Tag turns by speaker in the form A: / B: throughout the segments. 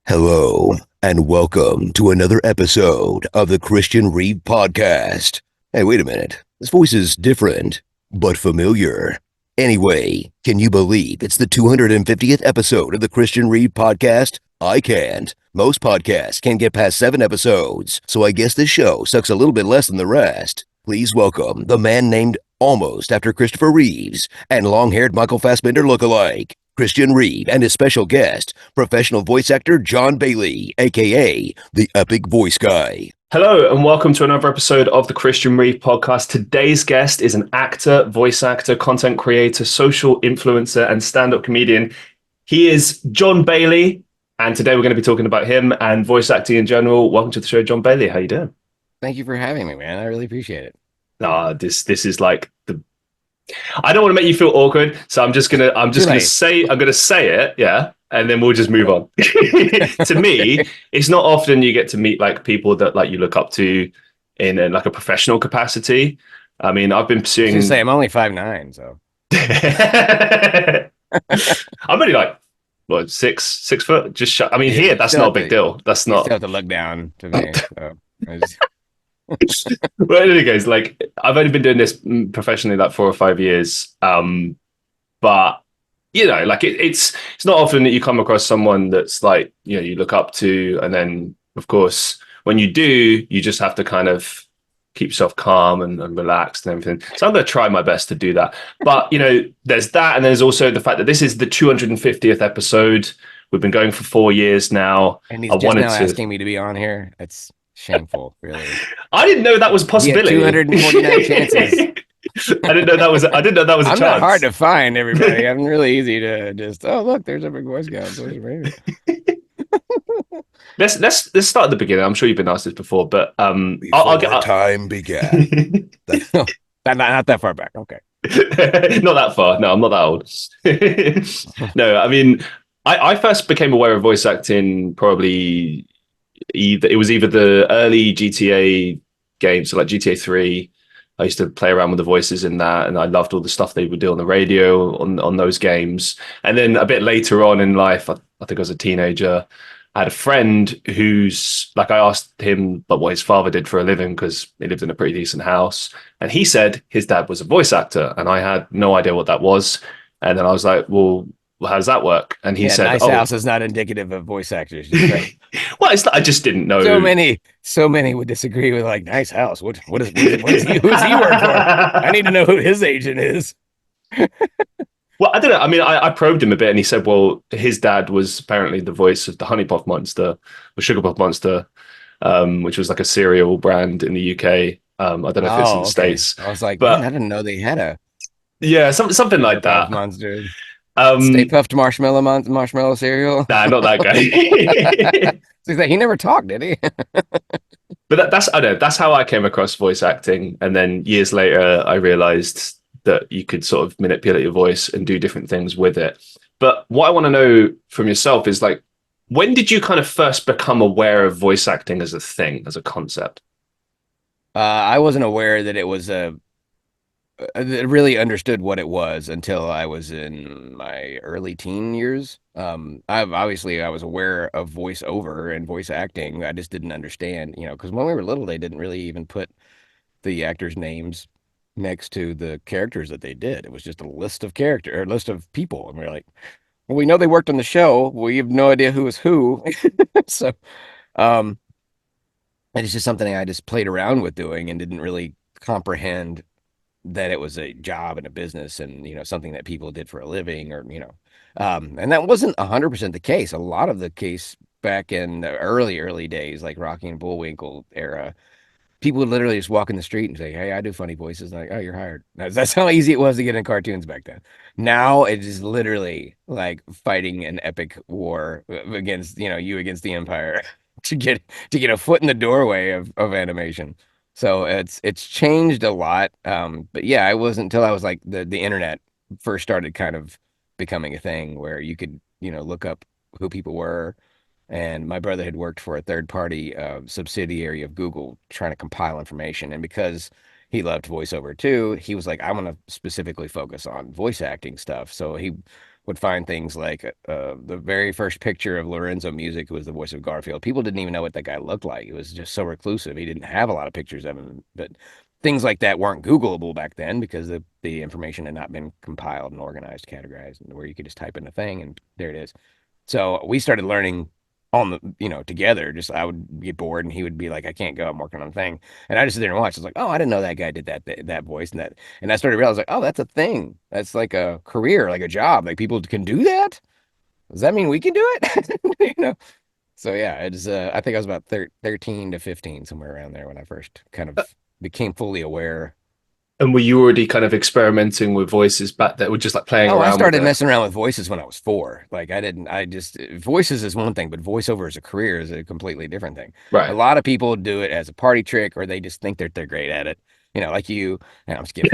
A: Hello, and welcome to another episode of the Christian Reeve podcast. Hey, wait a minute. This voice is different, but familiar. Anyway, can you believe it's the 250th episode of the Christian Reeve podcast? I can't. Most podcasts can't get past 7 episodes, so I guess this show sucks a little bit less than the rest. Please welcome the man named almost after Christopher Reeves and long-haired Michael Fassbender lookalike, Christian Reeve, and his special guest, professional voice actor Jon Bailey, aka the Epic Voice Guy.
B: Hello, and welcome to another episode of the Christian Reeve podcast. Today's guest is an actor, voice actor, content creator, social influencer, and stand-up comedian. He is Jon Bailey, and today we're going to be talking about him and voice acting in general. Welcome to the show, Jon Bailey. How you doing?
C: Thank you for having me, man. I really appreciate it.
B: This is like the. I don't want to make you feel awkward, so I'm just gonna say it, yeah, and then we'll just move on. To me, it's not often you get to meet like people that like you look up to in like a professional capacity. I mean, I've been pursuing.
C: I'm only 5'9", so
B: I'm only like what 6 foot. I mean, here that's not a big deal. That's not.
C: You still have to look down to me. So
B: Well, in any case, like I've only been doing this professionally like 4 or 5 years, but you know, like it's not often that you come across someone that's like you look up to, and then of course when you do, you just have to kind of keep yourself calm and relaxed and everything. So I'm going to try my best to do that. But there's that, and there's also the fact that this is the 250th episode. We've been going for 4 years now.
C: And he's just now asking me to be on here. It's shameful, really.
B: I didn't know that was a possibility.
C: 249 chances.
B: I didn't know that was a chance.
C: I'm not hard to find, everybody. I'm really easy to just, look, there's a big voice guy.
B: Let's start at the beginning. I'm sure you've been asked this before, but
A: time began.
C: Not that far back. Okay.
B: Not that far. No, I'm not that old. No, I mean, I first became aware of voice acting probably either the early GTA games, so like GTA 3. I used to play around with the voices in that, and I loved all the stuff they would do on the radio on those games. And then a bit later on in life, I think I was a teenager, I had a friend who's like, I asked him what his father did for a living because he lived in a pretty decent house, and he said his dad was a voice actor, and I had no idea what that was. And then I was like, well, how does that work? And he said,
C: nice house is not indicative of voice actors.
B: Well, I just didn't know.
C: So many would disagree with like nice house. Who does he work for? I need to know who his agent is.
B: Well, I don't know. I mean, I probed him a bit, and he said, well, his dad was apparently the voice of the Honey Puff Monster, or Sugar Puff Monster, which was like a cereal brand in the UK. I don't know if it's in the States.
C: I was like, but I didn't know they had a
B: something like that.
C: Monster. Stay Puffed marshmallow cereal.
B: Nah, not that guy.
C: So he never talked, did he?
B: But that's how I came across voice acting, and then years later, I realized that you could sort of manipulate your voice and do different things with it. But what I want to know from yourself is like, when did you kind of first become aware of voice acting as a thing, as a concept?
C: I wasn't aware that it was I really understood what it was until I was in my early teen years. I was aware of voiceover and voice acting. I just didn't understand, because when we were little, they didn't really even put the actors' names next to the characters that they did. It was just a list of people, and we're like, well, we know they worked on the show. We have no idea who was who. So, it's just something I just played around with doing and didn't really comprehend that it was a job and a business and, something that people did for a living and that wasn't 100% the case. A lot of the case back in the early days, like Rocky and Bullwinkle era, people would literally just walk in the street and say, hey, I do funny voices. And like, oh, you're hired. That's how easy it was to get in cartoons back then. Now it is literally like fighting an epic war against, you against the empire to get a foot in the doorway of animation. So it's changed a lot. But yeah, it wasn't until I was like the internet first started kind of becoming a thing where you could, look up who people were. And my brother had worked for a third party subsidiary of Google trying to compile information. And because he loved voiceover too, he was like, I want to specifically focus on voice acting stuff. So he would find things like the very first picture of Lorenzo Music, who was the voice of Garfield. People didn't even know what that guy looked like. He was just so reclusive. He didn't have a lot of pictures of him, but things like that weren't Googleable back then because the information had not been compiled and organized, categorized, and where you could just type in a thing and there it is. So we started learning on together. Just I would get bored and he would be like, I can't go, I'm working on a thing. And I just sit there and watch. I was like, oh, I didn't know that guy did that voice and I started to realize like, oh, that's a thing. That's like a career, like a job. Like people can do that. Does that mean we can do it? So yeah, it's I think I was about 13 to 15, somewhere around there when I first kind of became fully aware.
B: And were you already kind of experimenting with voices back there? Were just like playing
C: Oh,
B: around
C: I started
B: with
C: messing around with voices when I was 4. Like I just voices is one thing, but voiceover as a career is a completely different thing.
B: Right.
C: A lot of people do it as a party trick, or they just think they're great at it. Like you. And I'm just kidding.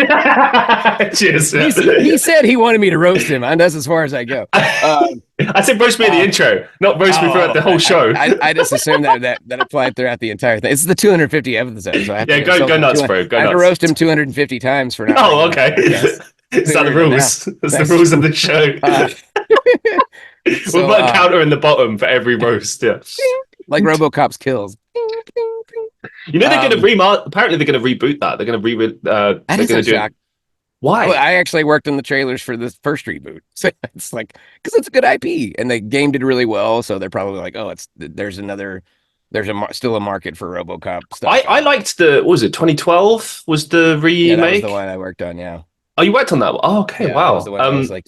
B: Cheers.
C: He said he wanted me to roast him, and that's as far as I go.
B: I said roast me in the intro, not roast me throughout the whole show.
C: I just assumed that applied throughout the entire thing. It's the 250 episode, so I have to
B: go nuts, bro. Go
C: I have
B: nuts.
C: to roast him 250 times for not.
B: Oh, okay. Is that the rules? That's the rules of the show. We'll put a counter in the bottom for every roast. Yeah,
C: like RoboCop's kills.
B: They're going to apparently they're going to reboot that. They're going to
C: that is a shock.
B: Why?
C: I actually worked in the trailers for the first reboot. So it's like, because it's a good IP and the game did really well. So they're probably like, oh, there's still a market for RoboCop stuff.
B: I liked what was it, 2012 was the remake?
C: Yeah, that was the one I worked on, yeah.
B: Oh, you worked on that one? Oh, okay,
C: yeah,
B: wow.
C: That was the one I was like,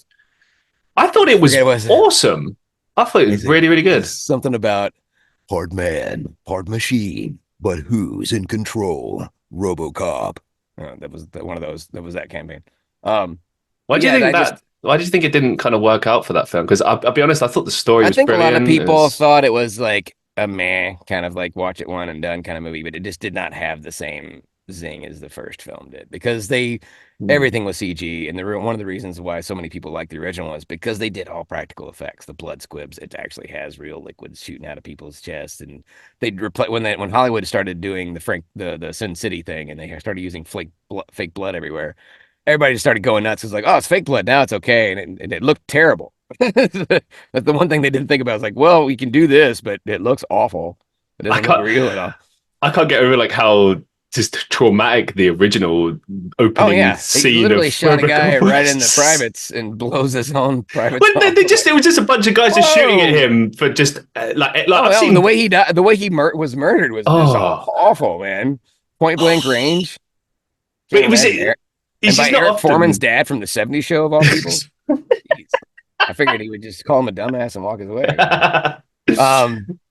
B: I thought it was awesome. I thought it was really, really good.
C: Something about
A: part man, part machine, but who's in control? RoboCop.
C: that was one of those. That was that campaign.
B: Why do you think that? Why do you think it didn't kind of work out for that film? Because I'll be honest, I thought the story was brilliant.
C: I think a lot of people thought it was like a meh, kind of like watch it one and done kind of movie, but it just did not have the same zing as the first film did because everything was CG, and one of the reasons why so many people like the original is because they did all practical effects. The blood squibs, it actually has real liquids shooting out of people's chests, and they'd replace when Hollywood started doing the Sin City thing, and they started using fake blood everywhere. Everybody just started going nuts. It's like, oh, it's fake blood now, it's okay, and it looked terrible. That's the one thing they didn't think about. It's like, well, we can do this, but it looks awful. It doesn't look real at all.
B: I can't get over like how just traumatic the original opening scene.
C: He literally shot a guy right in the privates and blows his own private.
B: It was just a bunch of guys just shooting at him for just I've seen
C: the way he died, the way he was murdered was just awful, man. Point blank range.
B: But he's just not
C: Eric Foreman's dad from the '70s show of all people. I figured he would just call him a dumbass and walk his way.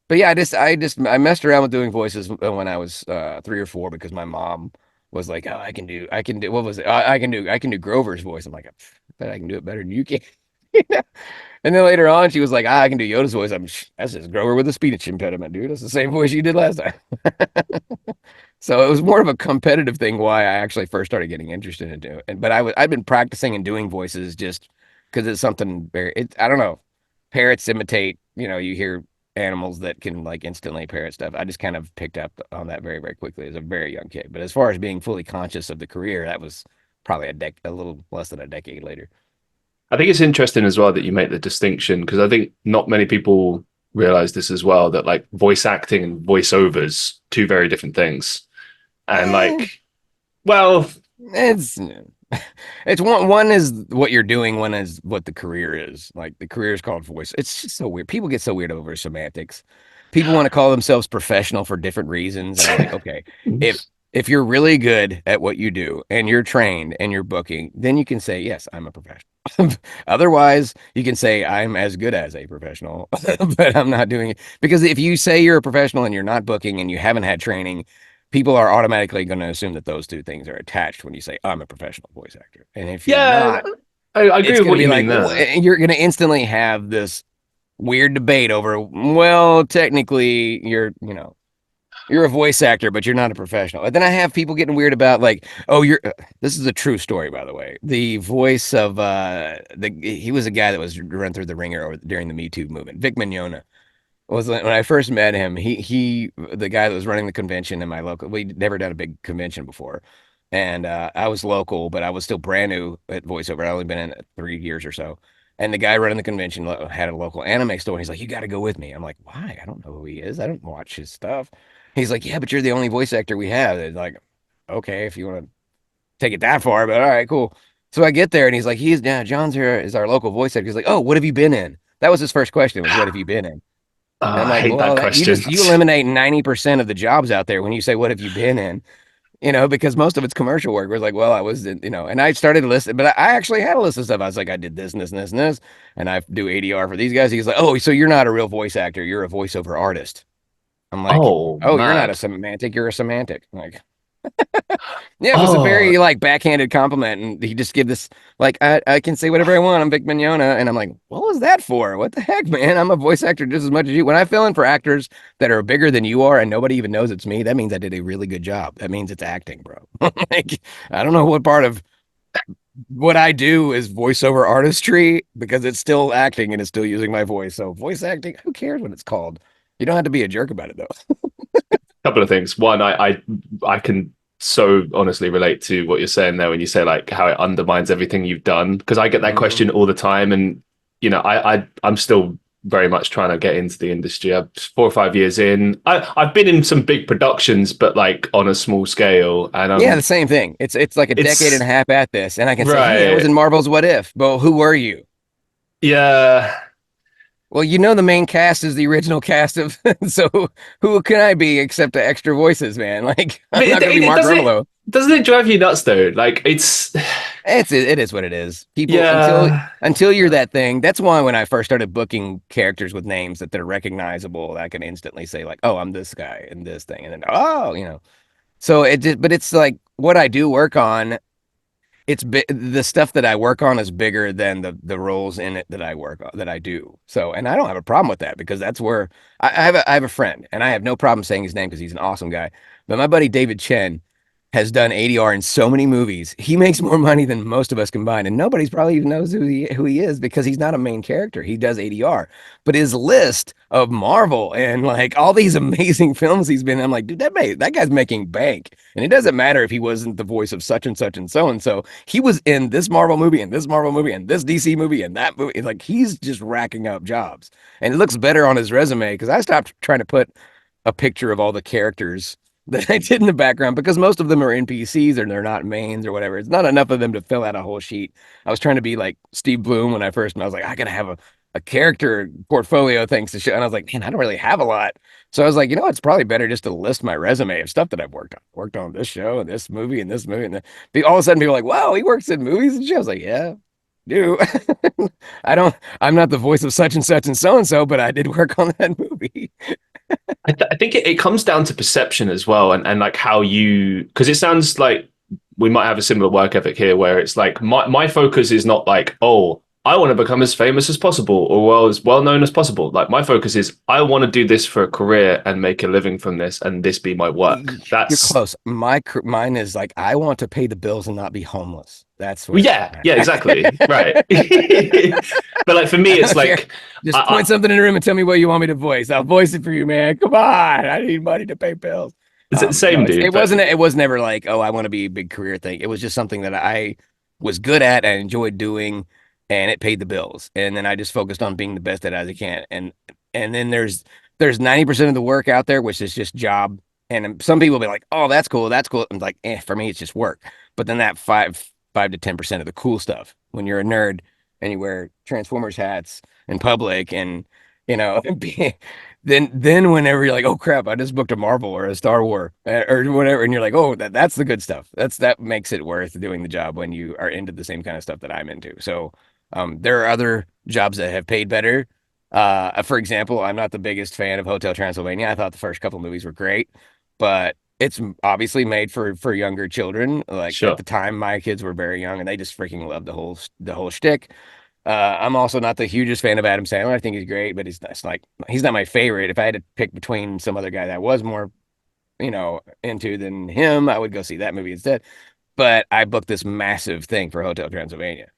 C: But yeah, I messed around with doing voices when I was 3 or 4 because my mom was like, "Oh, I can do what was it? I can do Grover's voice." I'm like, "I bet I can do it better than you can." And then later on, she was like, "I can do Yoda's voice." That's just Grover with a speech impediment, dude. That's the same voice you did last time. So it was more of a competitive thing why I actually first started getting interested into it. But I'd been practicing and doing voices just because it's something I don't know. Parrots imitate, you hear animals that can like instantly parrot stuff. I just kind of picked up on that very, very quickly as a very young kid. But as far as being fully conscious of the career, that was probably a little less than a decade later.
B: I think it's interesting as well that you make the distinction because I think not many people realize this as well, that like voice acting and voiceovers, two very different things. And
C: it's one is what you're doing, one is what the career is. Like the career is called voice. It's just so weird. People get so weird over semantics. People want to call themselves professional for different reasons. And I'm like, okay, if you're really good at what you do and you're trained and you're booking, then you can say, yes, I'm a professional. Otherwise, you can say I'm as good as a professional, but I'm not doing it. Because if you say you're a professional and you're not booking and you haven't had training, people are automatically going to assume that those two things are attached when you say I'm a professional voice actor. And if you're not,
B: I agree with what you mean there.
C: You're going to instantly have this weird debate over, well, technically you're a voice actor, but you're not a professional. And then I have people getting weird about like, oh, this is a true story, by the way. The voice of he was a guy that was run through the ringer during the Me Too movement. Vic Mignogna was when I first met him. He the guy that was running the convention in my local. We'd never done a big convention before, and I was local, but I was still brand new at voiceover. I'd only been in it 3 years or so. And the guy running the convention had a local anime store. And he's like, "You got to go with me." I'm like, "Why? I don't know who he is. I don't watch his stuff." He's like, "Yeah, but you're the only voice actor we have." It's like, okay, if you want to take it that far, but all right, cool. So I get there and he's like, John's here is our local voice actor. He's like, "Oh, what have you been in?" That was his first question was, "What have you been in?" And I'm
B: I
C: like,
B: hate that
C: "Well,
B: question.
C: you eliminate 90% of the jobs out there when you say, 'What have you been in?'" Because most of it's commercial work. Where it's like, well, I was, and I started to list, but I actually had a list of stuff. I was like, I did this and this and this and this, and I do ADR for these guys. He's like, "Oh, so you're not a real voice actor. You're a voiceover artist." I'm like,
B: Oh,
C: "Oh, you're not a
B: mad.
C: semantic. You're a semantic." I'm like, yeah, it was a
B: Oh,
C: very like backhanded compliment, and he just give this like I can say whatever I want. I'm Vic Mignogna, and I'm like, what was that for? What the heck, man? I'm a voice actor just as much as you. When I fill in for actors that are bigger than you are, and nobody even knows it's me, that means I did a really good job. That means it's acting, bro. Like I don't know what part of what I do is voiceover artistry because it's still acting and it's still using my voice. So voice acting, who cares what it's called? You don't have to be a jerk about it though.
B: couple of things. One, I can so honestly relate to what you're saying there when you say like how it undermines everything you've done. Because I get that
C: Mhm.
B: question all the time, and I'm still very much trying to get into the industry. I'm 4 or 5 years in. I've been in some big productions, but like on a small scale, and
C: Yeah, the same thing. It's like a decade and a
B: it's
C: half at this, and I can say, "Hey, I was
B: right.
C: in Marvel's What If." But who were you?
B: Yeah,
C: Well, the main cast is the original cast of. So who can I be except the extra voices, man? Like
B: but
C: I'm not gonna be Mark Ruffalo.
B: doesn't it drive you nuts though? Like it's
C: It is what it is. People
B: yeah.
C: until you're that thing. That's why when I first started booking characters with names that they're recognizable, I can instantly say like, "Oh, I'm this guy in this thing," and then So it just, but it's like what I do work on. The stuff that I work on is bigger than the roles in it that I work on that I do. So, and I don't have a problem with that because that's where I have a friend, and I have no problem saying his name because he's an awesome guy. But my buddy David Chen has done ADR in so many movies. He makes more money than most of us combined, and nobody's probably even knows who he is because he's not a main character. He does ADR, but his list of Marvel and like all these amazing films he's been in, I'm like, dude, that guy's making bank, and it doesn't matter if he wasn't the voice of such and such and so and so. He was in this Marvel movie and this Marvel movie and this DC movie and that movie. Like he's just racking up jobs, and it looks better on his resume because I stopped trying to put a picture of all the characters that I did in the background because most of them are NPCs or they're not mains or whatever. It's not enough of them to fill out a whole sheet. I was trying to be like Steve Bloom when I first, and I was like, I gotta have a character portfolio things to show. And I was like, man, I don't really have a lot. So I was like, it's probably better just to list my resume of stuff that I've worked on. Worked on this show and this movie and this movie. And then all of a sudden people are like, wow, he works in movies and shows. Like, yeah, do. I'm not the voice of such and so, but I did work on that movie.
B: I think it comes down to perception as well, and like how you, because it sounds like we might have a similar work ethic here where it's like my focus is not like, oh, I want to become as famous as possible or as well known as possible. Like my focus is I want to do this for a career and make a living from this and this be my work.
C: You're
B: That's
C: close. Mine is like I want to pay the bills and not be homeless. That's
B: well,
C: where I'm
B: yeah,
C: at.
B: exactly. Right. But like for me,
C: I
B: it's
C: don't care.
B: like
C: Just point
B: I,
C: something in the room and tell me what you want me to voice. I'll voice it for you, man. Come on. I need money to pay bills. No,
B: same dude, but
C: it was never like, oh, I want to be a big career thing. It was just something that I was good at and enjoyed doing, and it paid the bills. And then I just focused on being the best at it as I can. And then there's 90% of the work out there, which is just job. And some people will be like, oh, that's cool, that's cool. I'm like, for me, it's just work. But then that five to 10% of the cool stuff, when you're a nerd and you wear Transformers hats in public and then whenever you're like, oh crap, I just booked a Marvel or a Star Wars or whatever, and you're like, oh, that's the good stuff. That makes it worth doing the job when you are into the same kind of stuff that I'm into. So there are other jobs that have paid better. For example, I'm not the biggest fan of Hotel Transylvania. I thought the first couple movies were great, but it's obviously made for younger children. Like at
B: sure.
C: the time, my kids were very young and they just freaking loved the whole shtick. I'm also not the hugest fan of Adam Sandler. I think he's great, but he's not my favorite. If I had to pick between some other guy that I was more, into than him, I would go see that movie instead. But I booked this massive thing for Hotel Transylvania.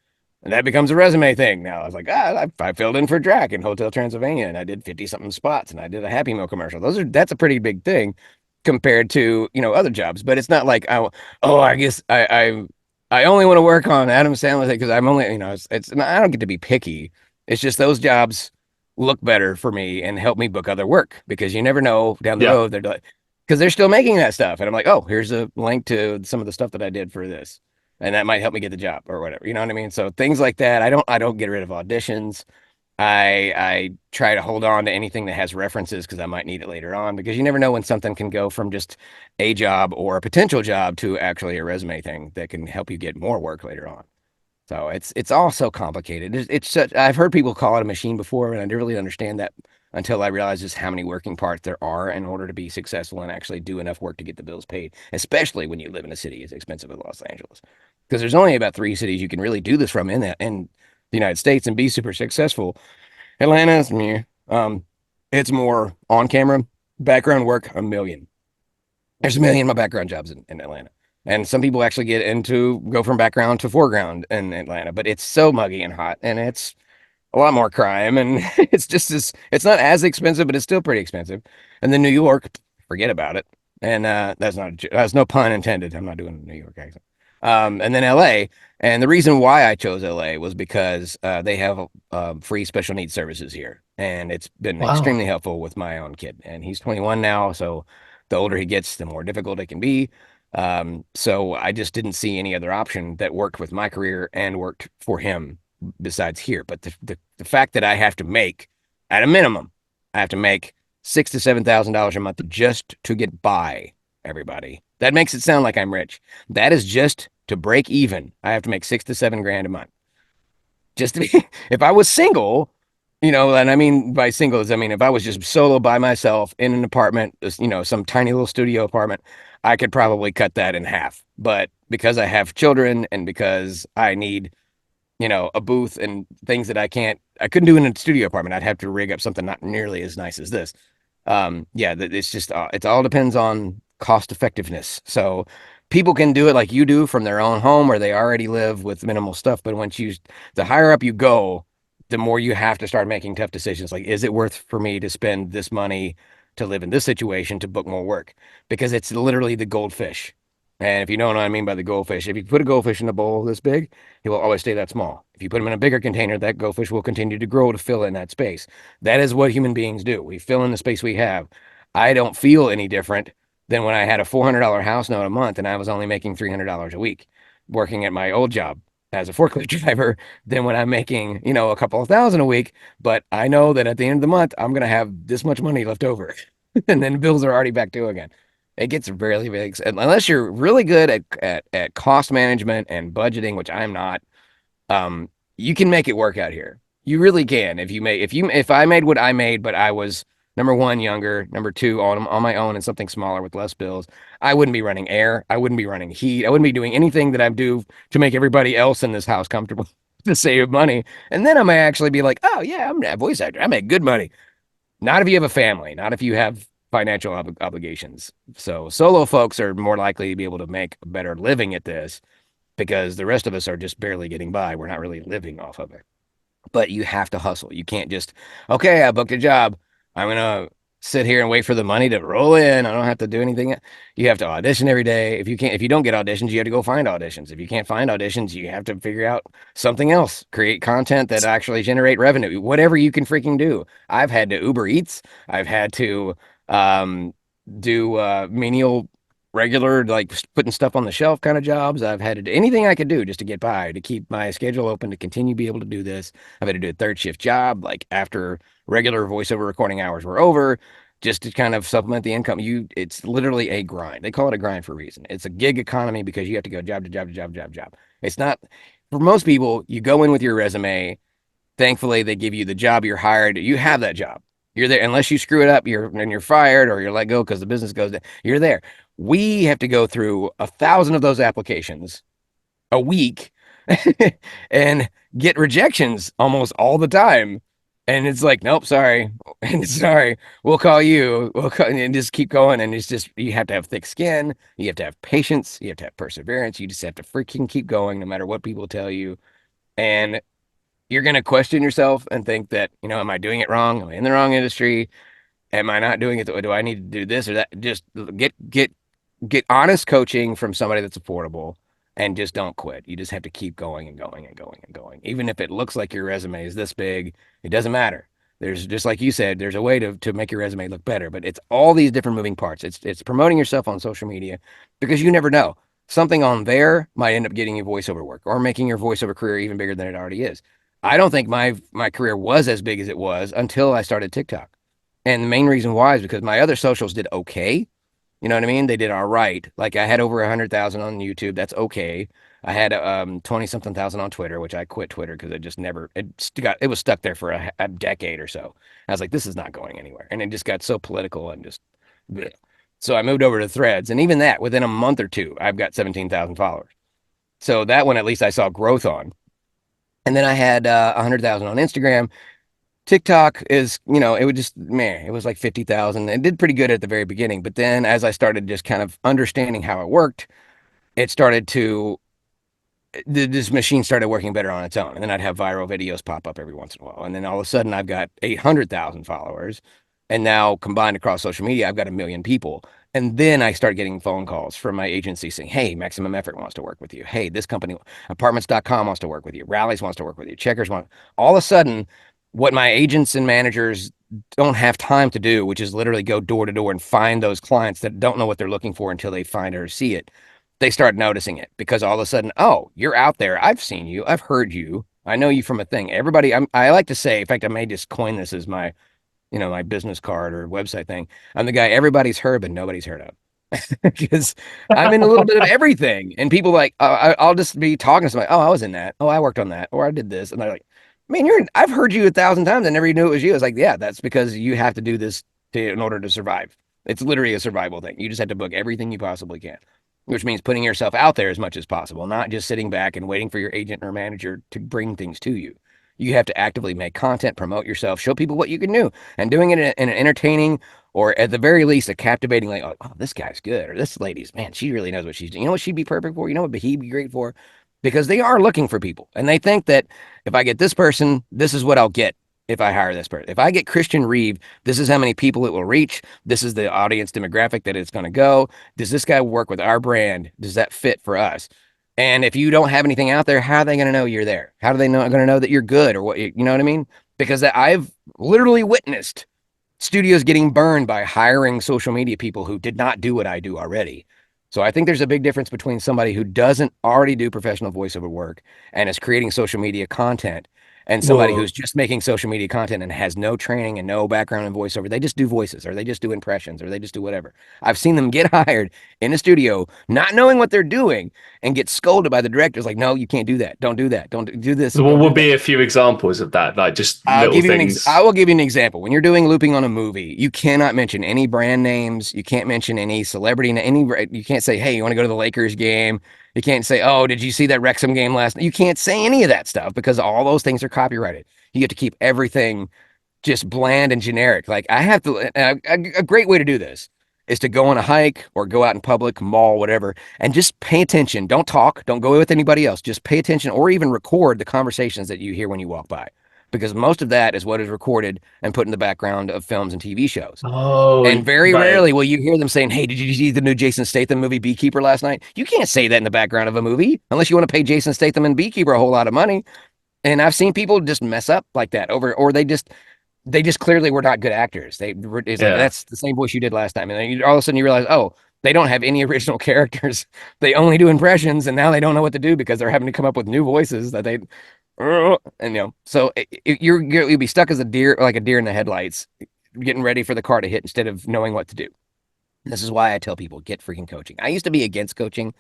C: And that becomes a resume thing now. I was like, I filled in for Drac in Hotel Transylvania and I did 50 something spots and I did a Happy Meal commercial. That's a pretty big thing compared to, other jobs. But it's not like I guess I only want to work on Adam Sandler because I'm only, I don't get to be picky. It's just those jobs look better for me and help me book other work because you never know down the
B: Yeah.
C: road. They're like, because they're still making that stuff. And I'm like, oh, here's a link to some of the stuff that I did for this. And that might help me get the job or whatever. You know what I mean? So things like that. I don't get rid of auditions. I try to hold on to anything that has references because I might need it later on because you never know when something can go from just a job or a potential job to actually a resume thing that can help you get more work later on. So it's all so complicated. It's such, I've heard people call it a machine before, and I didn't really understand that until I realized just how many working parts there are in order to be successful and actually do enough work to get the bills paid, especially when you live in a city as expensive as Los Angeles. Because there's only about 3 cities you can really do this from in the United States and be super successful. Atlanta's me. It's more on camera, background work, a million. There's a million of my background jobs in Atlanta. And some people actually go from background to foreground in Atlanta, but it's so muggy and hot and it's a lot more crime and it's not as expensive, but it's still pretty expensive. And then New York, forget about it. And that's no pun intended. I'm not doing a New York accent. And then LA. And the reason why I chose LA was because they have free special needs services here. And it's been
B: Wow.
C: extremely helpful with my own kid. And he's 21 now. So the older he gets, the more difficult it can be. So I just didn't see any other option that worked with my career and worked for him besides here. But the fact that I have to make, at a minimum, I have to make $6,000 to $7,000 a month just to get by, everybody. That makes it sound like I'm rich. That is just to break even. I have to make 6 to 7 grand a month. Just to be, if I was single, and I mean by singles, I mean if I was just solo by myself in an apartment, some tiny little studio apartment, I could probably cut that in half. But because I have children and because I need, a booth and things that I couldn't do in a studio apartment. I'd have to rig up something not nearly as nice as this. Yeah, it's just it all depends on cost effectiveness. So people can do it like you do from their own home where they already live with minimal stuff. But the higher up you go, the more you have to start making tough decisions. Like, is it worth for me to spend this money to live in this situation to book more work? Because it's literally the goldfish. And if you know what I mean by the goldfish, if you put a goldfish in a bowl this big, he will always stay that small. If you put him in a bigger container, that goldfish will continue to grow to fill in that space. That is what human beings do. We fill in the space we have. I don't feel any different than when I had a $400 house note a month and I was only making $300 a week working at my old job as a forklift driver than when I'm making, a couple of thousand a week. But I know that at the end of the month, I'm going to have this much money left over. And then bills are already back due again. It gets really big unless you're really good at cost management and budgeting, which I'm not. You can make it work out here. You really can. If I made what I made, but I was number one younger, number two on my own and something smaller with less bills, I wouldn't be running air. I wouldn't be running heat. I wouldn't be doing anything that I do to make everybody else in this house comfortable to save money. And then I may actually be like, oh yeah, I'm a voice actor. I make good money. Not if you have a family, not if you have financial obligations. So solo folks are more likely to be able to make a better living at this because the rest of us are just barely getting by. We're not really living off of it. But you have to hustle. You can't just, okay, I booked a job. I'm going to sit here and wait for the money to roll in. I don't have to do anything. You have to audition every day. If you don't get auditions, you have to go find auditions. If you can't find auditions, you have to figure out something else, create content that actually generate revenue, whatever you can freaking do. I've had to Uber Eats. I've had to do menial regular like putting stuff on the shelf kind of jobs. I've had to do anything I could do just to get by, to keep my schedule open, to continue to be able to do this. I've had to do a third shift job like after regular voiceover recording hours were over, just to kind of supplement the income. It's literally a grind. They call it a grind for a reason. It's a gig economy because you have to go job to job to job to job to job. It's not for most people. You go in with your resume. Thankfully, they give you the job. You're hired. You have that job. You're there unless you screw it up. You're fired or you're let go because the business goes down. You're there. We have to go through 1,000 of those applications a week and get rejections almost all the time. And it's like, nope, sorry. And sorry, we'll call you. And just keep going. And it's just, you have to have thick skin. You have to have patience. You have to have perseverance. You just have to freaking keep going no matter what people tell you. And you're going to question yourself and think that, am I doing it wrong? Am I in the wrong industry? Am I not doing it? Do I need to do this or that? Just get honest coaching from somebody that's affordable and just don't quit. You just have to keep going and going and going and going. Even if it looks like your resume is this big, it doesn't matter. There's just like you said, there's a way to make your resume look better, but it's all these different moving parts. It's promoting yourself on social media because you never know. Something on there might end up getting you voiceover work or making your voiceover career even bigger than it already is. I don't think my career was as big as it was until I started TikTok. And the main reason why is because my other socials did okay. You know what I mean? They did all right. Like I had over 100,000 on YouTube. That's okay. I had 20 something thousand on Twitter, which I quit Twitter because it just never it was stuck there for a decade or so. I was like, this is not going anywhere, and it just got so political and just. Bleh. So I moved over to Threads, and even that within a month or two, I've got 17,000 followers. So that one at least I saw growth on, and then I had 100,000 on Instagram. TikTok is, it would just, man, it was like 50,000. It did pretty good at the very beginning, but then as I started just kind of understanding how it worked, it started to this machine started working better on its own. And then I'd have viral videos pop up every once in a while. And then all of a sudden I've got 800,000 followers. And now combined across social media, I've got 1 million people. And then I start getting phone calls from my agency saying, hey, Maximum Effort wants to work with you. Hey, this company, apartments.com wants to work with you. Rallies wants to work with you. Checkers want. All of a sudden, what my agents and managers don't have time to do, which is literally go door to door and find those clients that don't know what they're looking for until they find or see it. They start noticing it because all of a sudden, oh, you're out there. I've seen you. I've heard you. I know you from a thing. Everybody, I like to say, in fact, I may just coin this as my, my business card or website thing. I'm the guy everybody's heard, but nobody's heard of because I'm in a little bit of everything. And people like, I'll just be talking to somebody. Oh, I was in that. Oh, I worked on that. Or I did this. And they're like, man, I've heard you 1,000 times. I never knew it was you. It's like, yeah, that's because you have to do this in order to survive. It's literally a survival thing. You just have to book everything you possibly can, which means putting yourself out there as much as possible, not just sitting back and waiting for your agent or manager to bring things to you. You have to actively make content, promote yourself, show people what you can do, and doing it in an entertaining or at the very least a captivating, like, oh, this guy's good, or this lady's, man, she really knows what she's doing. You know what she'd be perfect for? You know what he'd be great for? Because they are looking for people, and they think that if I get this person, this is what I'll get if I hire this person. If I get Christian Reeve, this is how many people it will reach. This is the audience demographic that it's going to go. Does this guy work with our brand? Does that fit for us? And if you don't have anything out there, how are they going to know you're there? How are they going to know that you're good or what? You know what I mean? Because I've literally witnessed studios getting burned by hiring social media people who did not do what I do already. So I think there's a big difference between somebody who doesn't already do professional voiceover work and is creating social media content and somebody who's just making social media content and has no training and no background in voiceover. They just do voices or they just do impressions or they just do whatever. I've seen them get hired in a studio not knowing what they're doing and get scolded by the directors like, no, you can't do that. Don't do that. Don't do this.
B: What would be a few examples of that? Like just little things.
C: I will give you an example. When you're doing looping on a movie, you cannot mention any brand names. You can't mention any celebrity. You can't say, hey, you want to go to the Lakers game? You can't say, oh, did you see that Wrexham game last night? You can't say any of that stuff because all those things are copyrighted. You have to keep everything just bland and generic. Like I have to, a great way to do this is to go on a hike or go out in public, mall, whatever, and just pay attention. Don't talk. Don't go with anybody else. Just pay attention or even record the conversations that you hear when you walk by. Because most of that is what is recorded and put in the background of films and TV shows.
B: Oh,
C: and very rarely will you hear them saying, hey, did you see the new Jason Statham movie Beekeeper last night? You can't say that in the background of a movie unless you want to pay Jason Statham and Beekeeper a whole lot of money. And I've seen people just mess up like that or they just clearly were not good actors. Like, that's the same voice you did last time. And then all of a sudden you realize, oh, they don't have any original characters. They only do impressions. And now they don't know what to do because they're having to come up with new voices that they... And so you'll be stuck as a deer in the headlights, getting ready for the car to hit instead of knowing what to do. And this is why I tell people get freaking coaching. I used to be against coaching,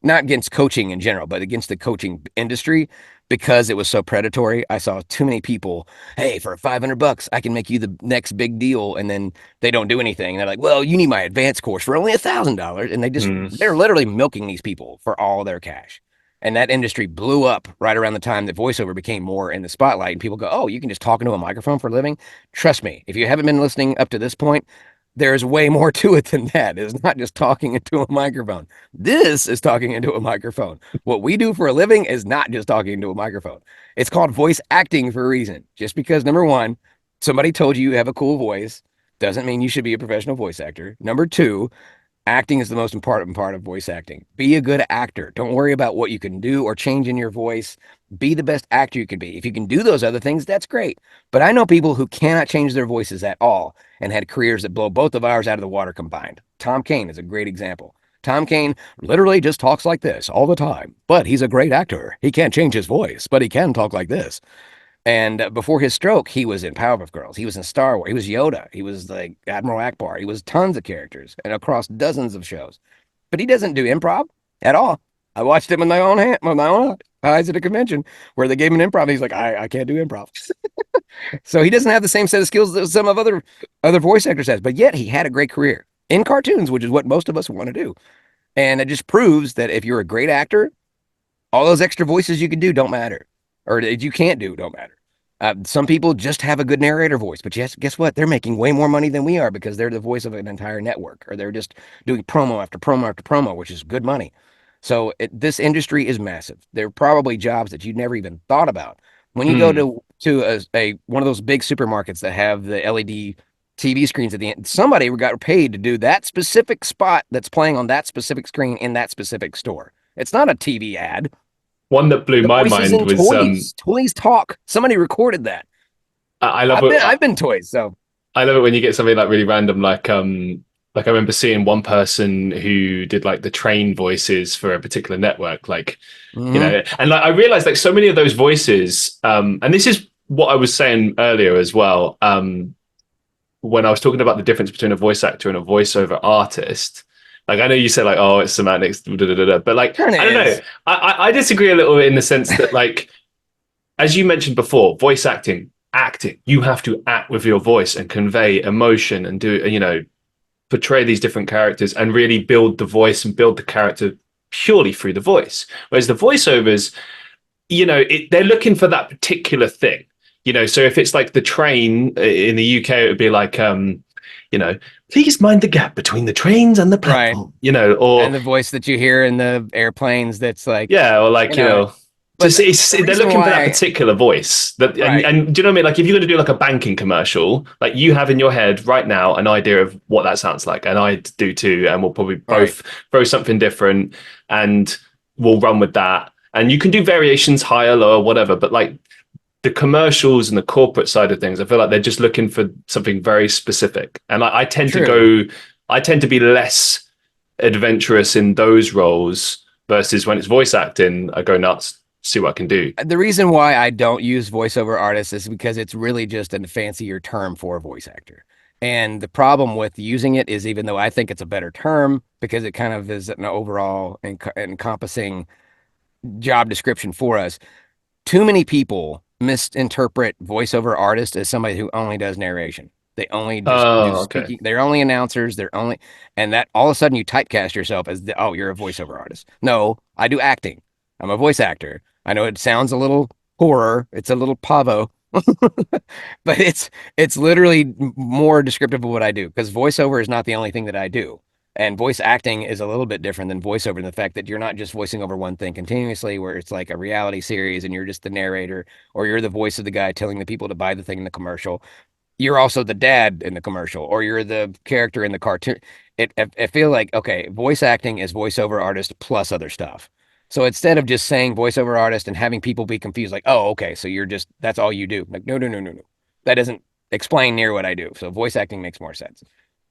C: not against coaching in general, but against the coaching industry because it was so predatory. I saw too many people, hey, for $500, I can make you the next big deal. And then they don't do anything. And they're like, well, you need my advanced course for only $1,000. And they're literally milking these people for all their cash. And that industry blew up right around the time that voiceover became more in the spotlight. And people go, oh, you can just talk into a microphone for a living? Trust me, if you haven't been listening up to this point, there's way more to it than that. It's not just talking into a microphone. This is talking into a microphone. What we do for a living is not just talking into a microphone. It's called voice acting for a reason. Just because, number one, somebody told you you have a cool voice doesn't mean you should be a professional voice actor. Number two, Acting is the most important part of voice acting. Be a good actor. Don't worry about what you can do or change in your voice. Be the best actor you can be. If you can do those other things, that's great. But I know people who cannot change their voices at all and had careers that blow both of ours out of the water combined. Tom Kane is a great example. Tom Kane literally just talks like this all the time, but he's a great actor. He can't change his voice, but he can talk like this. And before his stroke, he was in Powerpuff Girls. He was in Star Wars. He was Yoda. He was like Admiral Akbar. He was tons of characters and across dozens of shows. But he doesn't do improv at all. I watched him with my own eyes at a convention where they gave him an improv. He's like, I can't do improv. So he doesn't have the same set of skills that some of other voice actors has. But yet he had a great career in cartoons, which is what most of us want to do. And it just proves that if you're a great actor, all those extra voices you can do don't matter. Or that you can't do don't matter. Some people just have a good narrator voice, but yes, guess what? They're making way more money than we are because they're the voice of an entire network, or they're just doing promo after promo after promo, which is good money. So this industry is massive. There are probably jobs that you never even thought about. When you go to a one of those big supermarkets that have the LED TV screens at the end, somebody got paid to do that specific spot that's playing on that specific screen in that specific store. It's not a TV ad.
B: One that blew my mind was
C: Toys Talk. Somebody recorded that.
B: I love it.
C: I've been Toys, so
B: I love it when you get something like really random, like I remember seeing one person who did like the train voices for a particular network, like you know, and like I realized like so many of those voices, and this is what I was saying earlier as well, when I was talking about the difference between a voice actor and a voiceover artist. Like, I know you said like, oh, it's semantics, but like, I don't know. I disagree a little in the sense that like, as you mentioned before, voice acting, you have to act with your voice and convey emotion and do, you know, portray these different characters and really build the voice and build the character purely through the voice. Whereas the voiceovers, you know, they're looking for that particular thing, you know, so if it's like the train in the UK, it would be like, you know, please mind the gap between the trains and the platform, right. You know, and
C: the voice that you hear in the airplanes that's like,
B: yeah, or like, you know they're looking for that particular voice. That right. and do you know what I mean? Like if you're going to do like a banking commercial, like you have in your head right now an idea of what that sounds like, and I do too, and we'll probably both throw something different and we'll run with that. And you can do variations higher, lower, whatever, but like the commercials and the corporate side of things, I feel like they're just looking for something very specific. And I tend to be less adventurous in those roles versus when it's voice acting, I go nuts, see what I can do.
C: The reason why I don't use voiceover artists is because it's really just a fancier term for a voice actor. And the problem with using it is, even though I think it's a better term because it kind of is an overall encompassing job description for us, too many people misinterpret voiceover artist as somebody who only does narration. They only just do speaking. They're only announcers. And that all of a sudden you typecast yourself as you're a voiceover artist. No, I do acting. I'm a voice actor. I know it sounds a little horror. It's a little pavo, but it's literally more descriptive of what I do, because voiceover is not the only thing that I do. And voice acting is a little bit different than voiceover in the fact that you're not just voicing over one thing continuously, where it's like a reality series and you're just the narrator, or you're the voice of the guy telling the people to buy the thing in the commercial. You're also the dad in the commercial, or you're the character in the cartoon. I feel like, okay, voice acting is voiceover artist plus other stuff. So instead of just saying voiceover artist and having people be confused, like, oh, okay, so that's all you do. Like, no. That doesn't explain near what I do. So voice acting makes more sense.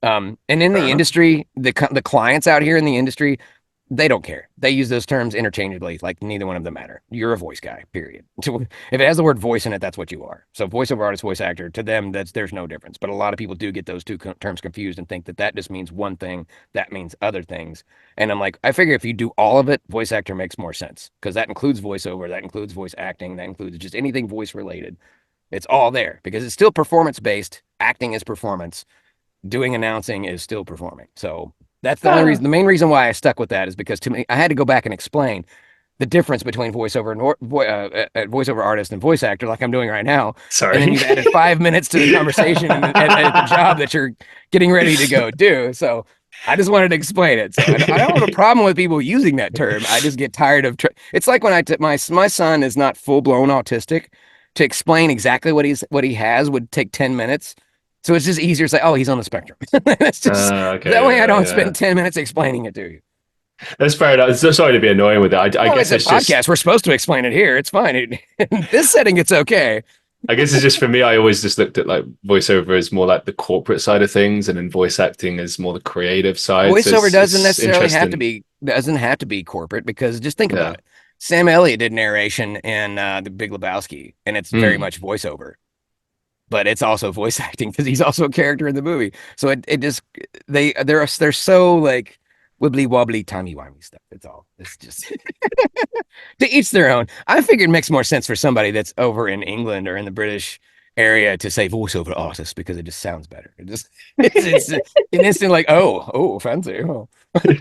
C: And in the industry, the clients out here in the industry, they don't care. They use those terms interchangeably, like neither one of them matter. You're a voice guy, period. So if it has the word voice in it, that's what you are. So voiceover artist, voice actor, to them, there's no difference. But a lot of people do get those two terms confused and think that just means one thing, that means other things. And I'm like, I figure if you do all of it, voice actor makes more sense, because that includes voiceover, that includes voice acting, that includes just anything voice related. It's all there because it's still performance based. Acting is performance. Doing announcing is still performing. So that's the only reason. The main reason why I stuck with that is because I had to go back and explain the difference between voiceover and voiceover artist and voice actor, like I'm doing right now.
B: Sorry.
C: And then you've added 5 minutes to the conversation at the job that you're getting ready to go do. So I just wanted to explain it. So I don't have a problem with people using that term. I just get tired of. It's like when my son is not full blown autistic. To explain exactly what he has would take 10 minutes. So it's just easier to say, oh, he's on the spectrum. It's just
B: Okay,
C: that way I don't
B: yeah.
C: spend 10 minutes explaining it to you.
B: That's fair enough. So sorry to be annoying with it. I
C: No,
B: guess
C: it's a
B: it's
C: podcast.
B: just.
C: We're supposed to explain it here. It's fine. In this setting, it's okay.
B: I guess it's just for me. I always just looked at like voiceover as more like the corporate side of things, and then voice acting as more the creative side. So
C: Voiceover doesn't
B: it's
C: necessarily have to
B: interesting.
C: be corporate because just think about
B: Yeah.
C: it. Sam Elliott did narration in The Big Lebowski, and it's very
B: Mm.
C: much voiceover, but it's also voice acting because he's also a character in the movie. So it just they're so like wibbly wobbly timey wimey stuff. It's all it's just to each their own. I figured it makes more sense for somebody that's over in England or in the British area to say voiceover artist because it just sounds better. It just it's an instant like oh fancy. Oh. And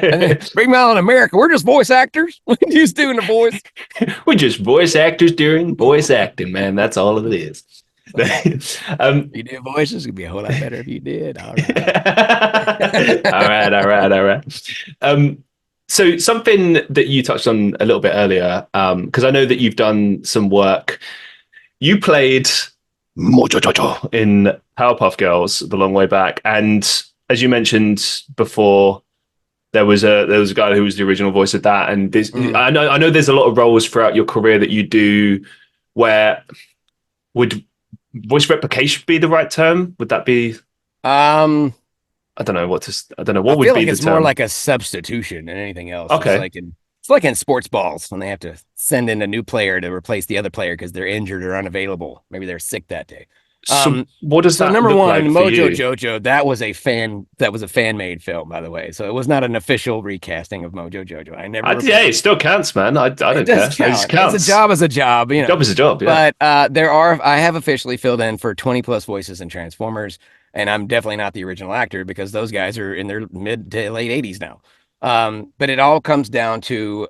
C: then bring me on in America. We're just voice actors. We're just doing the voice.
B: We're just voice actors doing voice acting, man. That's all it is.
C: If you did voices, it'd be a whole lot better if you did. All right.
B: all right. So something that you touched on a little bit earlier, because I know that you've done some work. You played Mojo in Powerpuff Girls the long way back, and as you mentioned before, there was a guy who was the original voice of that. And this, I know there's a lot of roles throughout your career that you do. Where would voice replication be the right term? Would that be? I don't know what
C: I
B: would
C: feel
B: be
C: like
B: the
C: it's
B: term.
C: more like a substitution than anything else.
B: Okay.
C: It's like in sports balls when they have to send in a new player to replace the other player because they're injured or unavailable. Maybe they're sick that day.
B: So what does
C: So
B: that
C: number
B: look
C: one,
B: like for
C: Mojo
B: you?
C: Jojo, that was a fan made film, by the way. So it was not an official recasting of Mojo Jojo. I never.
B: Yeah, it still counts, man. I
C: It
B: don't
C: does
B: care. It just
C: count.
B: counts.
C: It's a job as a job, you know.
B: Job is a job, yeah.
C: But I have officially filled in for 20 plus voices in Transformers, and I'm definitely not the original actor because those guys are in their mid to late 80s now. But it all comes down to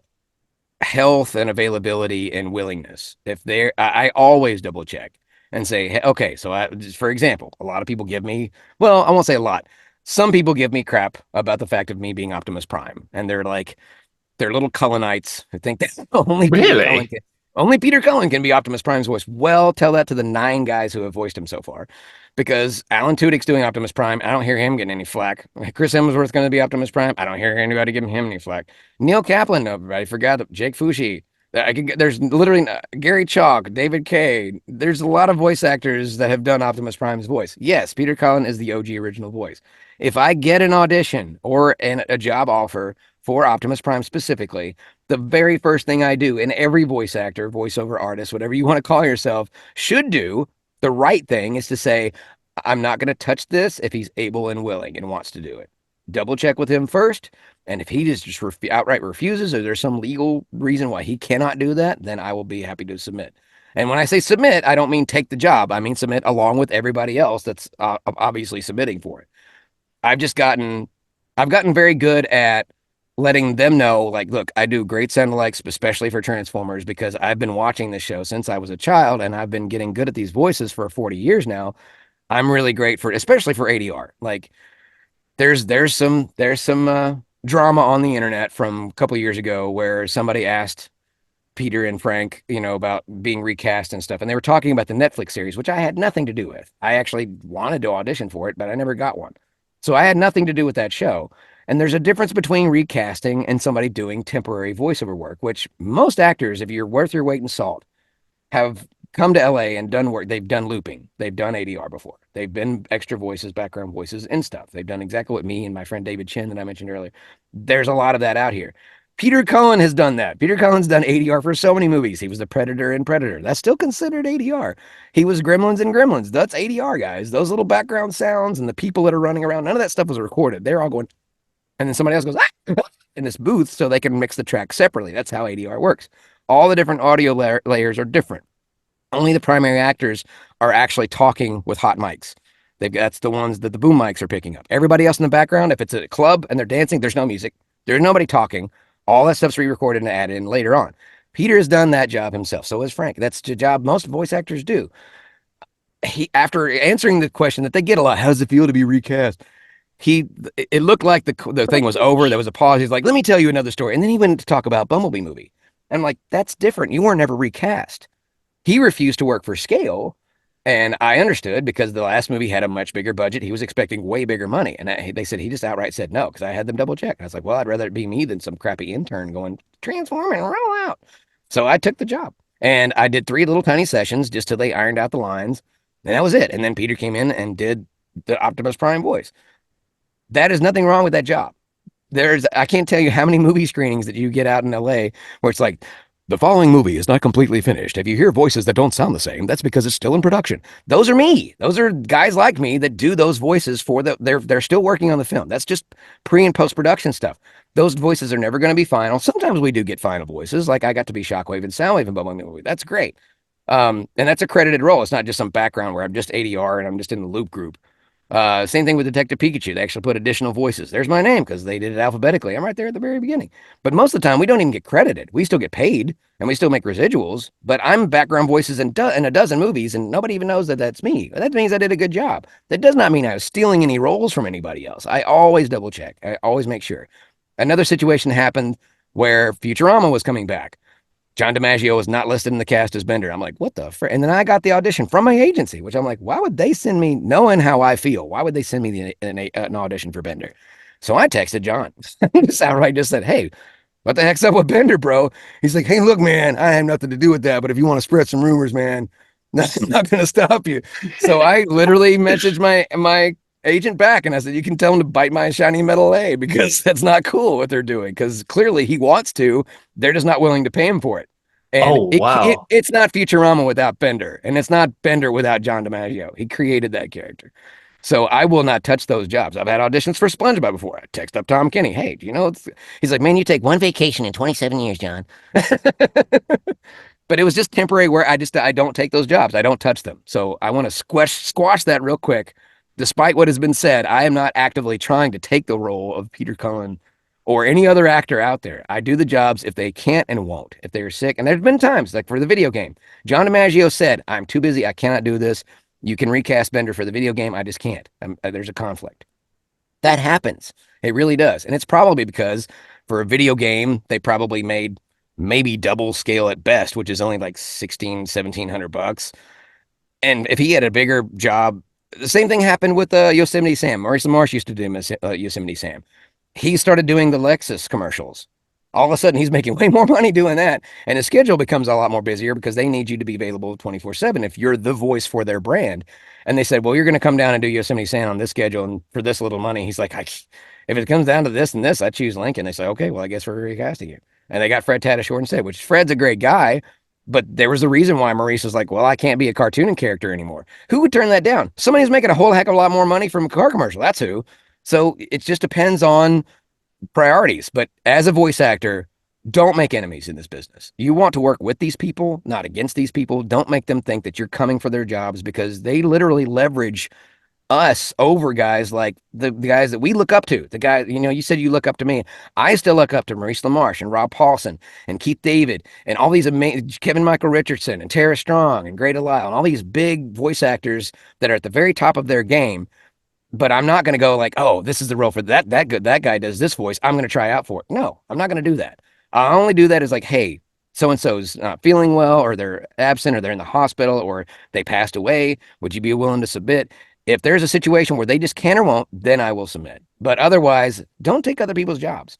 C: health and availability and willingness. If they're, I always double check and say, hey, okay, so for example, a lot of people give me, well, I won't say a lot. Some people give me crap about the fact of me being Optimus Prime, and they're little Cullenites who think that
B: Really?
C: Only Peter Cullen can be Optimus Prime's voice. Well, tell that to the 9 guys who have voiced him so far, because Alan Tudyk's doing Optimus Prime. I don't hear him getting any flack. Chris Hemsworth's going to be Optimus Prime. I don't hear anybody giving him any flack. Neil Kaplan, everybody forgot. Jake Fushi. There's literally Gary Chalk, David Kay. There's a lot of voice actors that have done Optimus Prime's voice. Yes, Peter Cullen is the OG original voice. If I get an audition or a job offer for Optimus Prime specifically, the very first thing I do, and every voice actor, voiceover artist, whatever you want to call yourself, should do, the right thing is to say, I'm not going to touch this if he's able and willing and wants to do it. Double check with him first. And if he just outright refuses, or there's some legal reason why he cannot do that, then I will be happy to submit. And when I say submit, I don't mean take the job. I mean submit along with everybody else that's obviously submitting for it. I've gotten very good at letting them know, like, look, I do great sound alikes, especially for Transformers, because I've been watching this show since I was a child, and I've been getting good at these voices for 40 years now. I'm really great for, especially for ADR. Like, there's some drama on the internet from a couple of years ago where somebody asked Peter and Frank, about being recast and stuff, and they were talking about the Netflix series, which I had nothing to do with. I actually wanted to audition for it, but I never got one. So I had nothing to do with that show. And there's a difference between recasting and somebody doing temporary voiceover work, which most actors, if you're worth your weight in salt, have come to LA and done work. They've done looping. They've done ADR before. They've been extra voices, background voices, and stuff. They've done exactly what me and my friend David Chin that I mentioned earlier. There's a lot of that out here. Peter Cullen has done that. Peter Cullen's done ADR for so many movies. He was the Predator in Predator. That's still considered ADR. He was Gremlins in Gremlins. That's ADR, guys. Those little background sounds and the people that are running around, none of that stuff was recorded. They're all going, and then somebody else goes, in this booth so they can mix the tracks separately. That's how ADR works. All the different audio layers are different. Only the primary actors are actually talking with hot mics. That's the ones that the boom mics are picking up. Everybody else in the background, if it's a club and they're dancing, there's no music. There's nobody talking. All that stuff's re-recorded and added in later on. Peter has done that job himself. So has Frank. That's the job most voice actors do. After answering the question that they get a lot, how does it feel to be recast? It looked like the thing was over. There was a pause. He's like, let me tell you another story. And then he went to talk about Bumblebee movie. I'm like, that's different. You weren't ever recast. He refused to work for scale. And I understood because the last movie had a much bigger budget. He was expecting way bigger money. And they said he just outright said no because I had them double check. And I was like, well, I'd rather it be me than some crappy intern going, transform and roll out. So I took the job and I did 3 little tiny sessions just till they ironed out the lines. And that was it. And then Peter came in and did the Optimus Prime voice. That is nothing wrong with that job. I can't tell you how many movie screenings that you get out in LA where it's like, the following movie is not completely finished. If you hear voices that don't sound the same, that's because it's still in production. Those are me. Those are guys like me that do those voices for they're still working on the film. That's just pre and post production stuff. Those voices are never going to be final. Sometimes we do get final voices, like I got to be Shockwave and Soundwave in Bubble movie. That's great. And that's a credited role. It's not just some background where I'm just ADR and I'm just in the loop group. Same thing with Detective Pikachu. They actually put additional voices. There's my name because they did it alphabetically. I'm right there at the very beginning. But most of the time, we don't even get credited. We still get paid and we still make residuals. But I'm background voices in a dozen movies and nobody even knows that that's me. That means I did a good job. That does not mean I was stealing any roles from anybody else. I always double check. I always make sure. Another situation happened where Futurama was coming back. John DiMaggio was not listed in the cast as Bender. I'm like, what the frick? And then I got the audition from my agency, which I'm like, why would they send me, knowing how I feel, why would they send me an audition for Bender? So I texted John. Just outright just said, hey, what the heck's up with Bender, bro? He's like, hey, look, man, I have nothing to do with that. But if you want to spread some rumors, man, I'm not going to stop you. So I literally messaged my agent back and I said, you can tell him to bite my shiny metal A because that's not cool what they're doing. Because clearly he wants to, they're just not willing to pay him for it. And
B: wow.
C: it's not Futurama without Bender, and it's not Bender without John DiMaggio. He created that character. So I will not touch those jobs. I've had auditions for SpongeBob before. I text up Tom Kenny. Hey, do you know, he's like, man, you take one vacation in 27 years, John. But it was just temporary where I don't take those jobs. I don't touch them. So I want to squash that real quick. Despite what has been said, I am not actively trying to take the role of Peter Cullen or any other actor out there. I do the jobs if they can't and won't. If they're sick, and there's been times, like for the video game, John DiMaggio said, I'm too busy. I cannot do this. You can recast Bender for the video game. I just can't. There's a conflict. That happens. It really does. And it's probably because for a video game, they probably made maybe double scale at best, which is only like $1,700 And if he had a bigger job, the same thing happened with Yosemite Sam. Maurice LaMarche used to do Yosemite Sam. He started doing the Lexus commercials. All of a sudden, he's making way more money doing that. And his schedule becomes a lot more busier because they need you to be available 24/7 if you're the voice for their brand. And they said, well, you're going to come down and do Yosemite Sam on this schedule and for this little money. He's like, if it comes down to this and this, I choose Lincoln. They say, okay, well, I guess we're recasting you. And they got Fred Tatasciore instead, which Fred's a great guy. But there was a reason why Maurice was like, well, I can't be a cartooning character anymore. Who would turn that down? Somebody who's making a whole heck of a lot more money from a car commercial. That's who. So it just depends on priorities. But as a voice actor, don't make enemies in this business. You want to work with these people, not against these people. Don't make them think that you're coming for their jobs because they literally leverage us over guys like the guys that we look up to. The guy, you said you look up to me. I still look up to Maurice LaMarche and Rob Paulson and Keith David and all these amazing Kevin Michael Richardson and Tara Strong and Greta Lyle and all these big voice actors that are at the very top of their game. But I'm not going to go like, oh, this is the role for that good. That guy does this voice. I'm going to try out for it. No, I'm not going to do that. I only do that as like, hey, so-and-so's not feeling well, or they're absent, or they're in the hospital, or they passed away. Would you be willing to submit? If there's a situation where they just can or won't, then I will submit. But otherwise, don't take other people's jobs.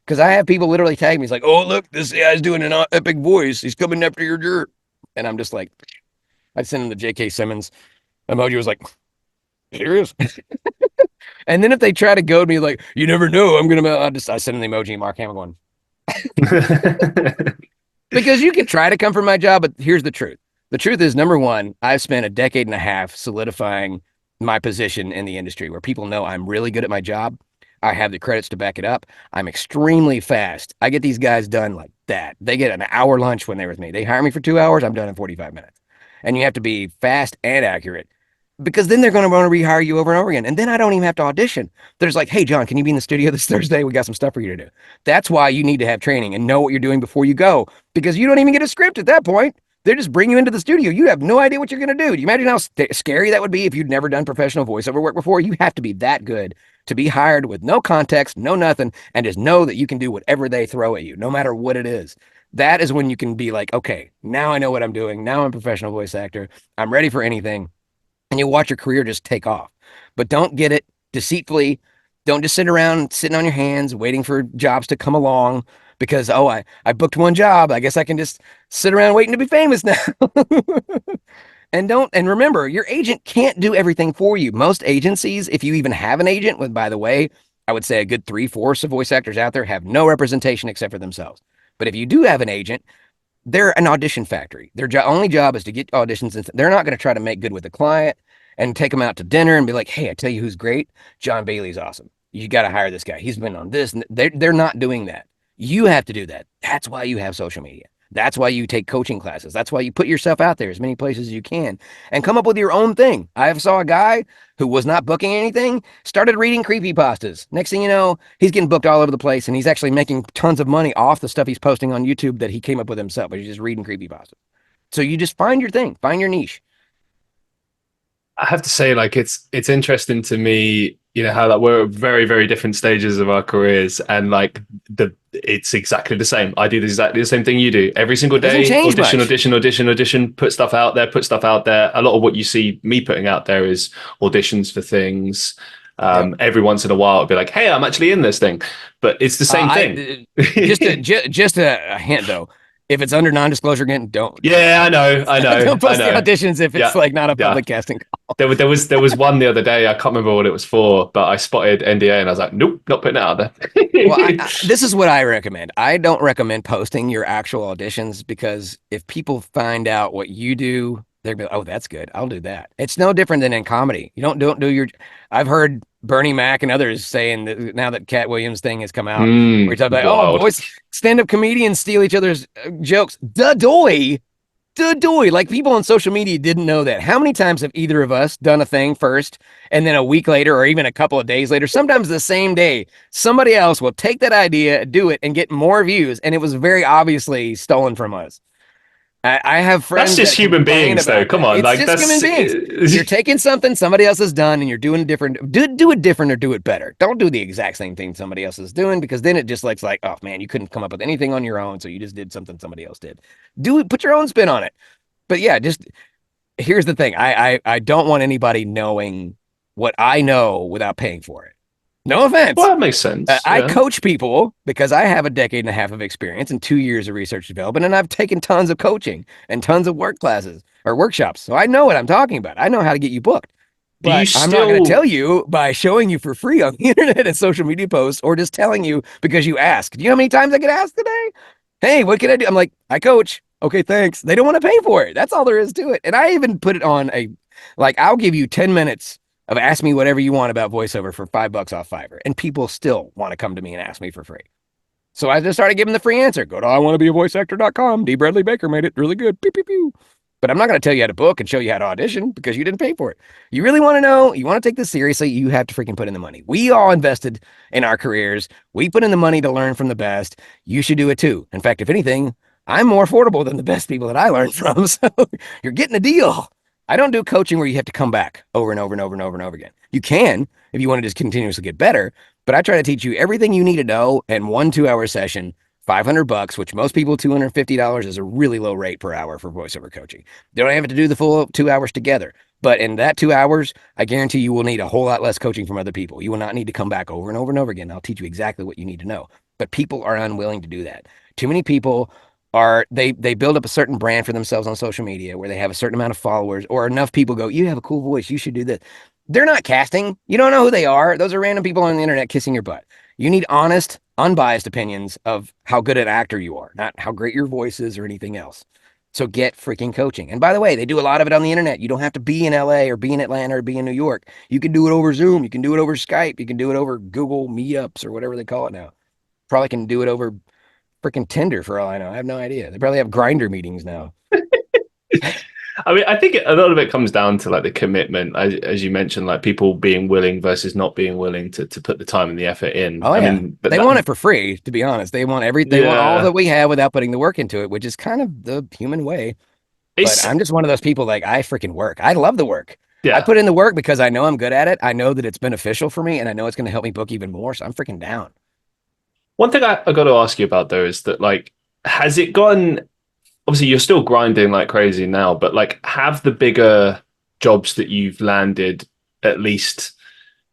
C: Because I have people literally tag me. He's like, oh, look, this guy's doing an epic voice. He's coming after your dirt. And I'm just like, I sent him the J.K. Simmons emoji. Was like, serious? And then if they try to goad me like, you never know, I send him the emoji Mark Hamill going. Because you can try to come for my job, but here's the truth. The truth is, number one, I've spent a decade and a half solidifying my position in the industry where people know I'm really good at my job. I have the credits to back it up. I'm extremely fast. I get these guys done like that. They get an hour lunch when they're with me. They hire me for 2 hours. I'm done in 45 minutes. And you have to be fast and accurate because then they're going to want to rehire you over and over again. And then I don't even have to audition. They're just like, hey, John, can you be in the studio this Thursday? We got some stuff for you to do. That's why you need to have training and know what you're doing before you go, because you don't even get a script at that point. They just bring you into the studio. You have no idea what you're going to do. Do you imagine how scary that would be if you'd never done professional voiceover work before? You have to be that good to be hired with no context, no nothing, and just know that you can do whatever they throw at you, no matter what it is. that is when you can be like, okay, now I know what I'm doing. Now I'm a professional voice actor. I'm ready for anything. And you watch your career just take off. But don't get it deceitfully. Don't just sit around sitting on your hands waiting for jobs to come along because, oh, I booked one job. I guess I can just sit around waiting to be famous now. And remember, your agent can't do everything for you. Most agencies, if you even have an agent, with, by the way, I would say a good 3/4 of voice actors out there have no representation except for themselves. But if you do have an agent, they're an audition factory. Their only job is to get auditions, and they're not going to try to make good with the client and take them out to dinner and be like, hey, I tell you who's great. Jon Bailey's awesome. You got to hire this guy. He's been on this. And they're not doing that. You have to do that. That's why you have social media. That's why you take coaching classes. That's why you put yourself out there as many places as you can and come up with your own thing. I saw a guy who was not booking anything, started reading creepypastas. Next thing you know, he's getting booked all over the place, and he's actually making tons of money off the stuff he's posting on YouTube that he came up with himself, but he's just reading creepypastas. So you just find your thing, find your niche.
B: I have to say, like, it's interesting to me, you know, how that we're at very, very different stages of our careers, and like it's exactly the same. I do exactly the same thing you do every single day. Audition, put stuff out there. A lot of what you see me putting out there is auditions for things. Every once in a while, it'll be like, hey, I'm actually in this thing, but it's the same thing.
C: Just a hint though. If it's under non-disclosure again, don't.
B: Yeah, I know.
C: Don't post the auditions if it's like not a public casting call.
B: There was one the other day. I can't remember what it was for, but I spotted NDA and I was like, nope, not putting it out there.
C: Well, this is what I recommend. I don't recommend posting your actual auditions because if people find out what you do, they're gonna be like, oh, that's good. I'll do that. It's no different than in comedy. You don't do your. I've heard Bernie Mac and others saying that now that Cat Williams thing has come out, we're talking about, oh, boys, stand-up comedians steal each other's jokes. Duh-doy. Like people on social media didn't know that. How many times have either of us done a thing first and then a week later or even a couple of days later, sometimes the same day, somebody else will take that idea, do it, and get more views, and it was very obviously stolen from us. I have friends.
B: That's just human beings, though. Come on,
C: it's
B: like
C: just
B: that's
C: human beings. You're taking something somebody else has done, and you're doing it different. Do it different or do it better. Don't do the exact same thing somebody else is doing, because then it just looks like, oh man, you couldn't come up with anything on your own, so you just did something somebody else did. Do it. Put your own spin on it. But yeah, just here's the thing. I don't want anybody knowing what I know without paying for it. No offense.
B: Well, that makes sense.
C: I coach people because I have a decade and a half of experience and 2 years of research development, and I've taken tons of coaching and tons of work classes or workshops. So I know what I'm talking about. I know how to get you booked. But I'm not going to tell you by showing you for free on the internet and social media posts, or just telling you because you asked. Do you know how many times I get asked today? Hey, what can I do? I'm like, I coach. Okay, thanks. They don't want to pay for it. That's all there is to it. And I even put it on I'll give you 10 minutes of ask me whatever you want about voiceover for $5 off Fiverr. And people still want to come to me and ask me for free. So I just started giving the free answer. Go to iwannabeavoiceactor.com. D. Bradley Baker made it really good. Pew, pew, pew. But I'm not going to tell you how to book and show you how to audition because you didn't pay for it. You really want to know, you want to take this seriously, you have to freaking put in the money. We all invested in our careers. We put in the money to learn from the best. You should do it too. In fact, if anything, I'm more affordable than the best people that I learned from. So you're getting a deal. I don't do coaching where you have to come back over and over and over and over and over again. You can if you want to just continuously get better, but I try to teach you everything you need to know in 1 2-hour session, $500, which most people, $250 is a really low rate per hour for voiceover coaching. You don't have to do the full 2 hours together, but in that 2 hours, I guarantee you will need a whole lot less coaching from other people. You will not need to come back over and over and over again. I'll teach you exactly what you need to know, but people are unwilling to do that. Too many people they build up a certain brand for themselves on social media where they have a certain amount of followers, or enough people go, you have a cool voice, you should do this. They're not casting. You don't know who they are. Those are random people on the internet kissing your butt. You need honest, unbiased opinions of how good an actor you are, not how great your voice is or anything else. So get freaking coaching. And by the way, they do a lot of it on the internet. You don't have to be in LA or be in Atlanta or be in New York. You can do it over Zoom. You can do it over Skype. You can do it over Google Meetups or whatever they call it now. Probably can do it over freaking Tinder for all I know. I have no idea. They probably have Grindr meetings now.
B: I mean, I think a lot of it comes down to like the commitment, as you mentioned, like people being willing versus not being willing to put the time and the effort in.
C: Oh, yeah. I mean, they want it for free, to be honest. They want they want all that we have without putting the work into it, which is kind of the human way. But I'm just one of those people, like, I freaking work. I love the work. Yeah. I put in the work because I know I'm good at it. I know that it's beneficial for me, and I know it's going to help me book even more. So I'm freaking down.
B: One thing I got to ask you about, though, is that, like, has it gotten, obviously you're still grinding like crazy now, but like have the bigger jobs that you've landed at least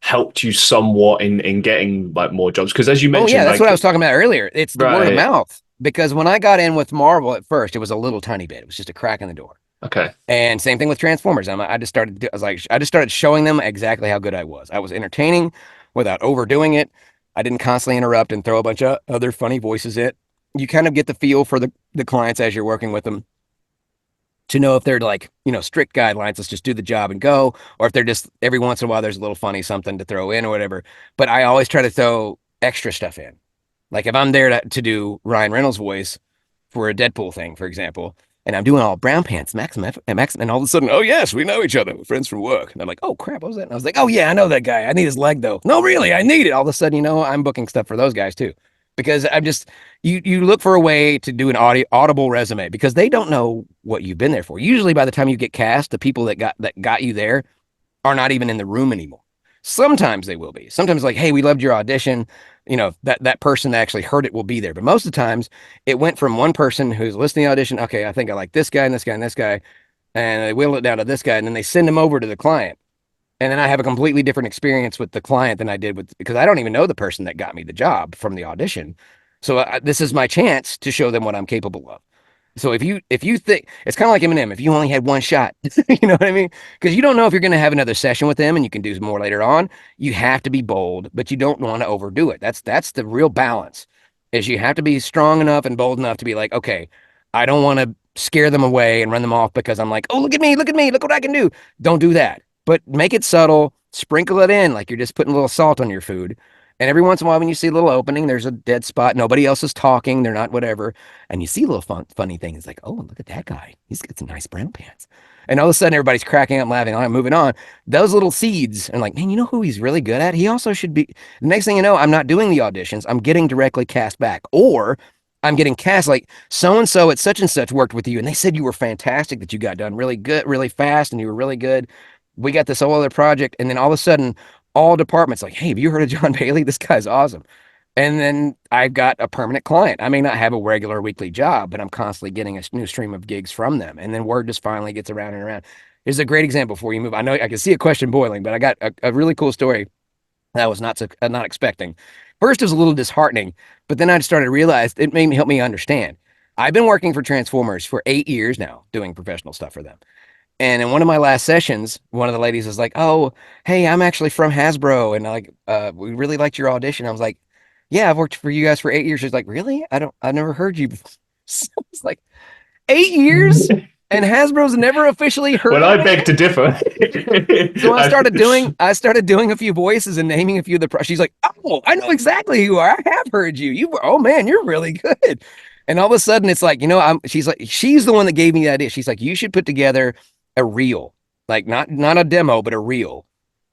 B: helped you somewhat in getting like more jobs? Because as you
C: Oh
B: mentioned,
C: yeah, that's
B: like
C: what I was talking about earlier. It's the word of
B: right,
C: mouth. Because when I got in with Marvel at first, it was a little tiny bit. It was just a crack in the door.
B: okay,
C: And same thing with Transformers. I just started showing them exactly how good I was. I was entertaining without overdoing it. I didn't constantly interrupt and throw a bunch of other funny voices in. You kind of get the feel for the clients as you're working with them to know if they're like, strict guidelines, let's just do the job and go, or if they're just every once in a while there's a little funny something to throw in or whatever. But I always try to throw extra stuff in. Like if I'm there to do Ryan Reynolds' voice for a Deadpool thing, for example, and I'm doing all brown pants, Max, and all of a sudden, oh yes, we know each other, we're friends from work. And I'm like, oh crap, what was that? And I was like, oh yeah, I know that guy. I need his leg though. No, really, I need it. All of a sudden, I'm booking stuff for those guys too, because I'm just you look for a way to do an audible resume because they don't know what you've been there for. Usually, by the time you get cast, the people that got you there are not even in the room anymore. Sometimes they will be. Sometimes like, hey, we loved your audition. That person that actually heard it will be there. But most of the times it went from one person who's listening to the audition. Okay, I think I like this guy and this guy and this guy. And they whittle it down to this guy. And then they send him over to the client. And then I have a completely different experience with the client than I did because I don't even know the person that got me the job from the audition. So this is my chance to show them what I'm capable of. So if you think it's kind of like Eminem, if you only had one shot, you know what I mean? Because you don't know if you're going to have another session with them and you can do more later on. You have to be bold, but you don't want to overdo it. That's the real balance. Is you have to be strong enough and bold enough to be like, okay, I don't want to scare them away and run them off because I'm like, oh, look at me, look what I can do. Don't do that. But make it subtle, sprinkle it in like you're just putting a little salt on your food. And every once in a while, when you see a little opening, there's a dead spot. Nobody else is talking. They're not whatever. And you see a little funny thing. It's like, oh, look at that guy. He's got some nice brown pants. And all of a sudden, everybody's cracking up, laughing. I'm moving on. Those little seeds. And like, man, you know who he's really good at? He also should be. The next thing you know, I'm not doing the auditions. I'm getting directly cast back. Or I'm getting cast like so and so at such and such worked with you. And they said you were fantastic, that you got done really good, really fast, and you were really good. We got this whole other project. And then all of a sudden, all departments like, hey, have you heard of Jon Bailey? This guy's awesome. And then I've got a permanent client. I may not have a regular weekly job, but I'm constantly getting a new stream of gigs from them. And then word just finally gets around and around. Here's a great example before you move. I know I can see a question boiling, but I got a really cool story that I was not expecting. First, it was a little disheartening, but then I started to realize it made me help me understand. I've been working for Transformers for 8 years now, doing professional stuff for them. And in one of my last sessions, one of the ladies was like, "Oh, hey, I'm actually from Hasbro, and we really liked your audition." I was like, "Yeah, I've worked for you guys for 8 years." She's like, "Really? I've never heard you before." So it's like 8 years, and Hasbro's never officially heard
B: well,
C: of
B: I
C: me.
B: beg to differ.
C: So I started doing a few voices and naming a few of the. She's like, "Oh, I know exactly who you are. I have heard you. Oh man, you're really good." And all of a sudden, it's like, she's the one that gave me the idea. She's like, "You should put together a reel, like not a demo, but a reel."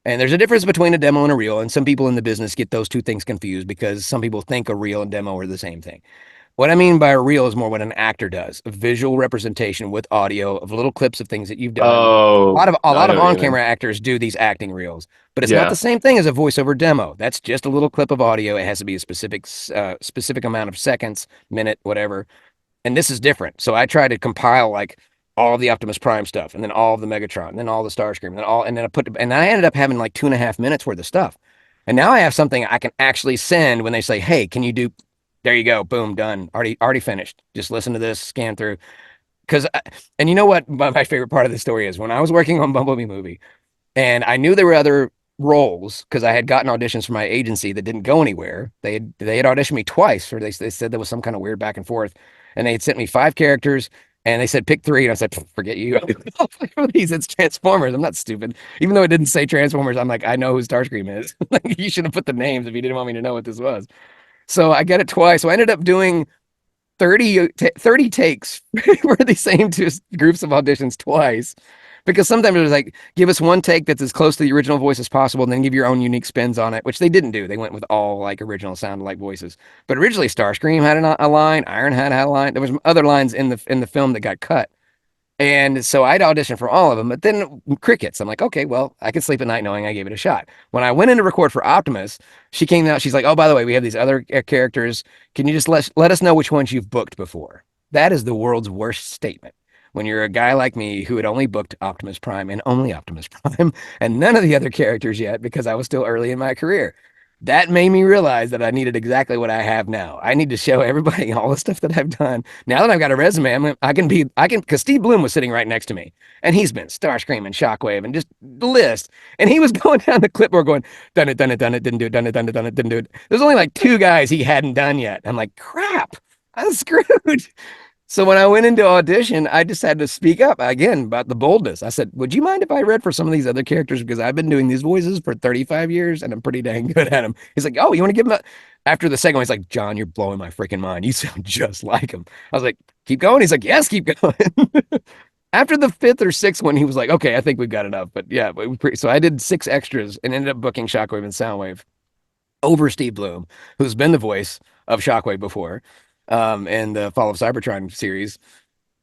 C: And there's a difference between a demo and a reel. And some people in the business get those two things confused because some people think a reel and demo are the same thing. What I mean by a reel is more what an actor does, a visual representation with audio of little clips of things that you've done. A
B: Oh,
C: lot of a
B: I
C: lot
B: know
C: of
B: what you mean.
C: on-camera actors do these acting reels, but it's not the
B: Yeah.
C: same thing as a voiceover demo. That's just a little clip of audio. It has to be a specific amount of seconds, minute, whatever. And this is different. So I try to compile like all of the Optimus Prime stuff, and then all of the Megatron, and then all the Starscream, and I ended up having like 2.5 minutes worth of stuff. And now I have something I can actually send when they say, "Hey, can you do?" There you go, boom, done, already finished. Just listen to this, scan through. Because, and you know what, my favorite part of the story is when I was working on Bumblebee movie, and I knew there were other roles because I had gotten auditions from my agency that didn't go anywhere. They had auditioned me twice, or they said there was some kind of weird back and forth, and they had sent me 5 characters, and they said pick 3, and I said forget you. These it's Transformers. I'm not stupid. Even though it didn't say Transformers, I'm like I know who Starscream is. Like you should have put the names if you didn't want me to know what this was. So I got it twice. So I ended up doing 30 takes for the same two groups of auditions twice. Because sometimes it was like, give us one take that's as close to the original voice as possible, and then give your own unique spins on it, which they didn't do. They went with all like original sound alike voices. But originally, Starscream had a line, Ironhide had a line. There was other lines in the film that got cut. And so I'd audition for all of them, but then crickets. I'm like, okay, well, I could sleep at night knowing I gave it a shot. When I went in to record for Optimus, she came out. She's like, oh, by the way, we have these other characters. Can you just let us know which ones you've booked before? That is the world's worst statement. When you're a guy like me who had only booked Optimus Prime and only Optimus Prime and none of the other characters yet because I was still early in my career. That made me realize that I needed exactly what I have now. I need to show everybody all the stuff that I've done. Now that I've got a resume, because Steve Bloom was sitting right next to me and he's been Starscream and Shockwave and just the list. And he was going down the clipboard going, done it, didn't do it, done it, didn't do it. There's only like 2 guys he hadn't done yet. I'm like, crap, I'm screwed. So when I went into audition, I just had to speak up again about the boldness. I said, would you mind if I read for some of these other characters? Because I've been doing these voices for 35 years and I'm pretty dang good at them. He's like, oh, you want to give him a... After the second one, he's like, John, you're blowing my freaking mind. You sound just like him. I was like, keep going. He's like, yes, keep going. After the 5th or 6th one, he was like, okay, I think we've got enough. But yeah, so I did 6 extras and ended up booking Shockwave and Soundwave over Steve Bloom, who's been the voice of Shockwave before. And the Fall of Cybertron series.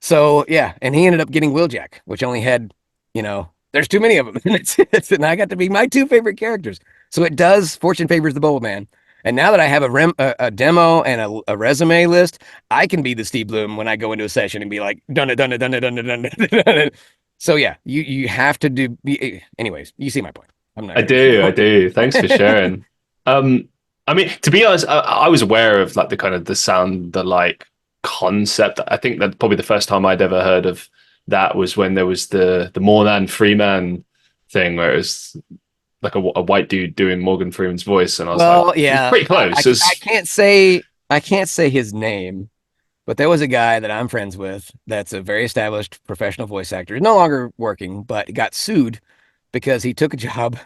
C: So yeah, and he ended up getting Wheeljack, which only had, there's too many of them. And I got to be my 2 favorite characters. So it does, fortune favors the bold, man. And now that I have a demo and a resume list, I can be the Steve Bloom when I go into a session and be like, done it. So yeah, you have to do, anyways, you see my point.
B: I do. Thanks for sharing. I mean, to be honest, I was aware of like the kind of the sound, the like concept. I think that probably the first time I'd ever heard of that was when there was the Mornan Freeman thing, where it was like a white dude doing Morgan Freeman's voice, and I was like, yeah, pretty close.
C: I can't say his name, but there was a guy that I'm friends with that's a very established professional voice actor, no longer working, but got sued because he took a job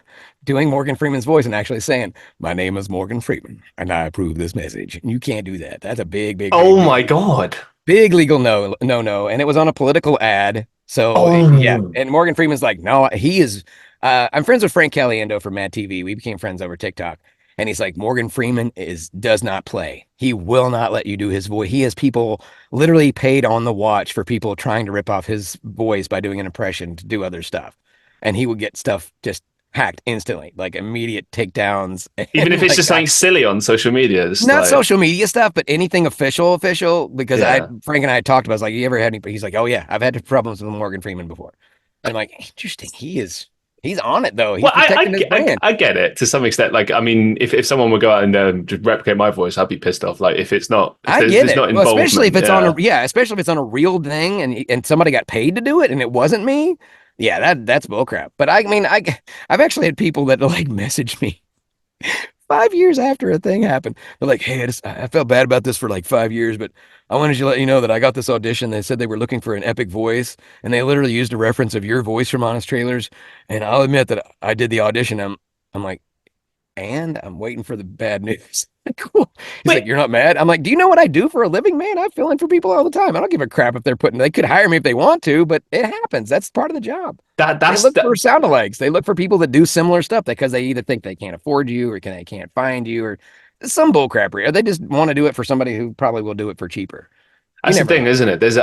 C: doing Morgan Freeman's voice and actually saying, my name is Morgan Freeman and I approve this message. And you can't do that. That's a big
B: my God.
C: Big legal no. And it was on a political ad. So yeah. And Morgan Freeman's like, no, he is, I'm friends with Frank Caliendo from Mad TV. We became friends over TikTok. And he's like, Morgan Freeman does not play. He will not let you do his voice. He has people literally paid on the watch for people trying to rip off his voice by doing an impression to do other stuff. And he would get stuff just hacked instantly, like immediate takedowns.
B: Even if it's just something silly on social media.
C: Not social media stuff, but anything official. Because Frank and I had talked about, I was like, you ever had any? He's like, oh yeah, I've had problems with Morgan Freeman before. And I'm like, interesting. He's on it though. He's protecting his brand.
B: I get it to some extent. Like, I mean, if someone would go out and just replicate my voice, I'd be pissed off. Like, if it's not,
C: I get it. Well, especially if it's on a real thing and somebody got paid to do it and it wasn't me. Yeah, that's bullcrap. But I mean, I've actually had people that like message me 5 years after a thing happened. They're like, hey, I felt bad about this for like 5 years, but I wanted to let you know that I got this audition. They said they were looking for an epic voice, and they literally used a reference of your voice from Honest Trailers. And I'll admit that I did the audition. I'm like, and I'm waiting for the bad news. Cool. He's like, you're not mad? I'm like, do you know what I do for a living, man? I fill in for people all the time. I don't give a crap if they could hire me if they want to, but it happens. That's part of the job. They look for sound-alikes. They look for people that do similar stuff because they either think they can't afford you or they can't find you or some bullcrappery. Or they just want to do it for somebody who probably will do it for cheaper.
B: That's the thing, isn't it? There's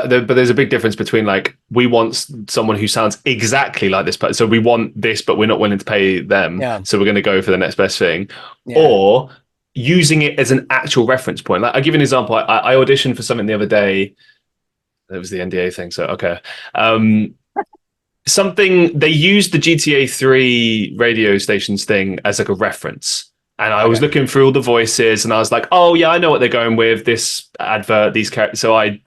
B: a big difference between like, we want someone who sounds exactly like this person. So we want this, but we're not willing to pay them. Yeah. So we're going to go for the next best thing. Yeah. Or using it as an actual reference point. Like, I'll give you an example. I auditioned for something the other day. It was the NDA thing. So, okay. Something, they used the GTA 3 radio stations thing as like a reference. And I was looking through all the voices and I was like, oh yeah, I know what they're going with, this advert, these characters. So I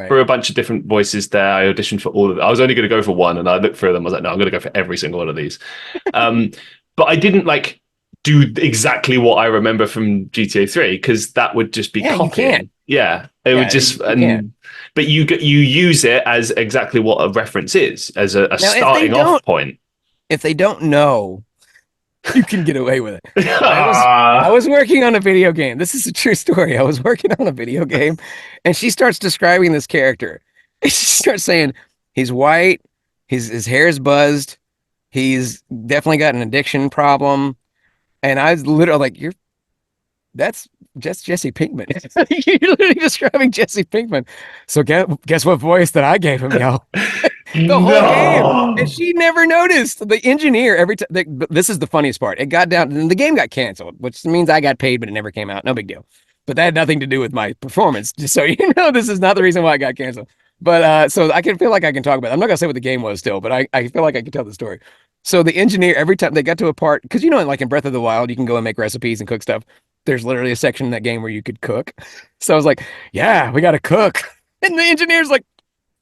B: threw a bunch of different voices there. I auditioned for all of them. I was only going to go for one and I looked through them. I was like, no, I'm going to go for every single one of these. But I didn't like do exactly what I remember from GTA 3 because that would just be copying. Yeah, it would just... But you use it as exactly what a reference is, as a starting off point. If
C: they don't know... You can get away with it. I was working on a video game. This is a true story. I was working on a video game and she starts describing this character. She starts saying he's white, his hair is buzzed, he's definitely got an addiction problem. And I was literally like, that's just Jesse Pinkman. You're literally describing Jesse Pinkman. So guess what voice that I gave him, y'all? the whole game.
B: No.
C: And she never noticed. The engineer, every time, this is the funniest part. It got down, and the game got canceled, which means I got paid, but it never came out. No big deal. But that had nothing to do with my performance. Just so you know, this is not the reason why it got canceled. But so I can feel like I can talk about it. I'm not going to say what the game was still, but I feel like I can tell the story. So the engineer, every time they got to a part, because you know, like in Breath of the Wild, you can go and make recipes and cook stuff. There's literally a section in that game where you could cook. So I was like, yeah, we got to cook. And the engineer's like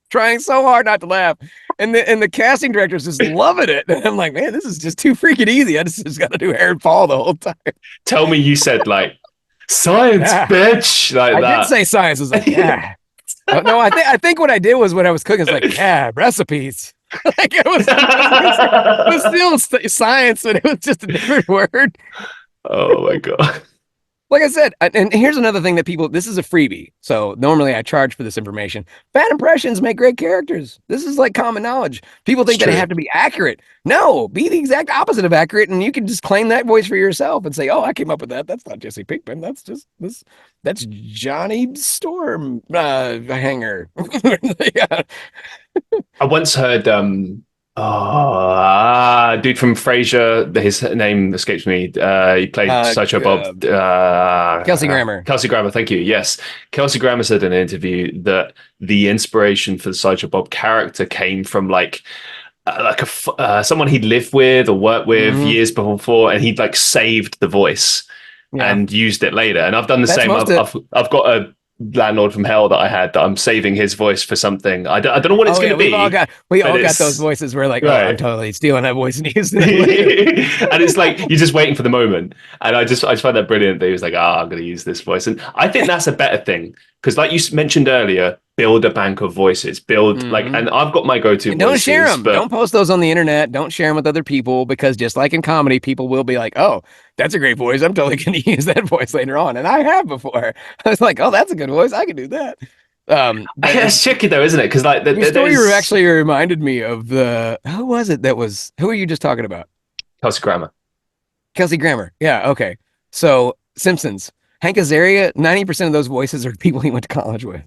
C: trying so hard not to laugh. And the casting director's just loving it. And I'm like, man, this is just too freaking easy. I just got to do Aaron Paul the whole time.
B: Tell me you said like, science,
C: Yeah.
B: bitch, like
C: I
B: that.
C: did say science. I was like, yeah. No, I think what I did was when I was cooking, it's like, yeah, recipes. Like it was still science, but it was just a different word.
B: Oh my God.
C: Like I said, and here's another thing that people, this is a freebie. So normally I charge for this information. Bad impressions make great characters. This is like common knowledge. People think that they have to be accurate. No, be the exact opposite of accurate. And you can just claim that voice for yourself and say, oh, I came up with that. That's not Jesse Pinkman. That's just this. That's Johnny Storm hanger. Yeah.
B: I once heard dude from Frasier, his name escapes me. He played Sideshow Bob.
C: Kelsey Grammer.
B: Kelsey Grammer, thank you. Yes. Kelsey Grammer said in an interview that the inspiration for the Sideshow Bob character came from someone he'd lived with or worked with years before, and he'd like saved the voice and used it later. And I've done the same. I've got a landlord from hell that I had that I'm saving his voice for something. I don't know what it's going to be.
C: We all got those voices where like, right. Oh, I'm totally stealing that voice and using
B: it. And it's like you're just waiting for the moment. And I just find that brilliant that he was like, I'm going to use this voice. And I think that's a better thing because, like you mentioned earlier, build a bank of voices. And I've got my go-to.
C: And don't share them. Don't post those on the internet. Don't share them with other people because just like in comedy, people will be like, oh, that's a great voice. I'm totally going to use that voice later on. And I have before. I was like, oh, that's a good voice. I can do that.
B: It's tricky though, isn't it? Because like
C: the story actually reminded me of who was it that was, who are you just talking about?
B: Kelsey Grammer.
C: Kelsey Grammer. Yeah. Okay. So Simpsons, Hank Azaria, 90% of those voices are people he went to college with.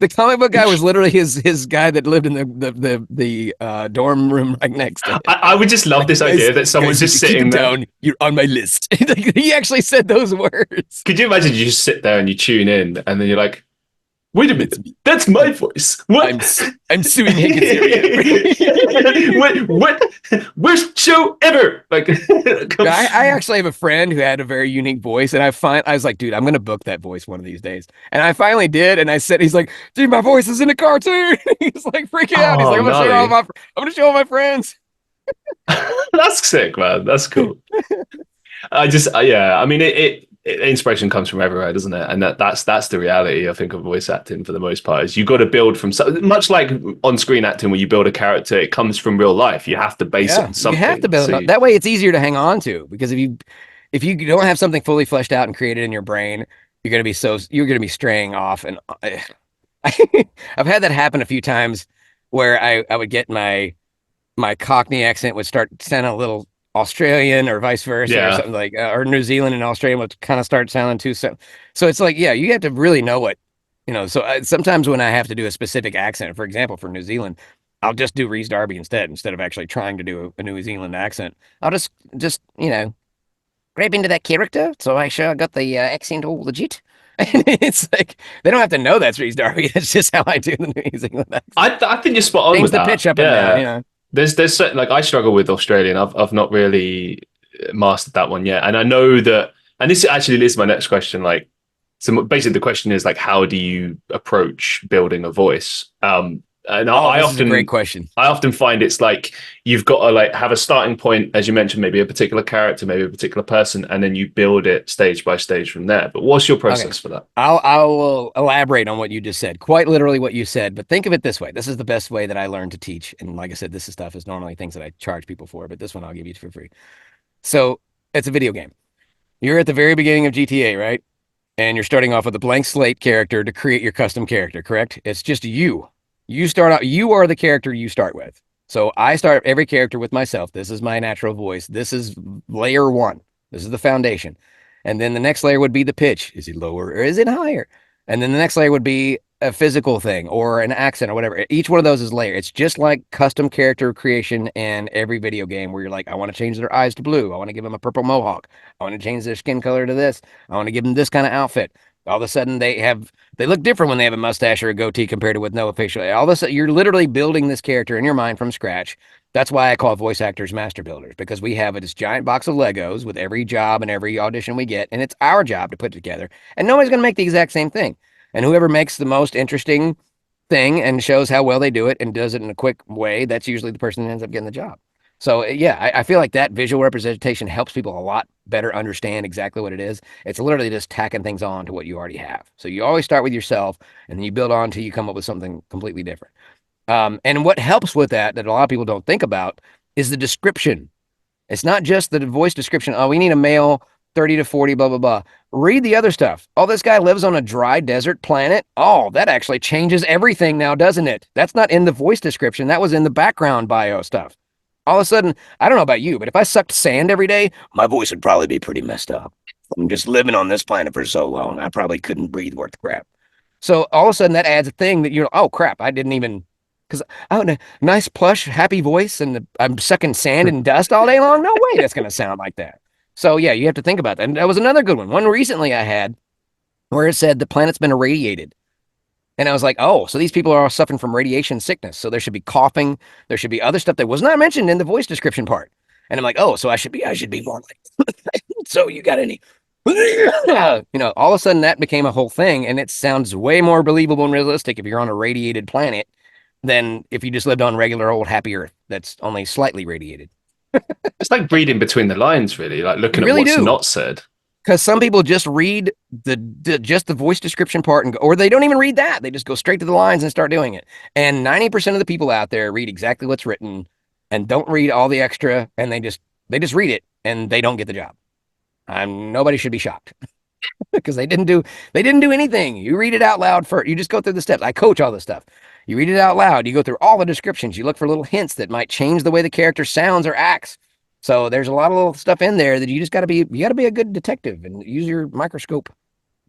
C: The comic book guy was literally his guy that lived in the dorm room right next to him.
B: I would just love this idea that someone's just sitting there.
C: Down, you're on my list. He actually said those words.
B: Could you imagine you just sit there and you tune in and then you're like, wait a minute, that's my voice. What?
C: I'm suing Hank Azaria.
B: What? Worst show ever. Like,
C: I actually have a friend who had a very unique voice, and I was like, dude, I'm gonna book that voice one of these days. And I finally did, and he's like, dude, my voice is in a cartoon. He's like freaking out. He's like, I'm gonna show all my friends.
B: That's sick, man. That's cool. I mean, inspiration comes from everywhere, doesn't it? And that's the reality, I think, of voice acting for the most part. Is you got to build from much like on-screen acting, where you build a character, it comes from real life. You have to base it on something. You have to build it.
C: That way, it's easier to hang on to. Because if you don't have something fully fleshed out and created in your brain, you're gonna be straying off. And I've had that happen a few times, where I would get my Cockney accent would start sounding a little Australian or vice versa, or something like, or New Zealand and Australia would kind of start sounding too. So it's like, you have to really know what, so sometimes when I have to do a specific accent, for example, for New Zealand, I'll just do Reese Darby instead of actually trying to do a New Zealand accent. I'll just grab into that character. So I sure got the accent all legit. And it's like, they don't have to know that's Reese Darby. That's just how I do the New Zealand accent.
B: I think you're spot on with that.
C: Pitch up and down,
B: There's certain, like, I struggle with Australian. I've not really mastered that one yet. And I know that, and this actually leads to my next question. Like, so basically the question is like, how do you approach building a voice? And
C: that's a great question.
B: I often find it's like, you've got to like have a starting point, as you mentioned, maybe a particular character, maybe a particular person, and then you build it stage by stage from there. But what's your process for that?
C: I will elaborate on what you just said, quite literally what you said, but think of it this way. This is the best way that I learned to teach. And like I said, this stuff is normally things that I charge people for, but this one I'll give you for free. So it's a video game. You're at the very beginning of GTA, right? And you're starting off with a blank slate character to create your custom character, correct? It's just you. You start out, you are the character you start with. So I start every character with myself. This is my natural voice. This is layer one. This is the foundation. And then the next layer would be the pitch. Is it lower or is it higher? And then the next layer would be a physical thing or an accent or whatever. Each one of those is layered. It's just like custom character creation in every video game where you're like, I want to change their eyes to blue. I want to give them a purple mohawk. I want to change their skin color to this. I want to give them this kind of outfit. All of a sudden they look different when they have a mustache or a goatee compared to with no facial. All of a sudden you're literally building this character in your mind from scratch. That's why I call voice actors master builders, because we have this giant box of Legos with every job and every audition we get, and it's our job to put it together. And nobody's going to make the exact same thing. And whoever makes the most interesting thing and shows how well they do it and does it in a quick way, that's usually the person that ends up getting the job. So yeah, I feel like that visual representation helps people a lot better understand exactly what it is. It's literally just tacking things on to what you already have. So you always start with yourself and then you build on until you come up with something completely different. And what helps with that a lot of people don't think about is the description. It's not just the voice description. Oh, we need a male 30 to 40, blah, blah, blah. Read the other stuff. Oh, this guy lives on a dry desert planet. Oh, that actually changes everything now, doesn't it? That's not in the voice description. That was in the background bio stuff. All of a sudden, I don't know about you, but if I sucked sand every day, my voice would probably be pretty messed up. I'm just living on this planet for so long. I probably couldn't breathe worth crap. So all of a sudden that adds a thing that you're, oh crap, I didn't even, because I have a nice plush, happy voice and I'm sucking sand and dust all day long. No way that's going to sound like that. So yeah, you have to think about that. And that was another good one. One recently I had where it said the planet's been irradiated. And I was like, oh, so these people are all suffering from radiation sickness. So there should be coughing. There should be other stuff that was not mentioned in the voice description part. And I'm like, oh, so I should be more like, so you got any, all of a sudden that became a whole thing. And it sounds way more believable and realistic if you're on a radiated planet than if you just lived on regular old happy Earth that's only slightly radiated.
B: It's like reading between the lines, really, like looking
C: really
B: at what's
C: do.
B: not said.
C: Because some people just read just the voice description part and go, or they don't even read that. They just go straight to the lines and start doing it. And 90% of the people out there read exactly what's written and don't read all the extra, and they just read it and they don't get the job. Nobody should be shocked because they didn't do anything. You read it out loud first. You just go through the steps. I coach all this stuff. You read it out loud. You go through all the descriptions. You look for little hints that might change the way the character sounds or acts. So there's a lot of little stuff in there that you got to be a good detective and use your microscope,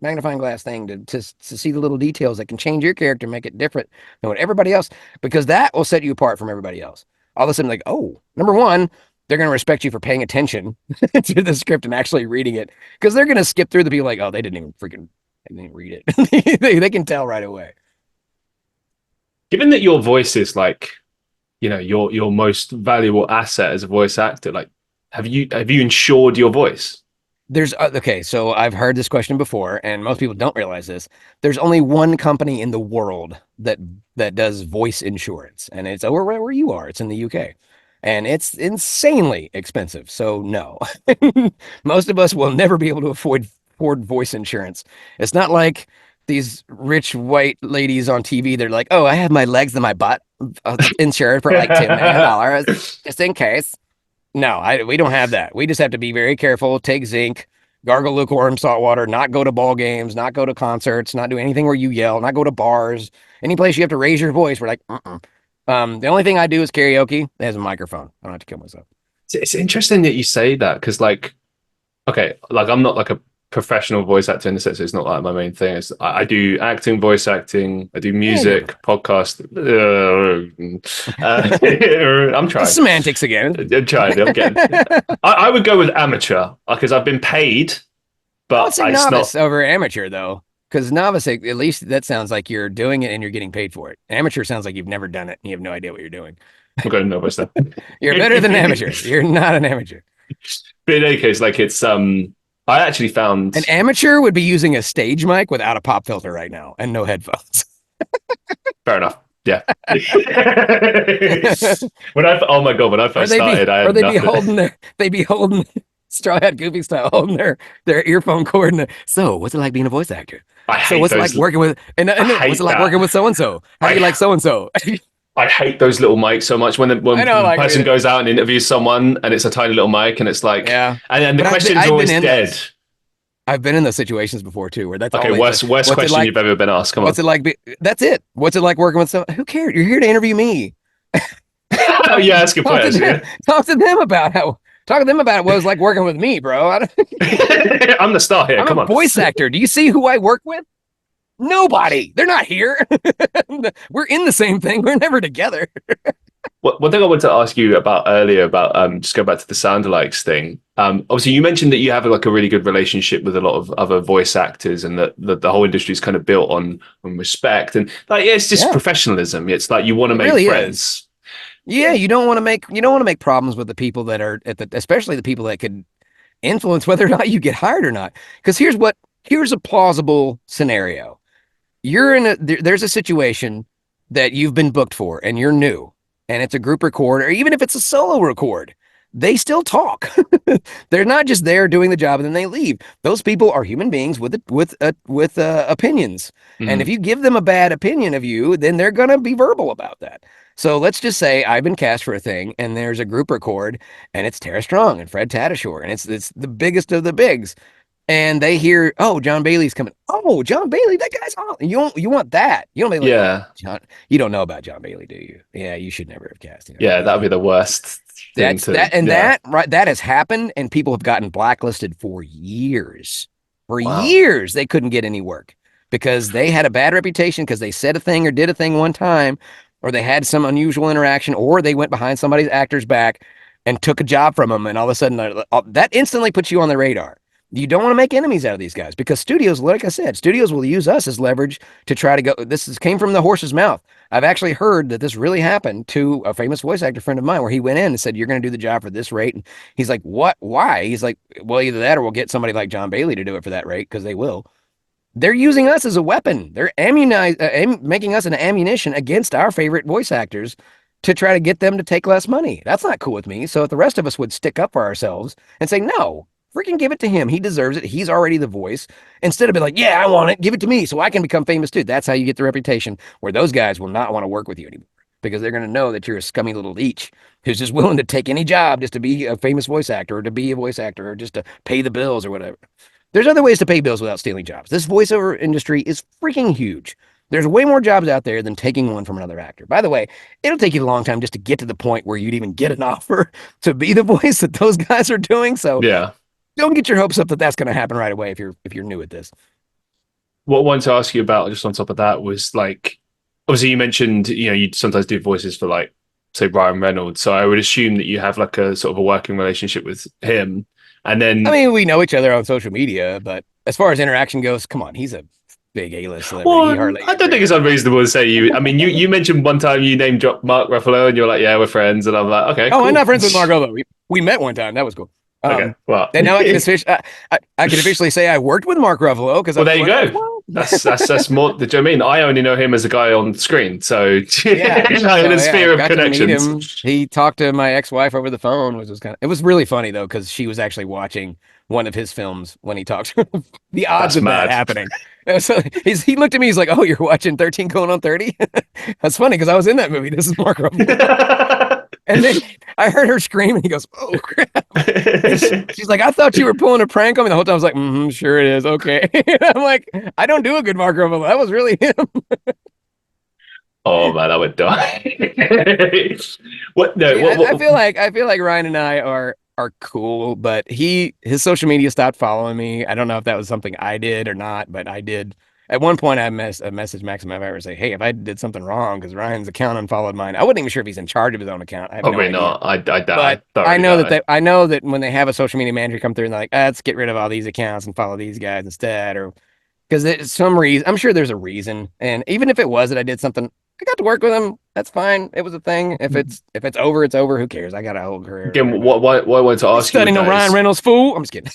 C: magnifying glass thing to see the little details that can change your character, make it different than what everybody else, because that will set you apart from everybody else. All of a sudden, like, oh, number one, they're going to respect you for paying attention to the script and actually reading it, because they're going to skip through the people like, oh, they didn't read it. they can tell right away.
B: Given that your voice is like, your most valuable asset as a voice actor, like, have you insured your voice?
C: There's okay, so I've heard this question before, and most people don't realize this. There's only one company in the world that does voice insurance, and it's over where you are. It's in the UK, and it's insanely expensive. So no, most of us will never be able to afford voice insurance. It's not like these rich white ladies on TV. They're like, oh, I have my legs and my butt insured for like $10 million just in case. No, we don't have that. We just have to be very careful, take zinc, gargle lukewarm salt water, not go to ball games, not go to concerts, not do anything where you yell, not go to bars, any place you have to raise your voice. We're like, the only thing I do is karaoke. It has a microphone. I don't have to kill myself.
B: It's interesting that you say that, because like, okay, like I'm not like a professional voice actor in the sense it's not like my main thing. I do acting, voice acting, I do music, podcast. I'm trying.
C: Semantics again.
B: I'm trying. I'm getting. I would go with amateur because I've been paid, but
C: it's novice over amateur though, because novice, at least that sounds like you're doing it and you're getting paid for it. Amateur sounds like you've never done it and you have no idea what you're doing.
B: I'm going to novice then.
C: You're better than amateur. You're not an amateur.
B: But in any case, like it's I actually found
C: an amateur would be using a stage mic without a pop filter right now and no headphones.
B: Fair enough. Yeah. When I first started, they'd be holding
C: Straw Hat Goofy style, holding their earphone cord. So, what's it like being a voice actor? So, what's it like working with? And what's it like working with so and so? How do you like so and so?
B: I hate those little mics so much when the person goes out and interviews someone and it's a tiny little mic and it's like,
C: yeah.
B: And the question's always dead.
C: I've been in those situations before too, where that's
B: okay. Worst question you've ever been asked. Come on.
C: What's it like? That's it. What's it like working with someone? Who cares? You're here to interview me.
B: Oh yeah, that's good players.
C: Talk to them about what it was like working with me, bro.
B: I'm the star here.
C: I'm a voice actor. Do you see who I work with? Nobody. They're not here. We're in the same thing. We're never together.
B: One thing I wanted to ask you about earlier about just go back to the sound alikes thing. Obviously, you mentioned that you have like a really good relationship with a lot of other voice actors, and that the whole industry is kind of built on respect and like it's just professionalism. It's like you want to make
C: really
B: friends.
C: Is. Yeah, you don't want to make problems with the people that are especially the people that could influence whether or not you get hired or not. Because here's a plausible scenario. There's a situation that you've been booked for and you're new, and it's a group record, or even if it's a solo record, they still talk. They're not just there doing the job and then they leave. Those people are human beings with opinions. And if you give them a bad opinion of you, then they're going to be verbal about that. So let's just say I've been cast for a thing and there's a group record and it's Tara Strong and Fred Tatasciore and it's the biggest of the bigs. And they hear, oh, Jon Bailey's coming. Oh, Jon Bailey, that guy's on. You want that. You don't be like,
B: yeah.
C: John, you don't know about Jon Bailey, do you? Yeah, you should never have cast him.
B: Yeah, that would be the worst.
C: That has happened, and people have gotten blacklisted for years. For years, they couldn't get any work because they had a bad reputation because they said a thing or did a thing one time, or they had some unusual interaction, or they went behind somebody's actor's back and took a job from them, and all of a sudden that instantly puts you on the radar. You don't want to make enemies out of these guys because studios, like I said, studios will use us as leverage to try to go. Came from the horse's mouth. I've actually heard that this really happened to a famous voice actor friend of mine where he went in and said, you're going to do the job for this rate. And he's like, what? Why? He's like, well, either that or we'll get somebody like Jon Bailey to do it for that rate because they will. They're using us as a weapon. They're making us an ammunition against our favorite voice actors to try to get them to take less money. That's not cool with me. So if the rest of us would stick up for ourselves and say, no, freaking give it to him. He deserves it. He's already the voice. Instead of being like, yeah, I want it. Give it to me so I can become famous too. That's how you get the reputation where those guys will not want to work with you anymore because they're going to know that you're a scummy little leech who's just willing to take any job just to be a famous voice actor or to be a voice actor or just to pay the bills or whatever. There's other ways to pay bills without stealing jobs. This voiceover industry is freaking huge. There's way more jobs out there than taking one from another actor. By the way, it'll take you a long time just to get to the point where you'd even get an offer to be the voice that those guys are doing. So yeah. Don't get your hopes up that that's going to happen right away if you're new at this.
B: What I wanted to ask you about, just on top of that, was like, obviously you mentioned, you sometimes do voices for like, say, Ryan Reynolds. So I would assume that you have like a sort of a working relationship with him. And then,
C: I mean, we know each other on social media, but as far as interaction goes, come on, he's a big A-list celebrity.
B: Well, I don't think it's unreasonable to say you. I mean, you mentioned one time you name dropped Mark Ruffalo, and you're like, yeah, we're friends, and I'm like, okay.
C: Oh, cool. I'm not friends with Mark Ruffalo. We met one time. That was cool.
B: Okay, well,
C: and now I can officially say I worked with Mark Ruffalo because.
B: Well, there you go. That's more. Do you know what I mean? I only know him as a guy on screen, so yeah, in a sphere of connections.
C: He talked to my ex-wife over the phone, which was it was really funny though because she was actually watching one of his films when he talked. The odds of that happening. So he looked at me. He's like, "Oh, you're watching 13 going on 30." That's funny because I was in that movie. This is Mark Ruffalo. And then I heard her scream, and he goes, "Oh crap!" She's like, "I thought you were pulling a prank on me." The whole time I was like, "Sure it is." Okay. I'm like, I don't do a good Mark Ruffalo. That was really him.
B: Oh man, I would die. What? No.
C: Yeah, what? I feel like Ryan and I are cool, but his social media stopped following me. I don't know if that was something I did or not, but I did. At one point, I messaged Maxim ever say, "Hey, if I did something wrong, because Ryan's account unfollowed mine, I wasn't even sure if he's in charge of his own account." I have
B: Probably not. I
C: but I know that I know that when they have a social media manager come through and they're like, "Let's get rid of all these accounts and follow these guys instead," or because there's some reason. I'm sure there's a reason, and even if it was that I did something, I got to work with him. That's fine. It was a thing. If it's over, it's over. Who cares? I got a whole career.
B: Again, what I wanted to ask you,
C: studying a Ryan Reynolds fool. I'm just kidding.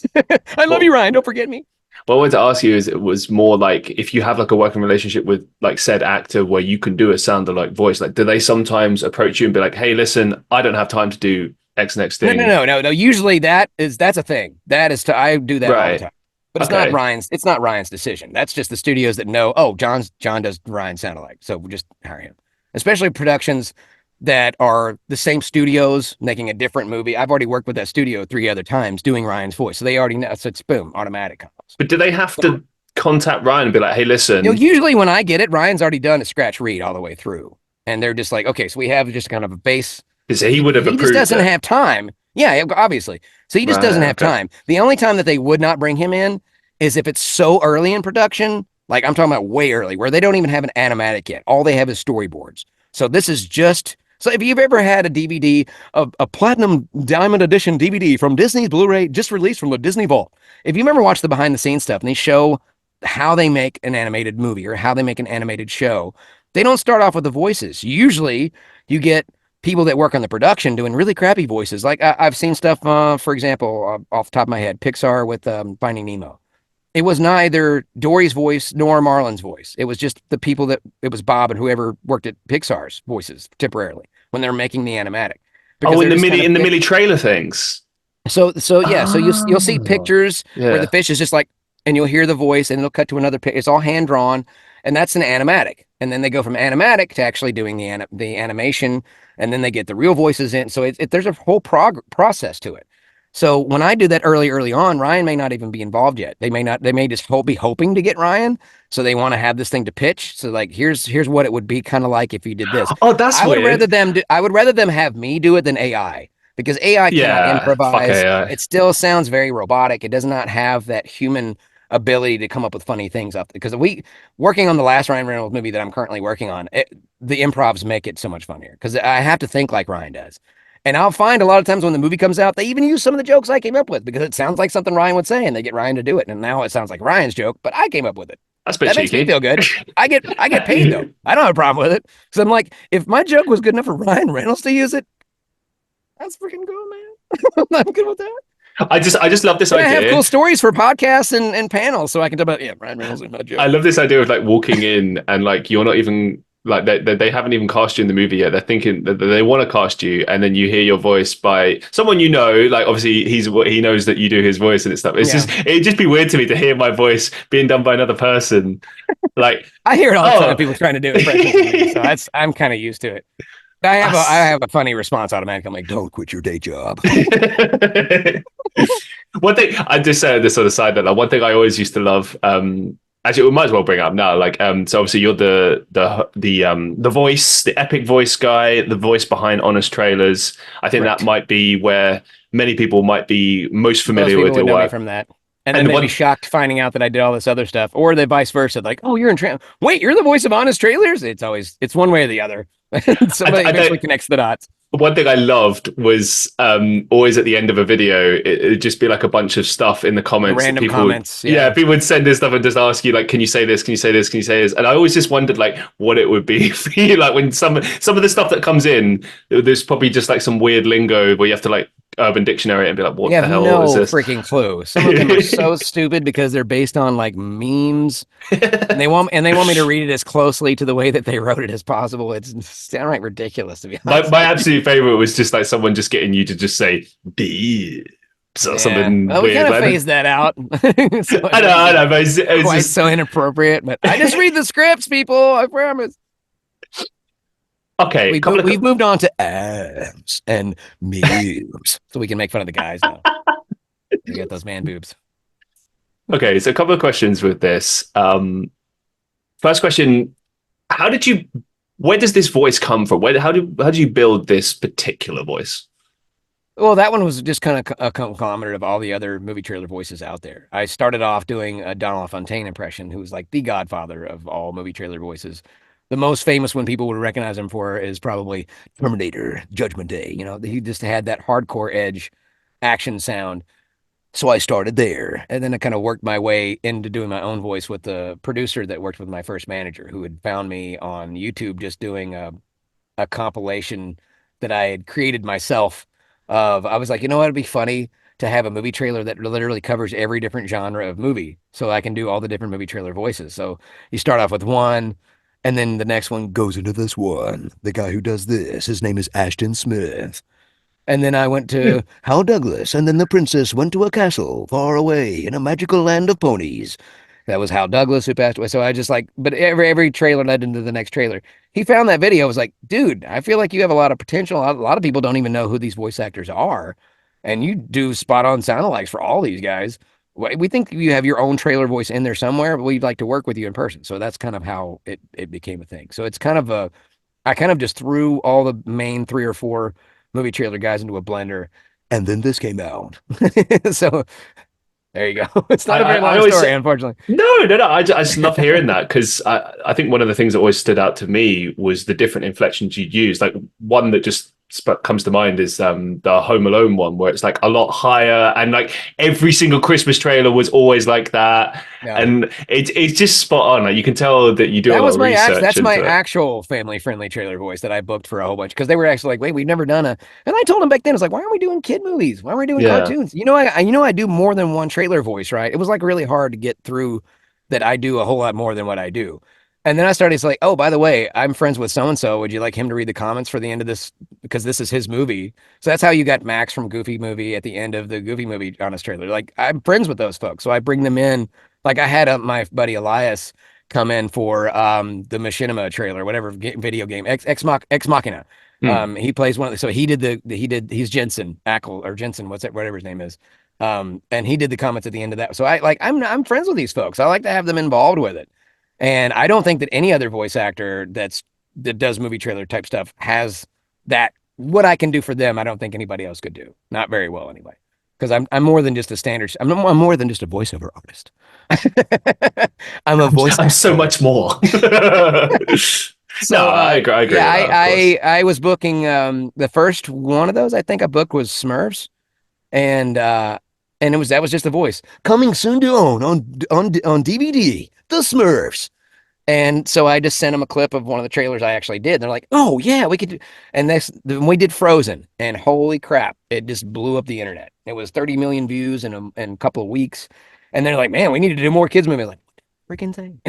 C: I love you, Ryan. Don't forget me.
B: What I wanted to ask you is, it was more like if you have like a working relationship with like said actor where you can do a sound-alike voice, like do they sometimes approach you and be like, "Hey, listen, I don't have time to do X next thing"?
C: No. Usually that's a thing. I do that all the time. But it's not Ryan's decision. That's just the studios that know, oh, John does Ryan sound alike, so we'll just hire him. Especially productions that are the same studios making a different movie. I've already worked with that studio 3 other times doing Ryan's voice, so they already know. So it's boom, automatic.
B: But do they have to contact Ryan and be like, "Hey, listen"?
C: Usually when I get it, Ryan's already done a scratch read all the way through, and they're just like, "Okay, so we have just kind of a base."
B: He would have approved. He just
C: doesn't have time. Yeah, obviously. So he just doesn't have time. The only time that they would not bring him in is if it's so early in production Like I'm talking about way early, where they don't even have an animatic yet. All they have is storyboards. So this is just so if you've ever had a DVD, a platinum diamond edition DVD from Disney's Blu-ray just released from the Disney Vault. If you remember watch the behind the scenes stuff and they show how they make an animated movie or how they make an animated show, they don't start off with the voices. Usually you get people that work on the production doing really crappy voices. Like I've seen stuff, for example, off the top of my head, Pixar with Finding Nemo. It was neither Dory's voice nor Marlin's voice. It was just the people that it was Bob and whoever worked at Pixar's voices temporarily when they're making the animatic.
B: Oh, in the mini trailer things.
C: So yeah, so you'll see pictures where the fish is just like, and you'll hear the voice, and it'll cut to another picture. It's all hand drawn, and that's an animatic. And then they go from animatic to actually doing the animation, and then they get the real voices in. So there's a whole process to it. So when I do that early on, Ryan may not even be involved yet. They may just be hoping to get Ryan. So they want to have this thing to pitch. So like, here's what it would be kind of like if you did this.
B: Oh, that's weird.
C: I would rather them have me do it than AI, because AI cannot improvise. AI. It still sounds very robotic. It does not have that human ability to come up with funny things up. Because working on the last Ryan Reynolds movie that I'm currently working on, the improvs make it so much funnier because I have to think like Ryan does. And I'll find a lot of times when the movie comes out, they even use some of the jokes I came up with because it sounds like something Ryan would say, and they get Ryan to do it. And now it sounds like Ryan's joke, but I came up with it.
B: That's that
C: makes me feel good. I get paid though. I don't have a problem with it. So I'm like, if my joke was good enough for Ryan Reynolds to use it, that's freaking cool, man. I'm good with that.
B: I just love this idea.
C: I have cool stories for podcasts and panels, so I can talk about Ryan Reynolds and my joke.
B: I love this idea of like walking in and like you're not even. Like they haven't even cast you in the movie yet. They're thinking that they want to cast you, and then you hear your voice by someone you know. Like obviously he knows that you do his voice and stuff. It'd just be weird to me to hear my voice being done by another person. Like
C: I hear it all the time. People trying to do impressions, so I'm kind of used to it. I have a funny response automatically. I'm like, don't quit your day job.
B: One thing I just said this on the side that one thing I always used to love. Actually, we might as well bring it up now. Like, so obviously you're the voice, the epic voice guy, the voice behind Honest Trailers. I think that might be where many people might be most familiar with your work
C: from that. And then they'd be shocked finding out that I did all this other stuff, or the vice versa. Like, oh, you're in wait, you're the voice of Honest Trailers. It's one way or the other. Somebody eventually connects the dots.
B: One thing I loved was always at the end of a video, it'd just be like a bunch of stuff in the comments.
C: Random comments.
B: People would send this stuff and just ask you like, can you say this? Can you say this? Can you say this? And I always just wondered like what it would be for you. Like when some of the stuff that comes in, there's probably just like some weird lingo where you have to like Urban Dictionary and be like, what the hell is this?
C: Freaking clue. Some of them are so stupid because they're based on like memes, and they want me to read it as closely to the way that they wrote it as possible. It's downright ridiculous to be honest.
B: My absolute favorite was just like someone just getting you to just say beeps or something weird.
C: We kind of phased that out.
B: So I know, but it was
C: quite
B: just
C: so inappropriate. But I just read the scripts, people. I promise.
B: Okay,
C: we've moved on to abs and memes, so we can make fun of the guys now. We got those man boobs.
B: Okay, so a couple of questions with this. First question: where does this voice come from? How do you build this particular voice?
C: Well, that one was just kind of a conglomerate of all the other movie trailer voices out there. I started off doing a Donald LaFontaine impression, who was like the godfather of all movie trailer voices. The most famous one people would recognize him for is probably Terminator, Judgment Day. You know, he just had that hardcore edge action sound. So I started there, and then I kind of worked my way into doing my own voice with the producer that worked with my first manager, who had found me on YouTube just doing a compilation that I had created myself of. I was like, you know what, it'd be funny to have a movie trailer that literally covers every different genre of movie, so I can do all the different movie trailer voices. So you start off with one, and then the next one goes into this one. The guy who does this, his name is Ashton Smith. And then I went to Hal Douglas, and then the princess went to a castle far away in a magical land of ponies. That was Hal Douglas who passed away. So I just like, but every trailer led into the next trailer. He found that video. I was like, dude, I feel like you have a lot of potential. A lot of people don't even know who these voice actors are. And you do spot on sound-alikes for all these guys. We think you have your own trailer voice in there somewhere, but we'd like to work with you in person. So that's kind of how it became a thing. So it's kind of I kind of just threw all the main 3 or 4 movie trailer guys into a blender, and then this came out. So There you go. It's not a very
B: I
C: long
B: always
C: story,
B: say,
C: unfortunately.
B: no. I just love hearing that because I think one of the things that always stood out to me was the different inflections you use. Like one that just comes to mind is the Home Alone one, where it's like a lot higher, and like every single Christmas trailer was always like that,
C: Yeah.
B: and it's just spot on. Like you can tell that you do
C: That
B: a lot
C: was
B: of
C: my
B: research
C: that's my
B: into it.
C: actual family friendly trailer voice that I booked for a whole bunch because they were actually like, wait, we've never done a. And I told them back then, it's like, why aren't we doing kid movies? Why aren't we doing
B: Yeah,
C: cartoons? I do more than one trailer voice, right? It was like really hard to get through that I do a whole lot more than what I do. And then I started, it's like, oh, by the way, I'm friends with so and so. Would you like him to read the comments for the end of this because this is his movie? So that's how you got Max from Goofy Movie at the end of the Goofy Movie on his trailer. Like I'm friends with those folks, so I bring them in. Like I had my buddy Elias come in for the Machinima trailer, whatever video game, Ex Machina.
B: Hmm.
C: He plays one of the, so he's Jensen Ackle or Jensen, whatever his name is. And he did the comments at the end of that. So I'm friends with these folks. I like to have them involved with it. And I don't think that any other voice actor that does movie trailer type stuff has that. What I can do for them, I don't think anybody else could do. Not very well anyway. Because I'm more than just a standard. I'm more than just a voiceover artist. I'm a voice
B: I'm so
C: actor.
B: much more.
C: So
B: No, I agree. I agree with that, of course.
C: I was booking the first one of those I think I booked was Smurfs, and that was just a voice coming soon to own on DVD, The Smurfs. And so I just sent them a clip of one of the trailers I actually did. They're like, "Oh yeah, we could do." And then we did Frozen, and holy crap, it just blew up the internet. It was 30 million views in a couple of weeks, and they're like, "Man, we need to do more kids movies." I'm like, freaking thing.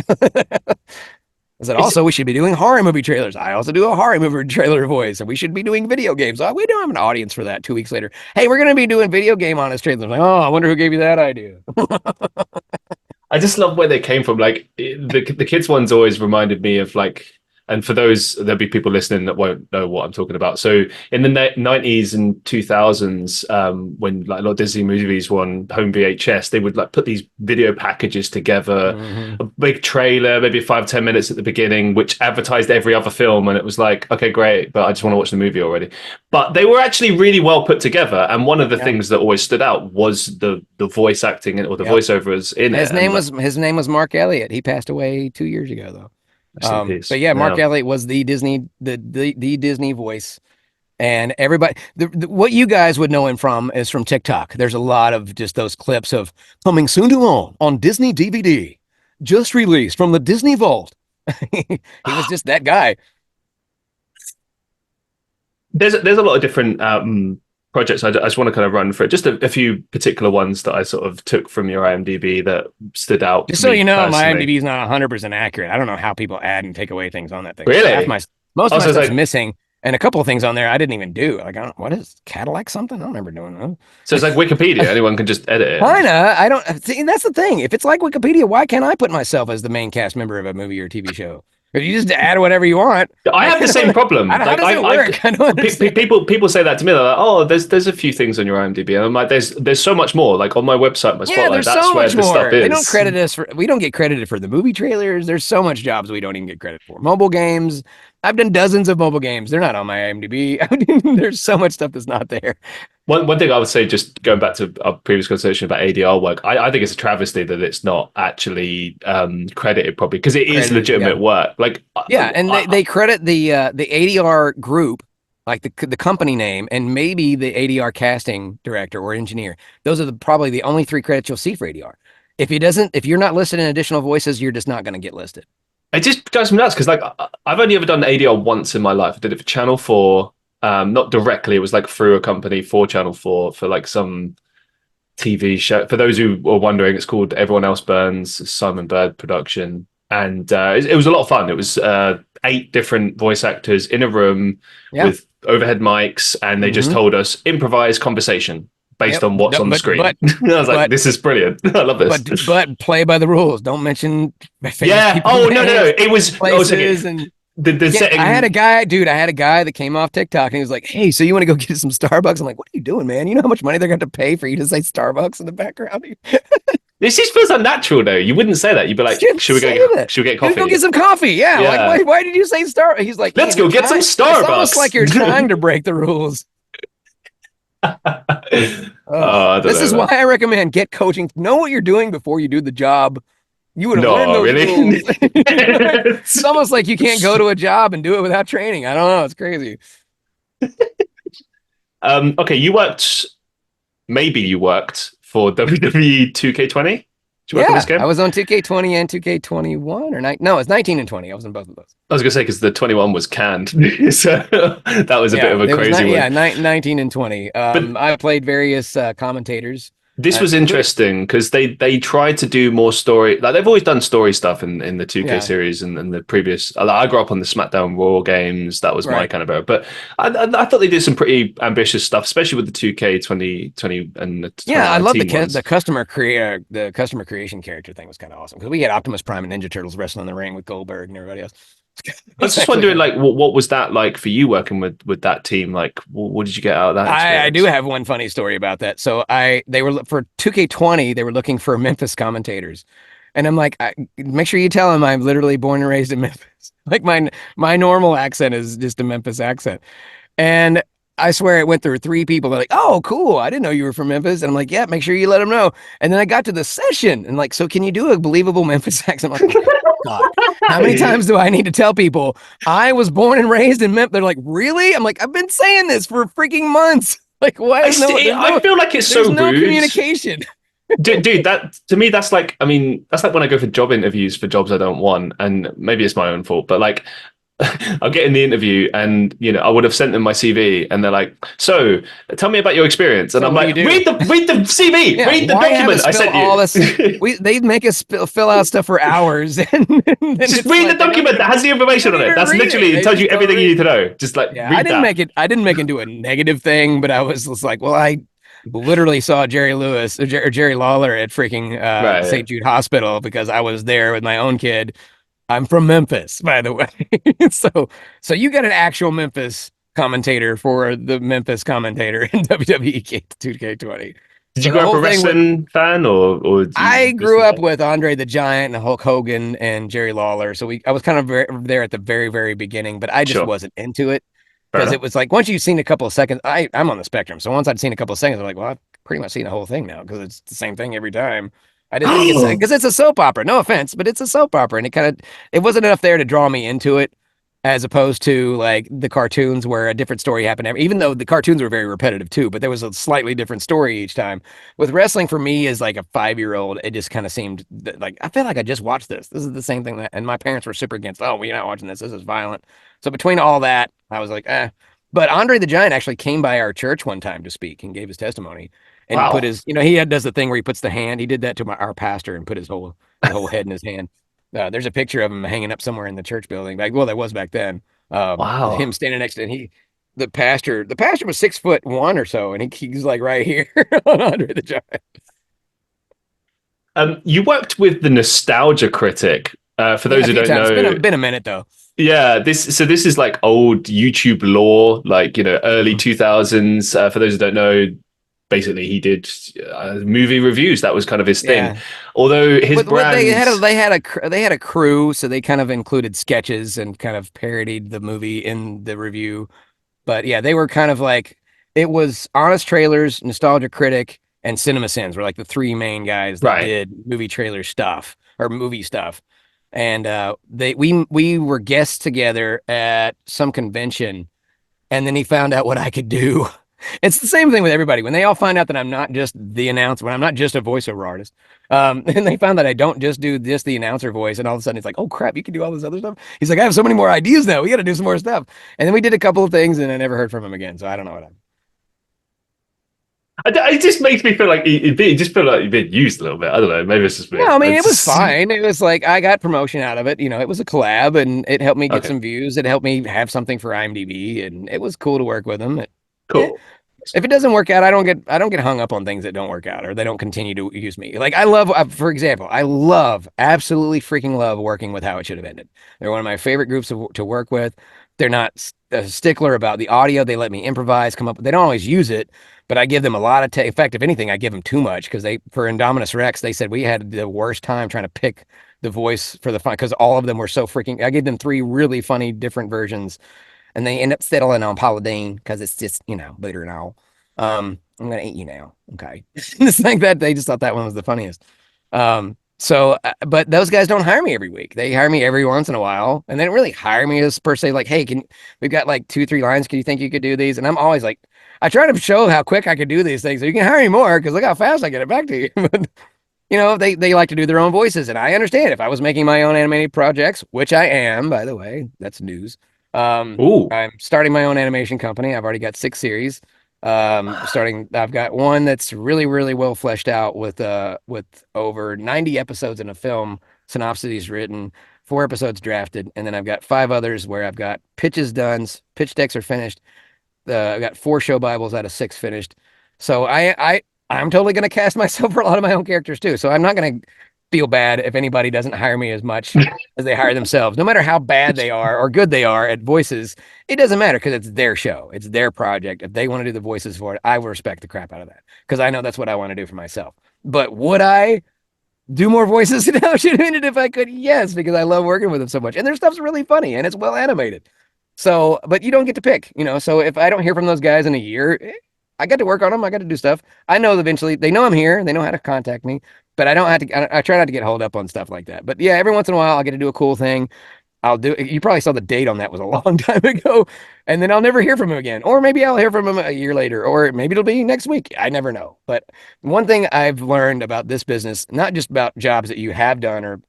C: I said,
B: It's
C: also, we should be doing horror movie trailers. I also do a horror movie trailer voice, and we should be doing video games. Oh, we don't have an audience for that 2 weeks later. Hey, we're going to be doing video game honest trailers. I'm like, oh, I wonder who gave you that idea.
B: I just love where they came from. Like the kids ones always reminded me of like, and for those there'll be people listening that won't know what I'm talking about. So in the 90s and 2000s, when like a lot of Disney movies were on home VHS, they would like put these video packages together, a big trailer, maybe 5-10 minutes at the beginning, which advertised every other film, and it was like, okay, great, but I just want to watch the movie already. But they were actually really well put together, and one of the things that always stood out was the voice acting or the voiceovers in it.
C: His name was Mark Elliott. He passed away 2 years ago, though.
B: Rest in peace.
C: But yeah, Mark Elliott was the Disney voice, and everybody. What you guys would know him from is from TikTok. There's a lot of just those clips of coming soon to own on Disney DVD, just released from the Disney Vault. He was just that guy.
B: There's a lot of different projects. I just want to kind of run through just a few particular ones that I sort of took from your IMDb that stood out.
C: Just so you know,
B: personally.
C: my IMDb is not 100% accurate. I don't know how people add and take away things on that thing.
B: Really?
C: Most of my stuff's missing, and a couple of things on there I didn't even do. Like, what is Cadillac something? I don't remember doing that.
B: So it's like Wikipedia. Anyone can just edit it.
C: Kinda. I don't see. That's the thing. If it's like Wikipedia, why can't I put myself as the main cast member of a movie or TV show? If you just add whatever you want.
B: I have the same problem.
C: How does it work? I don't understand.
B: People say that to me. They're like, "Oh, there's a few things on your IMDb," and I'm like, "There's so much more." Like on my website, my Spotlight.
C: There's
B: That's
C: so
B: where
C: much
B: the
C: more.
B: stuff is.
C: They don't credit us for. We don't get credited for the movie trailers. There's so much jobs we don't even get credit for. Mobile games. I've done dozens of mobile games. They're not on my IMDb. There's so much stuff that's not there.
B: One thing I would say, just going back to our previous conversation about ADR work, I think it's a travesty that it's not actually credited properly because it is legitimate work. Like
C: and they credit the ADR group, like the company name, and maybe the ADR casting director or engineer. Those are probably the only 3 credits you'll see for ADR. If you're not listed in additional voices, you're just not going to get listed.
B: It just drives me nuts because like I've only ever done ADR once in my life. I did it for Channel 4. Not directly, it was like through a company for Channel 4 for like some TV show. For those who are wondering, it's called Everyone Else Burns, Simon Bird production, and it was a lot of fun. It was 8 different voice actors in a room with overhead mics, and they just told us improvise conversation based on what's on the screen. I was like, this is brilliant. I love this.
C: But play by the rules. Don't mention.
B: Oh no! It was
C: places and.
B: The setting.
C: I had a guy that came off TikTok and he was like, "Hey, so you want to go get some Starbucks?" I'm like, "What are you doing, man? You know how much money they're going to pay for you to say Starbucks in the background?"
B: This just feels unnatural, though. You wouldn't say that. You'd be like, "Should we get coffee?
C: Go get some coffee." Yeah. Like, why did you say Starbucks? He's like,
B: "Let's go get some Starbucks."
C: It's almost like you're trying to break the rules.
B: I don't
C: This
B: know,
C: is why
B: man.
C: I recommend get coaching. Know what you're doing before you do the job. You would have learned
B: No,
C: those
B: really?
C: rules. It's almost like you can't go to a job and do it without training. I don't know. It's crazy.
B: Okay, maybe you worked for WWE 2K20. Did you work on this
C: Yeah, I
B: game?
C: was on 2K20 and 2K21 or no, it's 19 and 20. I was in both of those.
B: I was gonna say because the 21 was canned, so that was a bit
C: Yeah,
B: of a
C: it was
B: crazy
C: not.
B: one.
C: Yeah, 19 and 20.
B: But
C: I played various commentators,
B: this was
C: including.
B: interesting because they tried to do more story. Like they've always done story stuff in the 2K
C: Yeah,
B: series and the previous. I grew up on the SmackDown Raw games. That was my
C: right.
B: kind of era. But I thought they did some pretty ambitious stuff, especially with the 2K 2020 and the
C: Yeah, I love
B: 2019
C: the
B: ones.
C: customer creation character thing was kind of awesome because we had Optimus Prime and Ninja Turtles wrestling in the ring with Goldberg and everybody else.
B: I was
C: It's
B: just
C: actually
B: wondering,
C: kind of
B: like, what was that like for you working with that team? Like, what did you get out of that
C: I do
B: experience?
C: have one funny story about that. So they were for 2K20, they were looking for Memphis commentators. And I'm like, make sure you tell them I'm literally born and raised in Memphis. Like my normal accent is just a Memphis accent. And I swear it went through three people. They're like, "Oh, cool! I didn't know you were from Memphis." And I'm like, "Yeah, make sure you let them know." And then I got to the session and like, "So can you do a believable Memphis accent?" I'm like, "Oh God, how many times do I need to tell people I was born and raised in Memphis?" They're like, "Really?" I'm like, "I've been saying this for freaking months. Like, why is
B: I feel like it's
C: there's
B: so
C: no
B: rude.
C: communication."
B: Dude, that to me, that's like, I mean, that's like when I go for job interviews for jobs I don't want, and maybe it's my own fault, but like, I'll get in the interview, and I would have sent them my CV, and they're like, "So, tell me about your experience," and
C: So
B: I'm
C: what do you
B: like,
C: do?
B: read the CV,
C: Yeah,
B: read the
C: why have
B: document
C: us
B: I
C: fill
B: sent
C: all this?
B: you."
C: They make us fill out stuff for hours, and then
B: Just
C: it's
B: read the
C: like
B: document that has the
C: they
B: information
C: don't
B: on it.
C: even
B: That's
C: read it.
B: literally, it
C: They
B: tells you
C: just don't
B: everything you
C: read
B: need to
C: it.
B: know. Just like
C: Yeah,
B: read that.
C: I didn't make it into a negative thing, but I was just like, well, I literally saw Jerry Lewis or Jerry Lawler at freaking St.
B: Right.
C: Jude Hospital because I was there with my own kid. I'm from Memphis, by the way. So you got an actual Memphis commentator for the Memphis commentator in WWE 2K20.
B: Did you
C: So the
B: grow up
C: whole
B: a
C: thing was
B: wrestling fan, or do
C: I
B: you just
C: grew up
B: like,
C: with Andre the Giant and Hulk Hogan and Jerry Lawler. So I was kind of there at the very, very beginning, but I just
B: sure,
C: wasn't into it
B: fair
C: because
B: enough?
C: it was like once you've seen a couple of seconds, I'm on the spectrum. So once I'd seen a couple of seconds, I'm like, well, I've pretty much seen the whole thing now because it's the same thing every time. I just didn't get because it's a soap opera. No offense, but it's a soap opera, and it wasn't enough there to draw me into it, as opposed to like the cartoons where a different story happened. Even though the cartoons were very repetitive too, but there was a slightly different story each time. With wrestling, for me, as like a 5-year-old, it just kind of seemed like I feel like I just watched this. This is the same thing and my parents were super against. Oh, we're not watching this. This is violent. So between all that, I was like, eh. But Andre the Giant actually came by our church one time to speak and gave his testimony. And he put
B: Wow.
C: his, does the thing where he puts the hand. He did that to our pastor and put his whole head in his hand. There's a picture of him hanging up somewhere in the church building. Well, that was back then. Him
B: Wow.
C: standing next to and the pastor was 6'1" or so, and he's like right here on Andre the Giant.
B: You worked with the Nostalgia Critic. For
C: Yeah,
B: those
C: a
B: who
C: few
B: don't
C: times.
B: know,
C: Been a minute though.
B: yeah, this is like old YouTube lore, like early 2000s. For those who don't know, basically he did movie reviews. That was kind of his thing.
C: Yeah,
B: Although his brand,
C: they had a crew, so they kind of included sketches and kind of parodied the movie in the review. But yeah, they were kind of like it was Honest Trailers, Nostalgia Critic, and Cinema Sins were like the three main guys that
B: right?
C: did movie trailer stuff or movie stuff. And we were guests together at some convention, and then he found out what I could do. It's the same thing with everybody. When they all find out that I'm not just the announcer, when I'm not just a voiceover artist, and they found that I don't just do this the announcer voice, and all of a sudden it's like, oh crap, you can do all this other stuff. He's like, I have so many more ideas now. We got to do some more stuff. And then we did a couple of things, and I never heard from him again. So I don't know what happened.
B: It just makes me feel like it just feel like you've been used a little bit. I don't know. Maybe it's just
C: No,
B: me.
C: I mean it was
B: It's
C: fine. It was like I got promotion out of it. It was a collab, and it helped me get
B: okay.
C: some views. It helped me have something for IMDb, and it was cool to work with him. Yeah,
B: Cool.
C: if it doesn't work out, I don't get hung up on things that don't work out or they don't continue to use me. Like for example, I absolutely freaking love working with How It Should Have Ended. They're one of my favorite groups to work with. They're not a stickler about the audio. They let me improvise, come up. They don't always use it, but I give them a lot of in fact, if anything, I give them too much because for Indominus Rex, they said we had the worst time trying to pick the voice for the fun because all of them were so freaking. I gave them three really funny different versions and they end up settling on Paula Deen because it's just bitter and all. I'm gonna eat you now. Okay. It's like that. They just thought that one was the funniest. But those guys don't hire me every week. They hire me every once in a while, and they don't really hire me as per se, like, hey, we've got like 2-3 lines. Can you think you could do these? And I'm always like, I try to show how quick I could do these things. So you can hire me more because look how fast I get it back to you. But, they like to do their own voices, and I understand if I was making my own animated projects, which I am, by the way, that's news.
B: Ooh.
C: I'm starting my own animation company. I've already got 6 series. I've got one that's really, really well fleshed out with over 90 episodes in a film, synopses written, 4 episodes drafted, and then I've got 5 others where I've got pitches done, pitch decks are finished. I've got 4 show Bibles out of 6 finished. So I'm totally going to cast myself for a lot of my own characters too. So I'm not going to feel bad if anybody doesn't hire me as much as they hire themselves. No matter how bad they are or good they are at voices, it doesn't matter because it's their show. It's their project. If they want to do the voices for it, I will respect the crap out of that because I know that's what I want to do for myself. But would I do more voices now? If I could, yes, because I love working with them so much. And their stuff's really funny and it's well animated. So, but you don't get to pick, So if I don't hear from those guys in a year, I got to work on them. I got to do stuff. I know eventually they know I'm here. They know how to contact me, but I don't have to. I try not to get hold up on stuff like that. But yeah, every once in a while I'll get to do a cool thing. I'll do. You probably saw the date on that was a long time ago, and then I'll never hear from him again. Or maybe I'll hear from him a year later, or maybe it'll be next week. I never know. But one thing I've learned about this business, not just about jobs that you have done or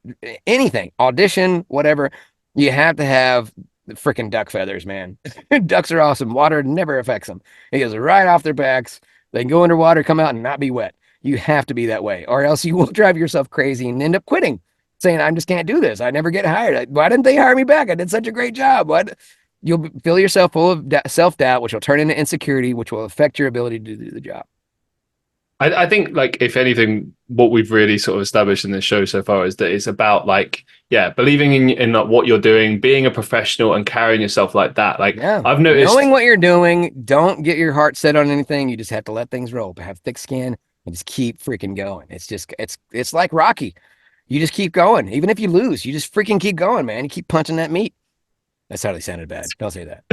C: anything, audition, whatever, you have to have the freaking duck feathers, man. Ducks are awesome. Water never affects them. It goes right off their backs. They can go underwater, come out, and not be wet. You have to be that way, or else you will drive yourself crazy and end up quitting, saying, I just can't do this. I never get hired. Why didn't they hire me back? I did such a great job. What? You'll fill yourself full of self-doubt, which will turn into insecurity, which will affect your ability to do the job.
B: I think, like, if anything, what we've really sort of established in this show so far is that it's about, like, believing in like, what you're doing, being a professional and carrying yourself like that. Like,
C: yeah.
B: I've noticed
C: knowing what you're doing, don't get your heart set on anything. You just have to let things roll, but have thick skin and just keep freaking going. It's like Rocky. You just keep going. Even if you lose, you just freaking keep going, man. You keep punching that meat. That hardly sounded bad. Don't say that.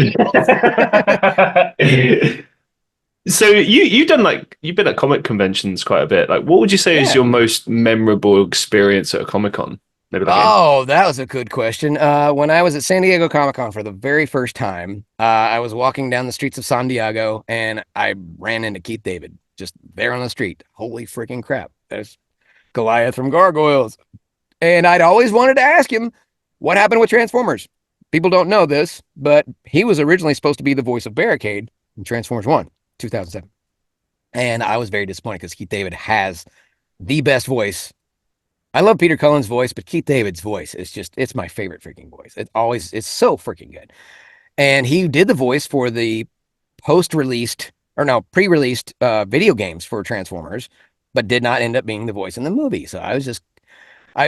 B: So you've been at comic conventions quite a bit. Like, what would you say is your most memorable experience at a Comic-Con? Maybe
C: that was a good question. When I was at San Diego Comic-Con for the very first time, I was walking down the streets of San Diego and I ran into Keith David just there on the street. Holy freaking crap. There's Goliath from Gargoyles. And I'd always wanted to ask him what happened with Transformers. People don't know this, but he was originally supposed to be the voice of Barricade in Transformers 1, 2007. And I was very disappointed because Keith David has the best voice. I love Peter Cullen's voice, but Keith David's voice is it's my favorite freaking voice. It's so freaking good. And he did the voice for the pre-released video games for Transformers, but did not end up being the voice in the movie. So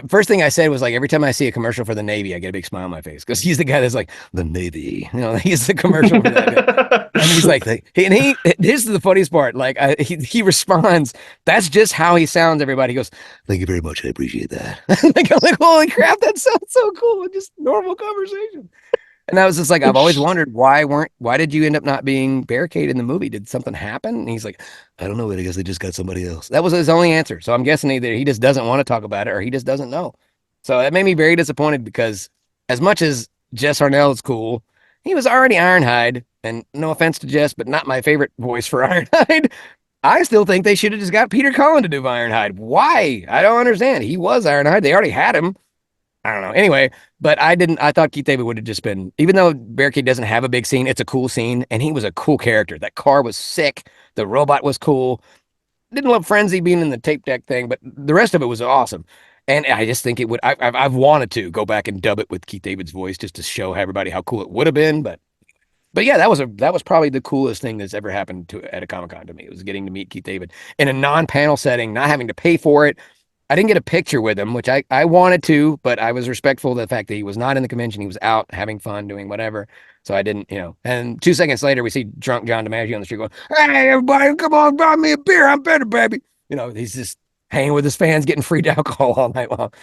C: first thing I said was, like, every time I see a commercial for the Navy, I get a big smile on my face because he's the guy that's like, the Navy, he's the commercial for that. And he's like, here's the funniest part. Like, he responds, that's just how he sounds, everybody. He goes, thank you very much. I appreciate that. I'm like, holy crap, that sounds so cool. Just normal conversation. And I was just like, I've always wondered why did you end up not being Barricade in the movie? Did something happen? And he's like, I don't know. I guess they just got somebody else. That was his only answer. So I'm guessing either he just doesn't want to talk about it or he just doesn't know. So that made me very disappointed because as much as Jess Harnell is cool, he was already Ironhide. And no offense to Jess, but not my favorite voice for Ironhide. I still think they should have just got Peter Cullen to do Ironhide. Why? I don't understand. He was Ironhide. They already had him. I don't know. Anyway, but I thought Keith David would have just been, even though Barricade doesn't have a big scene, it's a cool scene. And he was a cool character. That car was sick. The robot was cool. Didn't love Frenzy being in the tape deck thing, but the rest of it was awesome. And I just think it would, I've wanted to go back and dub it with Keith David's voice just to show everybody how cool it would have been. But yeah, that was probably the coolest thing that's ever happened at a Comic-Con to me. It was getting to meet Keith David in a non-panel setting, not having to pay for it. I didn't get a picture with him, which I wanted to, but I was respectful of the fact that he was not in the convention. He was out having fun, doing whatever. So I didn't, and 2 seconds later, we see drunk John DiMaggio on the street going, hey, everybody, come on, buy me a beer. I'm better, baby. He's just hanging with his fans, getting free alcohol all night long.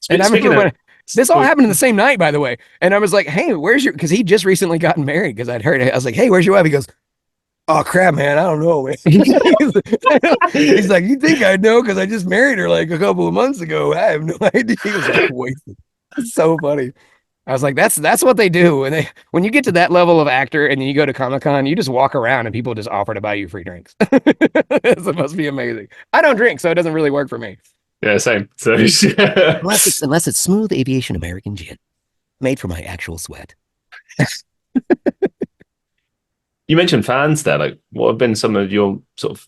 C: And I remember this all happened in the same night, by the way. And I was like, hey, because he just recently gotten married because I'd heard it. I was like, hey, where's your wife? He goes, Oh crap, man! I don't know, man. He's like, you think I know because I just married her like a couple of months ago. I have no idea. He was like, wasted. It's so funny. I was like, that's what they do. And when you get to that level of actor and then you go to Comic-Con, you just walk around and people just offer to buy you free drinks. It must be amazing. I don't drink, so it doesn't really work for me.
B: Yeah, same. So
C: Unless it's smooth aviation American gin, made from my actual sweat.
B: you mentioned fans there. Like, what have been some of your sort of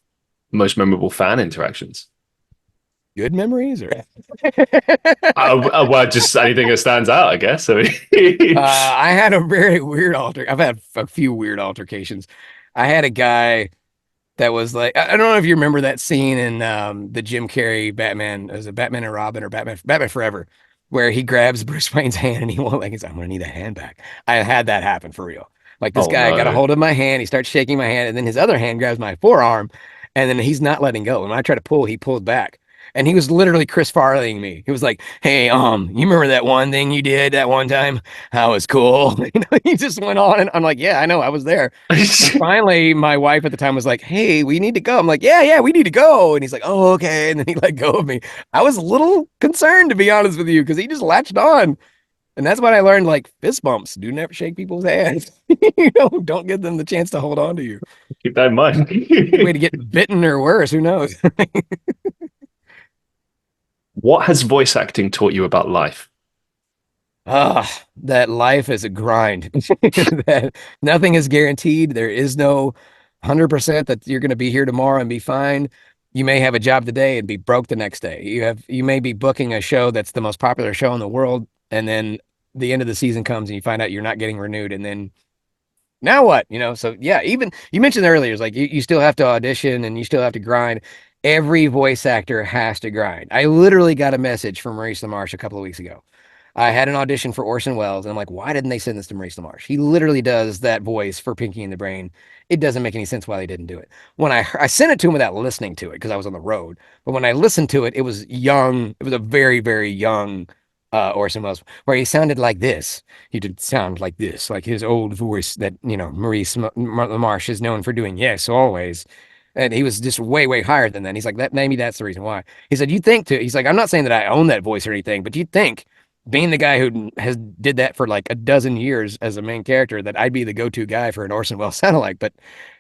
B: most memorable fan interactions?
C: Good memories, or
B: Well, just anything that stands out, I guess. So,
C: I had a very weird I've had a few weird altercations. I had a guy that was like, I don't know if you remember that scene in the Jim Carrey Batman, is it Batman and Robin or Batman Forever, where he grabs Bruce Wayne's hand and he won't, like, he's like, I'm gonna need a hand back. I had that happen for real. Like, this
B: oh
C: guy got a
B: no.
C: hold of my hand, he starts shaking my hand, and then his other hand grabs my forearm, and then he's not letting go. And when I try to pull, he pulled back. And he was literally Chris Farleying me. He was like, "Hey, you remember that one thing you did that one time? That was cool." He just went on, and I'm like, "Yeah, I know, I was there." And finally, my wife at the time was like, "Hey, we need to go." I'm like, "Yeah, we need to go." And he's like, "Oh, okay." And then he let go of me. I was a little concerned, to be honest with you, because he just latched on. And that's when I learned, like, fist bumps. Do never shake people's hands. Don't give them the chance to hold on to you.
B: Keep that in mind.
C: Way to get bitten or worse. Who knows?
B: What has voice acting taught you about life?
C: That life is a grind. That nothing is guaranteed. There is no 100% that you're going to be here tomorrow and be fine. You may have a job today and be broke the next day. You may be booking a show that's the most popular show in the world, and then the end of the season comes and you find out you're not getting renewed, and then now what? So yeah, even you mentioned earlier, it's like you still have to audition and you still have to grind. Every voice actor has to grind. I literally got a message from Maurice LaMarche a couple of weeks ago. I had an audition for Orson Welles, and I'm like, why didn't they send this to Maurice LaMarche? He literally does that voice for Pinky and the Brain. It doesn't make any sense why they didn't do it. When I sent it to him without listening to it because I was on the road, but when I listened to it, it was young. It was a very, very young Orson Welles, where he sounded like this. He did sound like this, like his old voice that, Maurice LaMarche is known for doing. Yes, always. And he was just way, way higher than that. He's like, that maybe that's the reason why. He said, he's like, I'm not saying that I own that voice or anything, but you'd think, being the guy who has did that for like a dozen years as a main character, that I'd be the go-to guy for an Orson Welles sound like. But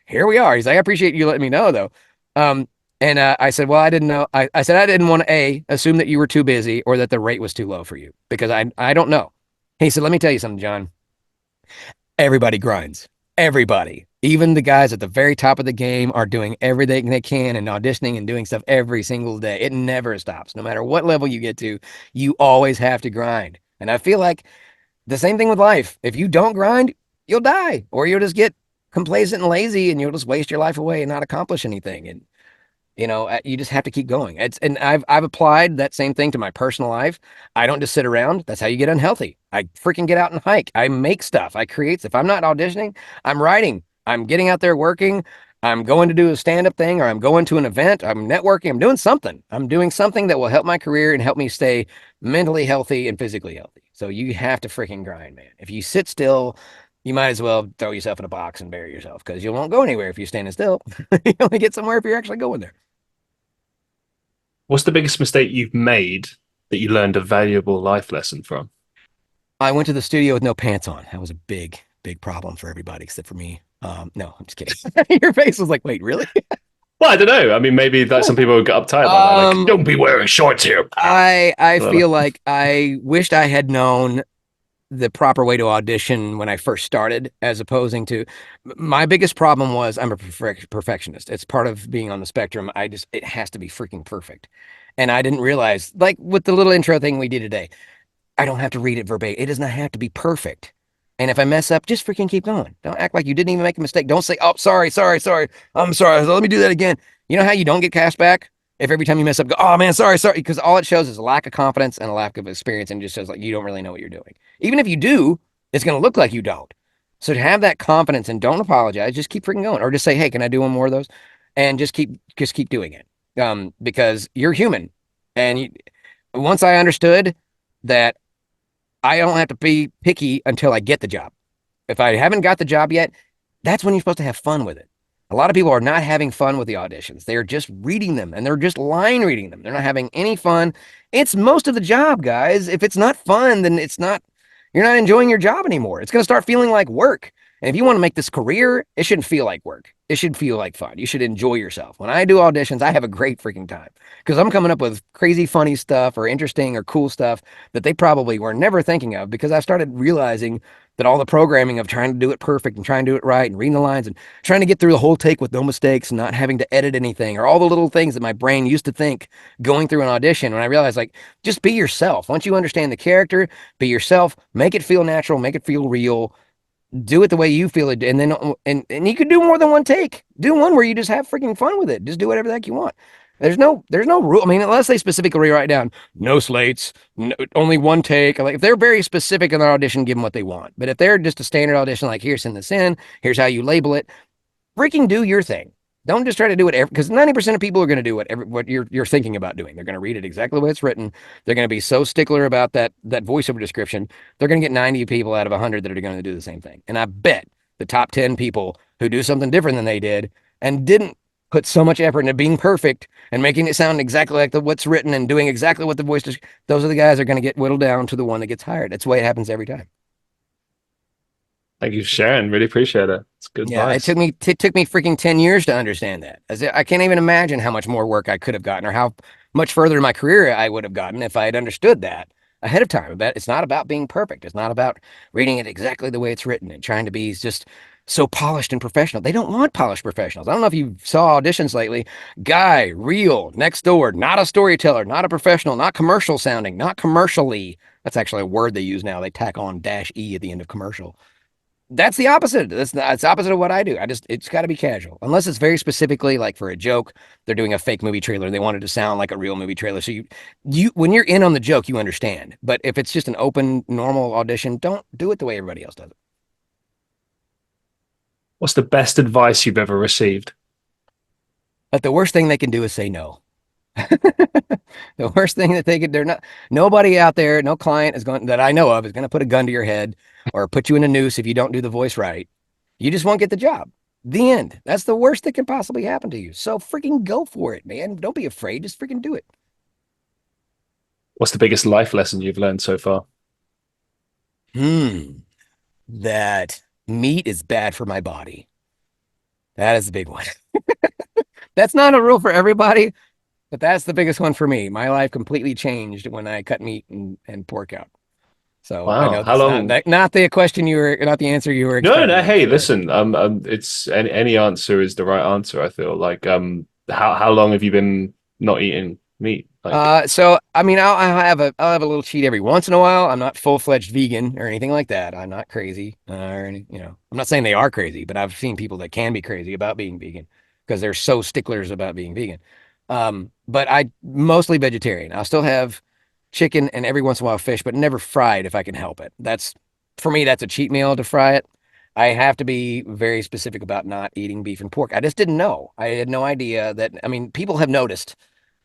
C: here we are. He's like, I appreciate you letting me know, though. And I said, well, I didn't know. I said, I didn't want to assume that you were too busy or that the rate was too low for you, because I don't know. He said, let me tell you something, John. Everybody grinds. Everybody. Even the guys at the very top of the game are doing everything they can and auditioning and doing stuff every single day. It never stops. No matter what level you get to, you always have to grind. And I feel like the same thing with life. If you don't grind, you'll die, or you'll just get complacent and lazy and you'll just waste your life away and not accomplish anything. And you just have to keep going. And I've applied that same thing to my personal life. I don't just sit around. That's how you get unhealthy. I freaking get out and hike. I make stuff. I create stuff. If I'm not auditioning, I'm writing. I'm getting out there working. I'm going to do a stand-up thing, or I'm going to an event. I'm networking. I'm doing something. I'm doing something that will help my career and help me stay mentally healthy and physically healthy. So you have to freaking grind, man. If you sit still, you might as well throw yourself in a box and bury yourself, because you won't go anywhere if you're standing still. You only get somewhere if you're actually going there.
B: What's the biggest mistake you've made that you learned a valuable life lesson from?
C: I went to the studio with no pants on. That was a big, big problem for everybody except for me. No, I'm just kidding. Your face was like, wait, really?
B: Well, I don't know. I mean, maybe that some people would get uptight about that. Like, don't be wearing shorts here.
C: I feel like I wished I had known the proper way to audition when I first started, as opposing to my biggest problem was I'm a perfectionist. It's part of being on the spectrum. It has to be freaking perfect. And I didn't realize, like with the little intro thing we did today, I don't have to read it verbatim. It does not have to be perfect. And if I mess up, just freaking keep going. Don't act like you didn't even make a mistake. Don't say, oh, sorry. I'm sorry. So let me do that again. You know how you don't get cast back? If every time you mess up, go, oh man, sorry. Because all it shows is a lack of confidence and a lack of experience, and just shows like you don't really know what you're doing. Even if you do, it's going to look like you don't. So to have that confidence and don't apologize, just keep freaking going, or just say, hey, can I do one more of those? And just keep doing it. Because you're human. And once I understood that I don't have to be picky until I get the job. If I haven't got the job yet, that's when you're supposed to have fun with it. A lot of people are not having fun with the auditions. They're just reading them and they're just line reading them. They're not having any fun. It's most of the job, guys. If it's not fun, then you're not enjoying your job anymore. It's going to start feeling like work. And if you want to make this career, it shouldn't feel like work. It should feel like fun. You should enjoy yourself. When I do auditions, I have a great freaking time because I'm coming up with crazy, funny stuff or interesting or cool stuff that they probably were never thinking of because I started realizing that all the programming of trying to do it perfect and trying to do it right and reading the lines and trying to get through the whole take with no mistakes and not having to edit anything or all the little things that my brain used to think going through an audition. When I realized, like, just be yourself. Once you understand the character, be yourself, make it feel natural, make it feel real, do it the way you feel it. And then, and you could do more than one take. Do one where you just have freaking fun with it. Just do whatever the heck you want. There's no rule. I mean, unless they specifically write down no slates, no, only one take. Like if they're very specific in their audition, give them what they want. But if they're just a standard audition, like here, send this in, here's how you label it, freaking do your thing. Don't just try to do it because 90% of people are going to do what you're thinking about doing. They're going to read it exactly the way it's written. They're going to be so stickler about that voiceover description. They're going to get 90 people out of 100 that are going to do the same thing. And I bet the top 10 people who do something different than they did and didn't put so much effort into being perfect and making it sound exactly like what's written and doing exactly what the voice does, those are the guys that are going to get whittled down to the one that gets hired. That's the way it happens every time.
B: Thank you for sharing. Really appreciate it. It's good advice.
C: It took me freaking 10 years to understand that. I can't even imagine how much more work I could have gotten or how much further in my career I would have gotten if I had understood that ahead of time. But it's not about being perfect. It's not about reading it exactly the way it's written and trying to be just so polished and professional. They don't want polished professionals. I don't know if you saw auditions lately. Guy, real, next door, not a storyteller, not a professional, not commercial sounding, not commercially. That's actually a word they use now. They tack on -e at the end of commercial. That's the opposite. It's opposite of what I do. It's got to be casual, unless it's very specifically like for a joke. They're doing a fake movie trailer. They want it to sound like a real movie trailer. So when you're in on the joke, you understand. But if it's just an open, normal audition, don't do it the way everybody else does it.
B: What's the best advice you've ever received?
C: But the worst thing they can do is say no. The worst thing that they could, nobody out there, no client that I know of is going to put a gun to your head or put you in a noose if you don't do the voice right. You just won't get the job. The end. That's the worst that can possibly happen to you. So freaking go for it, man. Don't be afraid. Just freaking do it.
B: What's the biggest life lesson you've learned so far?
C: That meat is bad for my body. That is the big one. That's not a rule for everybody, but that's the biggest one for me. My life completely changed when I cut meat and pork out. So
B: wow.
C: I know
B: How long?
C: Not the question not the answer you were expecting.
B: No. Hey, listen. It's any answer is the right answer. I feel like how long have you been not eating meat? Like,
C: so I mean, I'll have a little cheat every once in a while. I'm not full-fledged vegan or anything like that. I'm not crazy or any, I'm not saying they are crazy, but I've seen people that can be crazy about being vegan because they're so sticklers about being vegan. But I mostly vegetarian. I'll still have chicken and every once in a while fish, but never fried if I can help it. For me, that's a cheat meal to fry it. I have to be very specific about not eating beef and pork. I just didn't know. I had no idea that, I mean, people have noticed.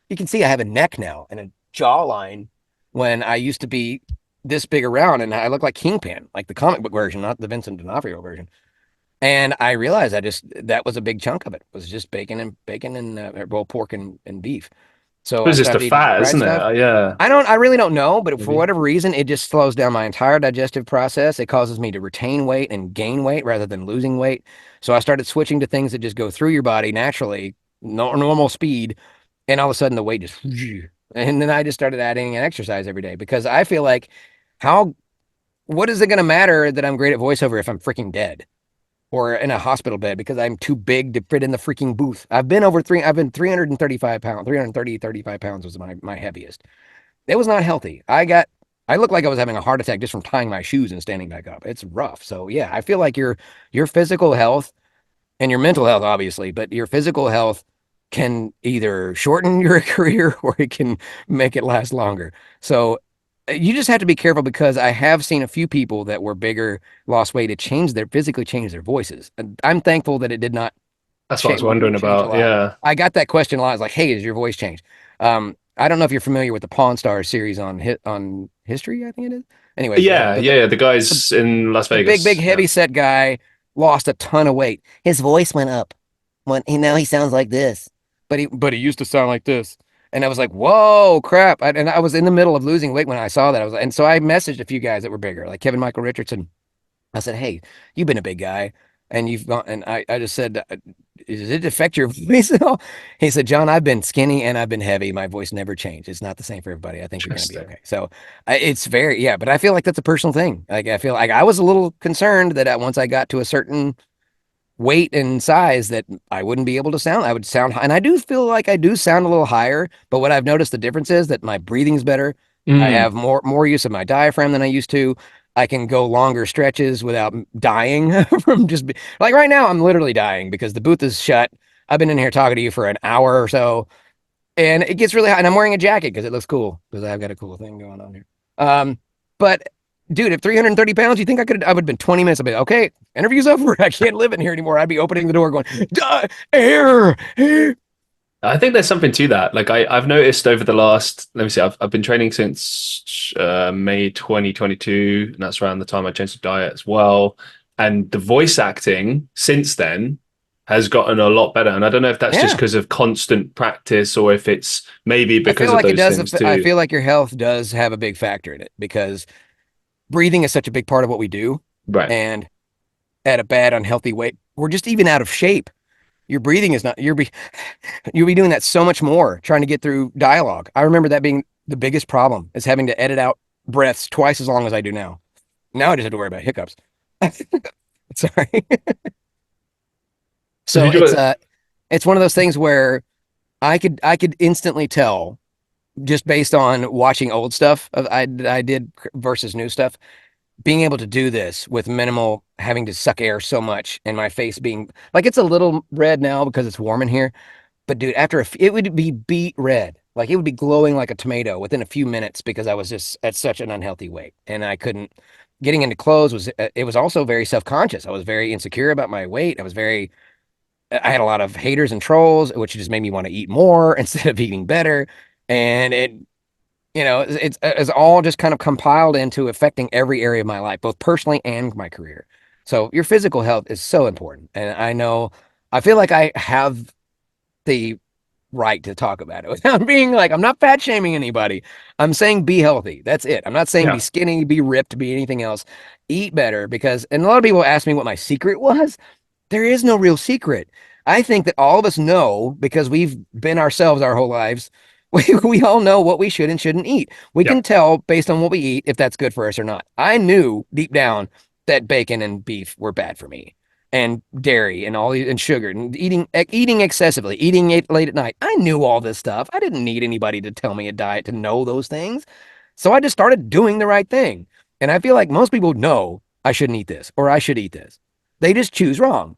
C: You can see I have a neck now and a jawline when I used to be this big around and I look like Kingpin, like the comic book version, not the Vincent D'Onofrio version. And I realized that was a big chunk of it was just bacon and pork and beef. So
B: it's just the fat, isn't it? Yeah.
C: I really don't know, but for whatever reason, it just slows down my entire digestive process. It causes me to retain weight and gain weight rather than losing weight. So I started switching to things that just go through your body naturally, normal speed. And all of a sudden the weight just, and then I just started adding an exercise every day because I feel like what is it going to matter that I'm great at voiceover if I'm freaking dead or in a hospital bed because I'm too big to fit in the freaking booth. I've been 335 pounds, 35 pounds was my heaviest. It was not healthy. I looked like I was having a heart attack just from tying my shoes and standing back up. It's rough. So yeah, I feel like your physical health and your mental health, obviously, but your physical health can either shorten your career or it can make it last longer. So you just have to be careful because I have seen a few people that were bigger, lost weight, physically change their voices. And I'm thankful that it did not.
B: That's what I was wondering about. Yeah.
C: I got that question a lot. I was like, hey, does your voice change? I don't know if you're familiar with the Pawn Stars series on History, I think it is. Anyway.
B: Yeah. The guys in Las Vegas.
C: Big, heavy set guy lost a ton of weight. His voice went up. Well, now he sounds like this, but he used to sound like this. And I was like, whoa, crap. And I was in the middle of losing weight when I saw that. And so I messaged a few guys that were bigger, like Kevin Michael Richardson. I said, hey, you've been a big guy and you've gone, and I just said, does it affect your voice at all? He said, John, I've been skinny and I've been heavy. My voice never changed. It's not the same for everybody. I think you're going to be
B: Interesting.
C: okay. So it's very, yeah, but I feel like that's a personal thing. Like, I feel like I was a little concerned that once I got to a certain weight and size that I wouldn't be able to sound. I would sound high. And I do feel like I do sound a little higher, but what I've noticed the difference is that my breathing's better. I
B: Mm.
C: have more use of my diaphragm than I used to. I can go longer stretches without dying from like right now I'm literally dying because the booth is shut. I've been in here talking to you for an hour or so and it gets really hot and I'm wearing a jacket because it looks cool because I've got a cool thing going on here. But dude, at 330 pounds, you think I would have been 20 minutes. I'd be okay. Interview's over. I can't live in here anymore. I'd be opening the door going, air, air.
B: I think there's something to that. Like I've noticed over the last, let me see, I've been training since May 2022, and that's around the time I changed the diet as well. And the voice acting since then has gotten a lot better. And I don't know if that's just
C: Yeah.
B: because of constant practice or if it's maybe
C: I
B: because
C: feel
B: of
C: like it
B: those
C: does.
B: things
C: I
B: too.
C: feel like your health does have a big factor in it because breathing is such a big part of what we do.
B: Right.
C: And at a bad, unhealthy weight, we're just even out of shape. Your breathing is not, you'll be doing that so much more trying to get through dialogue. I remember that being the biggest problem is having to edit out breaths twice as long as I do now. Now I just have to worry about hiccups. Sorry.
B: So
C: So
B: did you,
C: it's one of those things where I could instantly tell just based on watching old stuff I did versus new stuff, being able to do this with minimal having to suck air so much and my face being like it's a little red now because it's warm in here. But dude, it would be beet red. Like it would be glowing like a tomato within a few minutes because I was just at such an unhealthy weight and I couldn't getting into clothes was it was also very self-conscious. I was very insecure about my weight. I had a lot of haters and trolls, which just made me want to eat more instead of eating better. And it's all just kind of compiled into affecting every area of my life, both personally and my career. So your physical health is so important. And I feel like I have the right to talk about it without being like, I'm not fat shaming anybody. I'm saying be healthy. That's it. I'm not saying be
B: yeah,
C: skinny, be ripped, be anything else. Eat better and a lot of people ask me what my secret was. There is no real secret. I think that all of us know because we've been ourselves our whole lives. We all know what we should and shouldn't eat. We
B: yeah.
C: can tell based on what we eat if that's good for us or not. I knew deep down that bacon and beef were bad for me and dairy and and sugar and eating excessively, eating it late at night. I knew all this stuff. I didn't need anybody to tell me a diet to know those things. So I just started doing the right thing. And I feel like most people know I shouldn't eat this or I should eat this. They just choose wrong.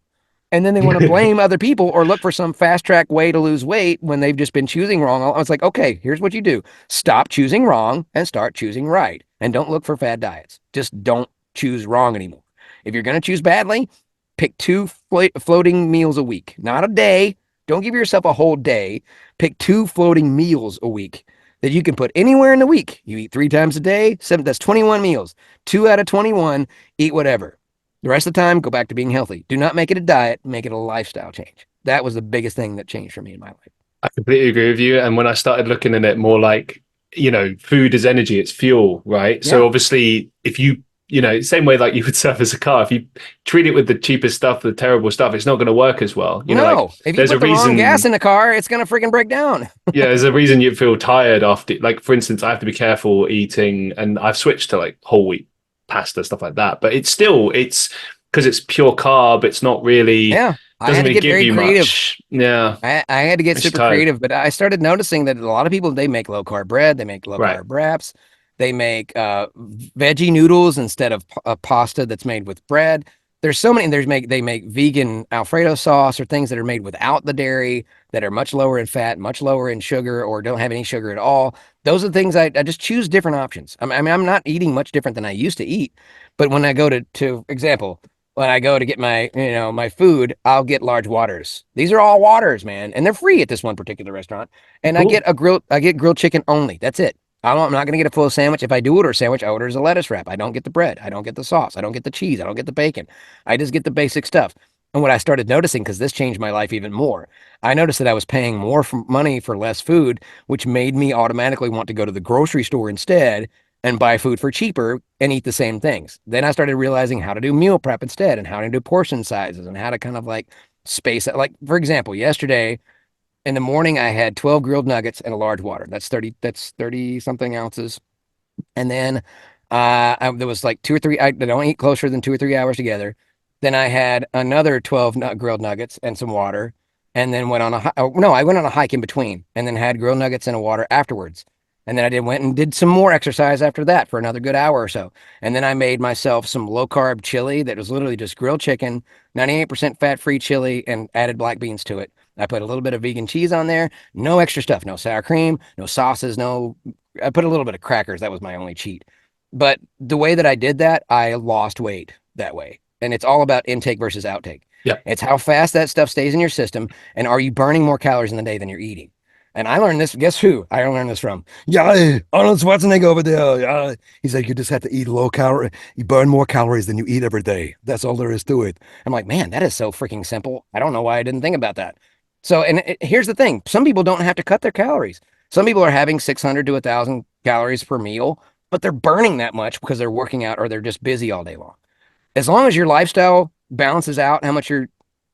C: And then they want to blame other people or look for some fast track way to lose weight when they've just been choosing wrong. I was like, okay, here's what you do. Stop choosing wrong and start choosing right. And don't look for fad diets. Just don't choose wrong anymore. If you're going to choose badly, pick two floating meals a week, not a day. Don't give yourself a whole day. Pick two floating meals a week that you can put anywhere in the week. You eat 3 times a day, that's 21 meals. 2 out of 21, eat whatever. The rest of the time, go back to being healthy. Do not make it a diet, make it a lifestyle change. That was the biggest thing that changed for me in my life.
B: I completely agree with you. And when I started looking at it more like, food is energy, it's fuel, right? So
C: Yeah.
B: obviously, if same way like you would service a car, if you treat it with the cheapest stuff, the terrible stuff, it's not going to work as well. Like
C: No, if you
B: there's a
C: put the wrong gas
B: reason,
C: in the car, it's going to freaking break down.
B: yeah, there's a reason you feel tired after, like, for instance, I have to be careful eating, and I've switched to like whole wheat pasta, stuff like that. But it's because it's pure carb, it's not really,
C: Yeah. I
B: doesn't
C: had to
B: really
C: get
B: give
C: very
B: you
C: creative.
B: much. Yeah,
C: I had to get
B: it's
C: super
B: tired.
C: creative, but I started noticing that a lot of people, they make low carb bread, they make low
B: Right.
C: carb wraps, they make veggie noodles instead of a pasta that's made with bread. There's so many, they make vegan Alfredo sauce or things that are made without the dairy that are much lower in fat, much lower in sugar, or don't have any sugar at all. Those are the things I just choose different options. I mean, I'm not eating much different than I used to eat, but when I go to example, when I go to get my food, I'll get large waters. These are all waters, man, and they're free at this one particular restaurant. And
B: Cool.
C: I get grilled chicken only. That's it. I'm not going to get a full sandwich. If I do order a sandwich, I order as a lettuce wrap. I don't get the bread. I don't get the sauce. I don't get the cheese. I don't get the bacon. I just get the basic stuff. And what I started noticing, because this changed my life even more, I noticed that I was paying more money for less food, which made me automatically want to go to the grocery store instead and buy food for cheaper and eat the same things. Then I started realizing how to do meal prep instead and how to do portion sizes and how to kind of like space it. Like, for example, yesterday in the morning, I had 12 grilled nuggets and a large water. That's 30 something ounces. And then there was like two or three, I don't eat closer than 2 or 3 hours together. Then I had another 12 grilled nuggets and some water. And then went on I went on a hike in between and then had grilled nuggets and a water afterwards. And then went and did some more exercise after that for another good hour or so. And then I made myself some low carb chili that was literally just grilled chicken, 98% fat free chili, and added black beans to it. I put a little bit of vegan cheese on there, no extra stuff, no sour cream, no sauces, I put a little bit of crackers. That was my only cheat. But the way that I did that, I lost weight that way. And it's all about intake versus outtake.
B: Yeah.
C: It's how fast that stuff stays in your system. And are you burning more calories in the day than you're eating? And I learned this. Guess who I learned this from? Yeah, Arnold Schwarzenegger over there. Yeah. He's like, you just have to eat low calorie. You burn more calories than you eat every day. That's all there is to it. I'm like, man, that is so freaking simple. I don't know why I didn't think about that. So, and here's the thing. Some people don't have to cut their calories. Some people are having 600 to 1,000 calories per meal, but they're burning that much because they're working out or they're just busy all day long. As long as your lifestyle balances out how much you're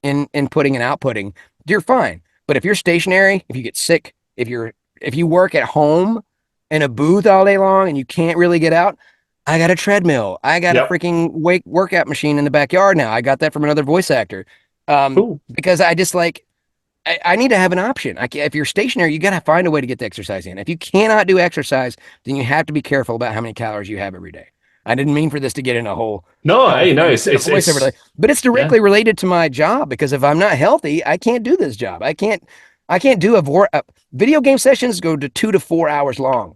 C: inputting and outputting, you're fine. But if you're stationary, if you get sick, if you work at home in a booth all day long and you can't really get out, I got a treadmill. I got a freaking workout machine in the backyard now. I got that from another voice actor. Because I just like, I need to have an option. If you're stationary, you got to find a way to get the exercise in. If you cannot do exercise, then you have to be careful about how many calories you have every day. I didn't mean for this to get in a whole
B: it's
C: voiceover, but it's directly related to my job, because if I'm not healthy, I can't do this job. I can't do video game sessions go to 2 to 4 hours long.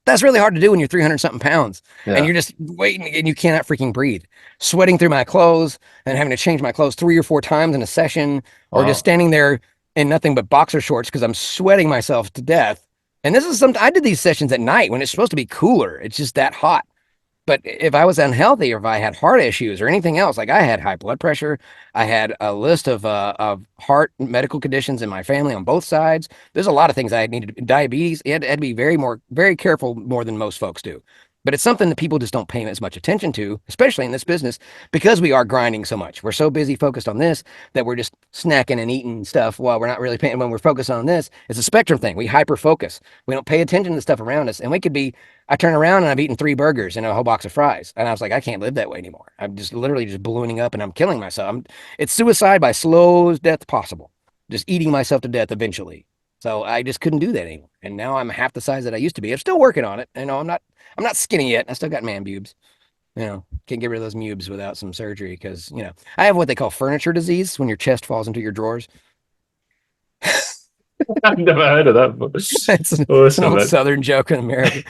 C: That's really hard to do when you're 300 something pounds and you're just waiting and you cannot freaking breathe, sweating through my clothes and having to change my clothes 3 or 4 times in a session, or just standing there in nothing but boxer shorts because I'm sweating myself to death. And this is I did these sessions at night when it's supposed to be cooler. It's just that hot. But if I was unhealthy or if I had heart issues or anything else, like I had high blood pressure, I had a list of heart medical conditions in my family on both sides. There's a lot of things I needed. Diabetes, you had to be very careful, more than most folks do. But it's something that people just don't pay as much attention to, especially in this business, because we are grinding so much. We're so busy focused on this that we're just snacking and eating stuff while we're not really paying. When we're focused on this, it's a spectrum thing. We hyper focus. We don't pay attention to the stuff around us. And I turn around and I've eaten 3 burgers and a whole box of fries. And I was like, I can't live that way anymore. I'm just literally just ballooning up and I'm killing myself. It's suicide by slowest death possible. Just eating myself to death eventually. So I just couldn't do that anymore. And now I'm half the size that I used to be. I'm still working on it. I'm not skinny yet. I still got man boobs. Can't get rid of those mubes without some surgery because, I have what they call furniture disease, when your chest falls into your drawers.
B: I've never heard of that before.
C: It's an old Southern joke in America.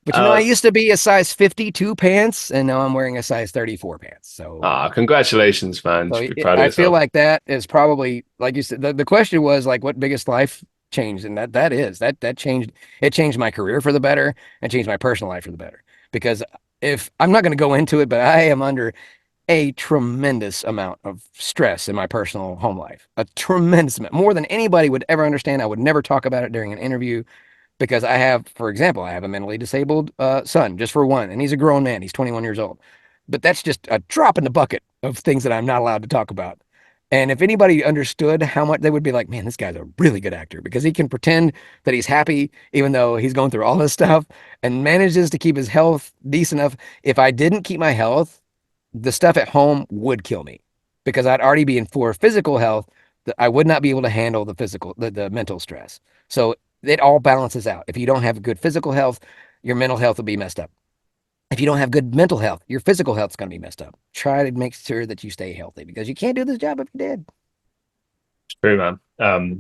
C: But I used to be a size 52 pants, and now I'm wearing a size 34 pants. So,
B: congratulations, man!
C: So I feel like that is probably, like you said. The question was like, what biggest life change, and that changed. It changed my career for the better, and changed my personal life for the better. Because if I'm not going to go into it, but I am under a tremendous amount of stress in my personal home life, a tremendous amount, more than anybody would ever understand. I would never talk about it during an interview. Because for example, I have a mentally disabled son, just for one, and he's a grown man. He's 21 years old. But that's just a drop in the bucket of things that I'm not allowed to talk about. And if anybody understood how much, they would be like, man, this guy's a really good actor, because he can pretend that he's happy even though he's going through all this stuff and manages to keep his health decent enough. If I didn't keep my health, the stuff at home would kill me, because I'd already be in for physical health. I would not be able to handle the mental stress. So it all balances out. If you don't have good physical health, your mental health will be messed up. If you don't have good mental health, your physical health is going to be messed up. Try to make sure that you stay healthy, because you can't do this job if you did.
B: It's true, man.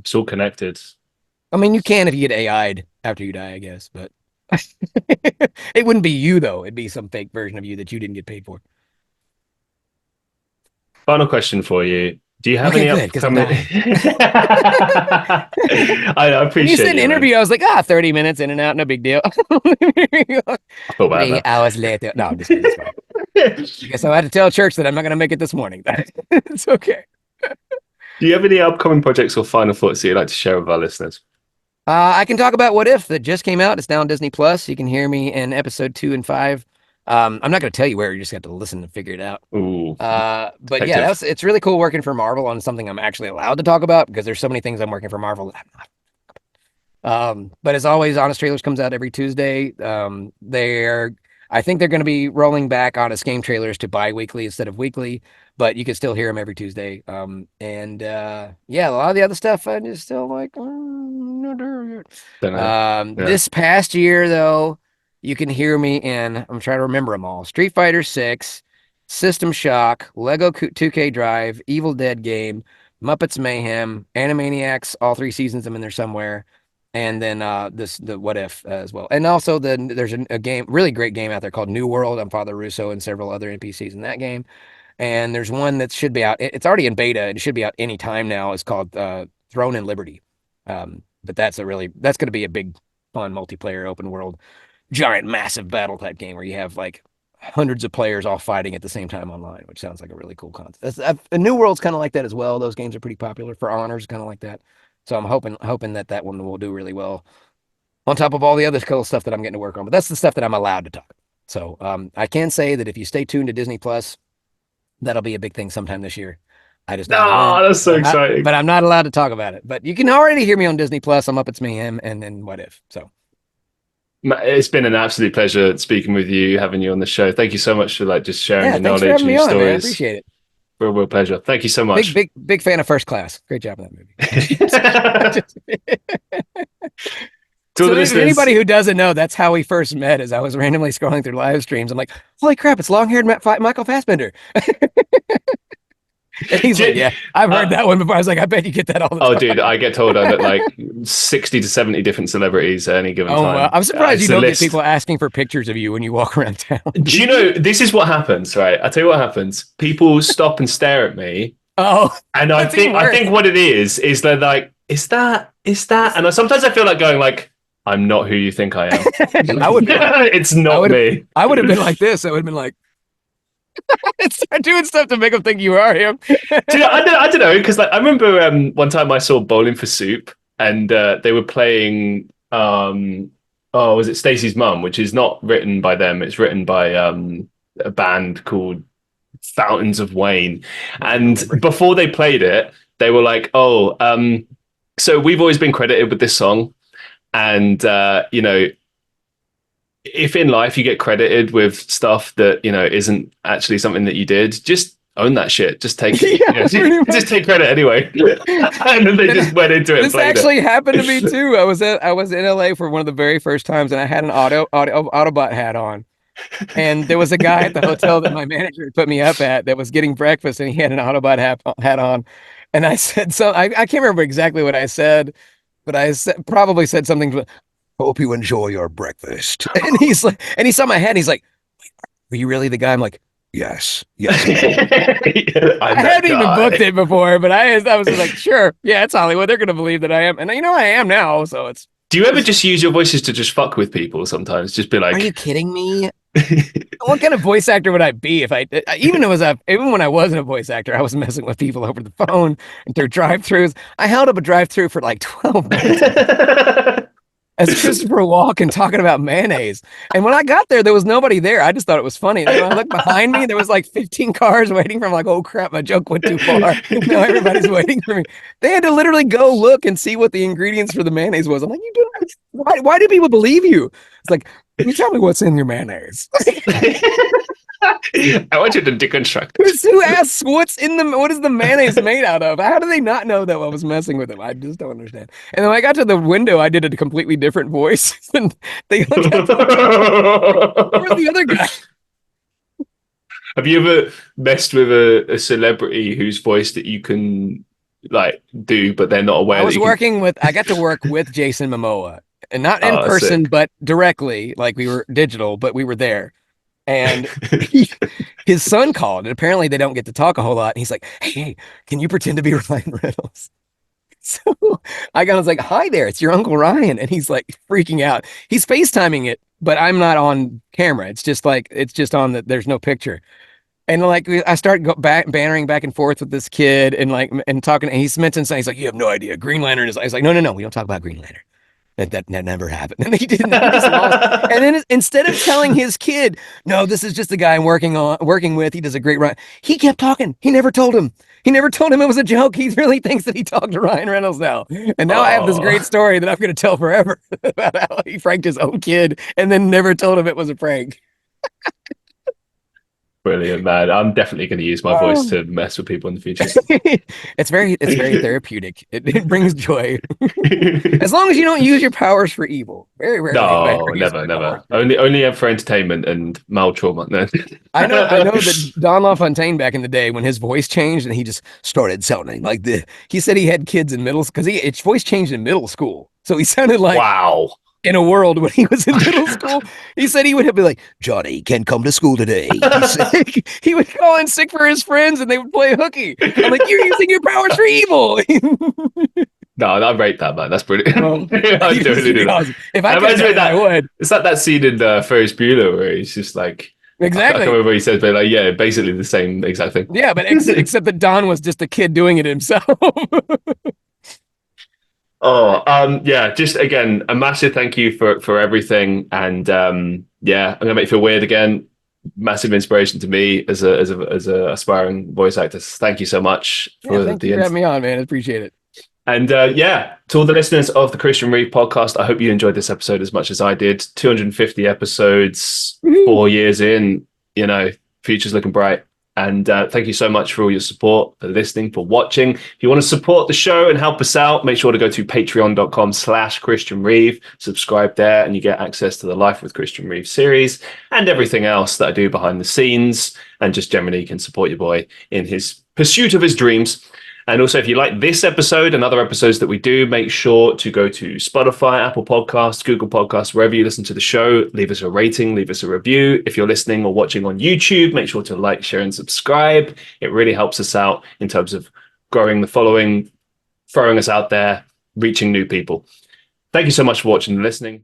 B: It's all connected.
C: I mean, you can if you get AI'd after you die, I guess, but it wouldn't be you, though. It'd be some fake version of you that you didn't get paid for.
B: Final question for you. Do you have any upcoming? I appreciate
C: when you said interview,
B: man.
C: I was like, 30 minutes in and out, no big deal.
B: I feel bad,
C: 3 hours later. No, I'm just kidding. I guess I had to tell church that I'm not going to make it this morning. It's okay.
B: Do you have any upcoming projects or final thoughts that you'd like to share with our listeners?
C: I can talk about What If that just came out. It's now on Disney Plus. You can hear me in episode 2 and 5. I'm not going to tell you where. You just have to listen and figure it out.
B: Ooh,
C: but yeah, it's really cool working for Marvel on something I'm actually allowed to talk about because there's so many things I'm working for Marvel that I'm not. But as always, Honest Trailers comes out every Tuesday. I think they're going to be rolling back Honest Game Trailers to bi-weekly instead of weekly, but you can still hear them every Tuesday. Yeah, a lot of the other stuff I just still like. This past year though, you can hear me in. I'm trying to remember them all: Street Fighter 6, System Shock, Lego 2K Drive, Evil Dead game, Muppets Mayhem, Animaniacs. All 3 seasons. I'm in there somewhere. And then the What If as well. And also there's a game, really great game out there called New World. I'm Father Russo and several other NPCs in that game. And there's one that should be out. It's already in beta. It should be out any time now. It's called Throne and Liberty. But that's going to be a big, fun multiplayer open world, giant, massive battle type game where you have like hundreds of players all fighting at the same time online, which sounds like a really cool concept. A New World's kind of like that as well. Those games are pretty popular. For Honor's kind of like that. So I'm hoping that one will do really well on top of all the other cool stuff that I'm getting to work on. But that's the stuff that I'm allowed to talk about. So I can say that if you stay tuned to Disney Plus, that'll be a big thing sometime this year. I just
B: that's so exciting.
C: But I'm not allowed to talk about it. But you can already hear me on Disney Plus. I'm Muppets Mayhem and then What If. So
B: it's been an absolute pleasure speaking with you, having you on the show. Thank you so much for just sharing your knowledge and your stories. Man. I appreciate it. Real pleasure. Thank you so much.
C: Big fan of First Class. Great job in that movie. So anybody who doesn't know, that's how we first met. As I was randomly scrolling through live streams, I'm like, "Holy crap! It's long-haired Michael Fassbender." And he's like, "Yeah, I've heard that one before." I was like, "I bet you get that all the time."
B: Oh, dude, I get told that like 60 to 70 different celebrities at any given time.
C: Well, I'm surprised you don't get people asking for pictures of you when you walk around town.
B: Do you know, this is what happens, right? I'll tell you what happens. People stop and stare at me.
C: Oh,
B: and I think what it is they're like, is that? And sometimes I feel like going like, I'm not who you think I am. It's not me.
C: I would have been like this. I would have been like, start doing stuff to make them think you are him.
B: I don't know, because like I remember one time I saw Bowling for Soup, and they were playing was it Stacey's Mum, which is not written by them. It's written by a band called Fountains of Wayne. And before they played it, they were like, so we've always been credited with this song, and if in life you get credited with stuff that isn't actually something that you did, just own that shit. Just take just take credit anyway. And then they just went into it.
C: This actually happened to me too. I was in LA for one of the very first times, and I had an Autobot hat on. And there was a guy at the hotel that my manager put me up at that was getting breakfast, and he had an Autobot hat on. And I said I can't remember exactly what I said, but I probably said something. Hope you enjoy your breakfast. And he's like, and he saw my head. And he's like, "Are you really the guy?" I'm like, yes. I hadn't even booked it before, but I was like, sure, yeah, it's Hollywood. They're gonna believe that I am, and I am now. So it's. Do
B: you ever just use your voices to just fuck with people? Sometimes, just be like,
C: "Are you kidding me?" What kind of voice actor would I be if even when I wasn't a voice actor, I was messing with people over the phone and through drive-throughs. I held up a drive-through for like 12 minutes. As Christopher Walken talking about mayonnaise. And when I got there, there was nobody there. I just thought it was funny. And when I looked behind me, there was like 15 cars waiting for him. Like, oh crap, my joke went too far. Now everybody's waiting for me. They had to literally go look and see what the ingredients for the mayonnaise was. I'm like, you do why do people believe you? It's like, can you tell me what's in your mayonnaise?
B: I want you to deconstruct.
C: Who asks what is the mayonnaise made out of? How do they not know that I was messing with them? I just don't understand. And then when I got to the window, I did a completely different voice. And they looked at me, where's the other guy?
B: Have you ever messed with a celebrity whose voice that you can like do, but they're not aware?
C: I got to work with Jason Momoa, and not in person, but directly. Like we were digital, but we were there. And his son called, and apparently they don't get to talk a whole lot. And he's like, hey, can you pretend to be Ryan Reynolds? So I was like, hi there, it's your Uncle Ryan. And he's like freaking out. He's FaceTiming it but I'm not on camera. It's just on that. There's no picture. And like I start bantering back and forth with this kid and talking. And he's mentioning something. He's like, "You have no idea. Green Lantern is." I was like, "No. We don't talk about Green Lantern. That never happened." And he didn't. He just lost. And then instead of telling his kid, "No, this is just the guy I'm working with. He does a great run," he kept talking. He never told him. He never told him it was a joke. He really thinks that he talked to Ryan Reynolds now. And now I have this great story that I'm going to tell forever about how he pranked his own kid and then never told him it was a prank.
B: Brilliant, man. I'm definitely going to use my voice to mess with people in the future.
C: It's very therapeutic. It brings joy. As long as you don't use your powers for evil. Very rarely.
B: No, never. Only for entertainment and mild trauma. No.
C: I know that Don LaFontaine back in the day when his voice changed and he just started sounding like he said he had kids in middle school because his voice changed in middle school. So he sounded like
B: wow.
C: In a world when he was in middle school, he said he would be like, "Johnny can't come to school today. He's sick." He would call in sick for his friends and they would play hooky. I'm like, "You're using your powers for evil."
B: No, I rate that, man. That's brilliant.
C: I totally do that. If I could do it, I would.
B: It's like that scene in Ferris Bueller where he's just like,
C: exactly.
B: I can't remember what he says, but like, yeah, basically the same exact thing.
C: Yeah, but except that Don was just a kid doing it himself.
B: Yeah, just again, a massive thank you for everything. And yeah, I'm gonna make you feel weird again. Massive inspiration to me as a aspiring voice actor. Thank you so much for
C: thank you for having me on, man. I appreciate it.
B: And yeah, to all the listeners of the Christian Reeve podcast, I hope you enjoyed this episode as much as I did. 250 episodes, 4 years in, future's looking bright. And thank you so much for all your support, for listening, for watching. If you want to support the show and help us out, make sure to go to patreon.com/Christian Reeve, subscribe there, and you get access to the Life with Christian Reeve series and everything else that I do behind the scenes. And just generally you can support your boy in his pursuit of his dreams. And also, if you like this episode and other episodes that we do, make sure to go to Spotify, Apple Podcasts, Google Podcasts, wherever you listen to the show. Leave us a rating, leave us a review. If you're listening or watching on YouTube, make sure to like, share, and subscribe. It really helps us out in terms of growing the following, throwing us out there, reaching new people. Thank you so much for watching and listening.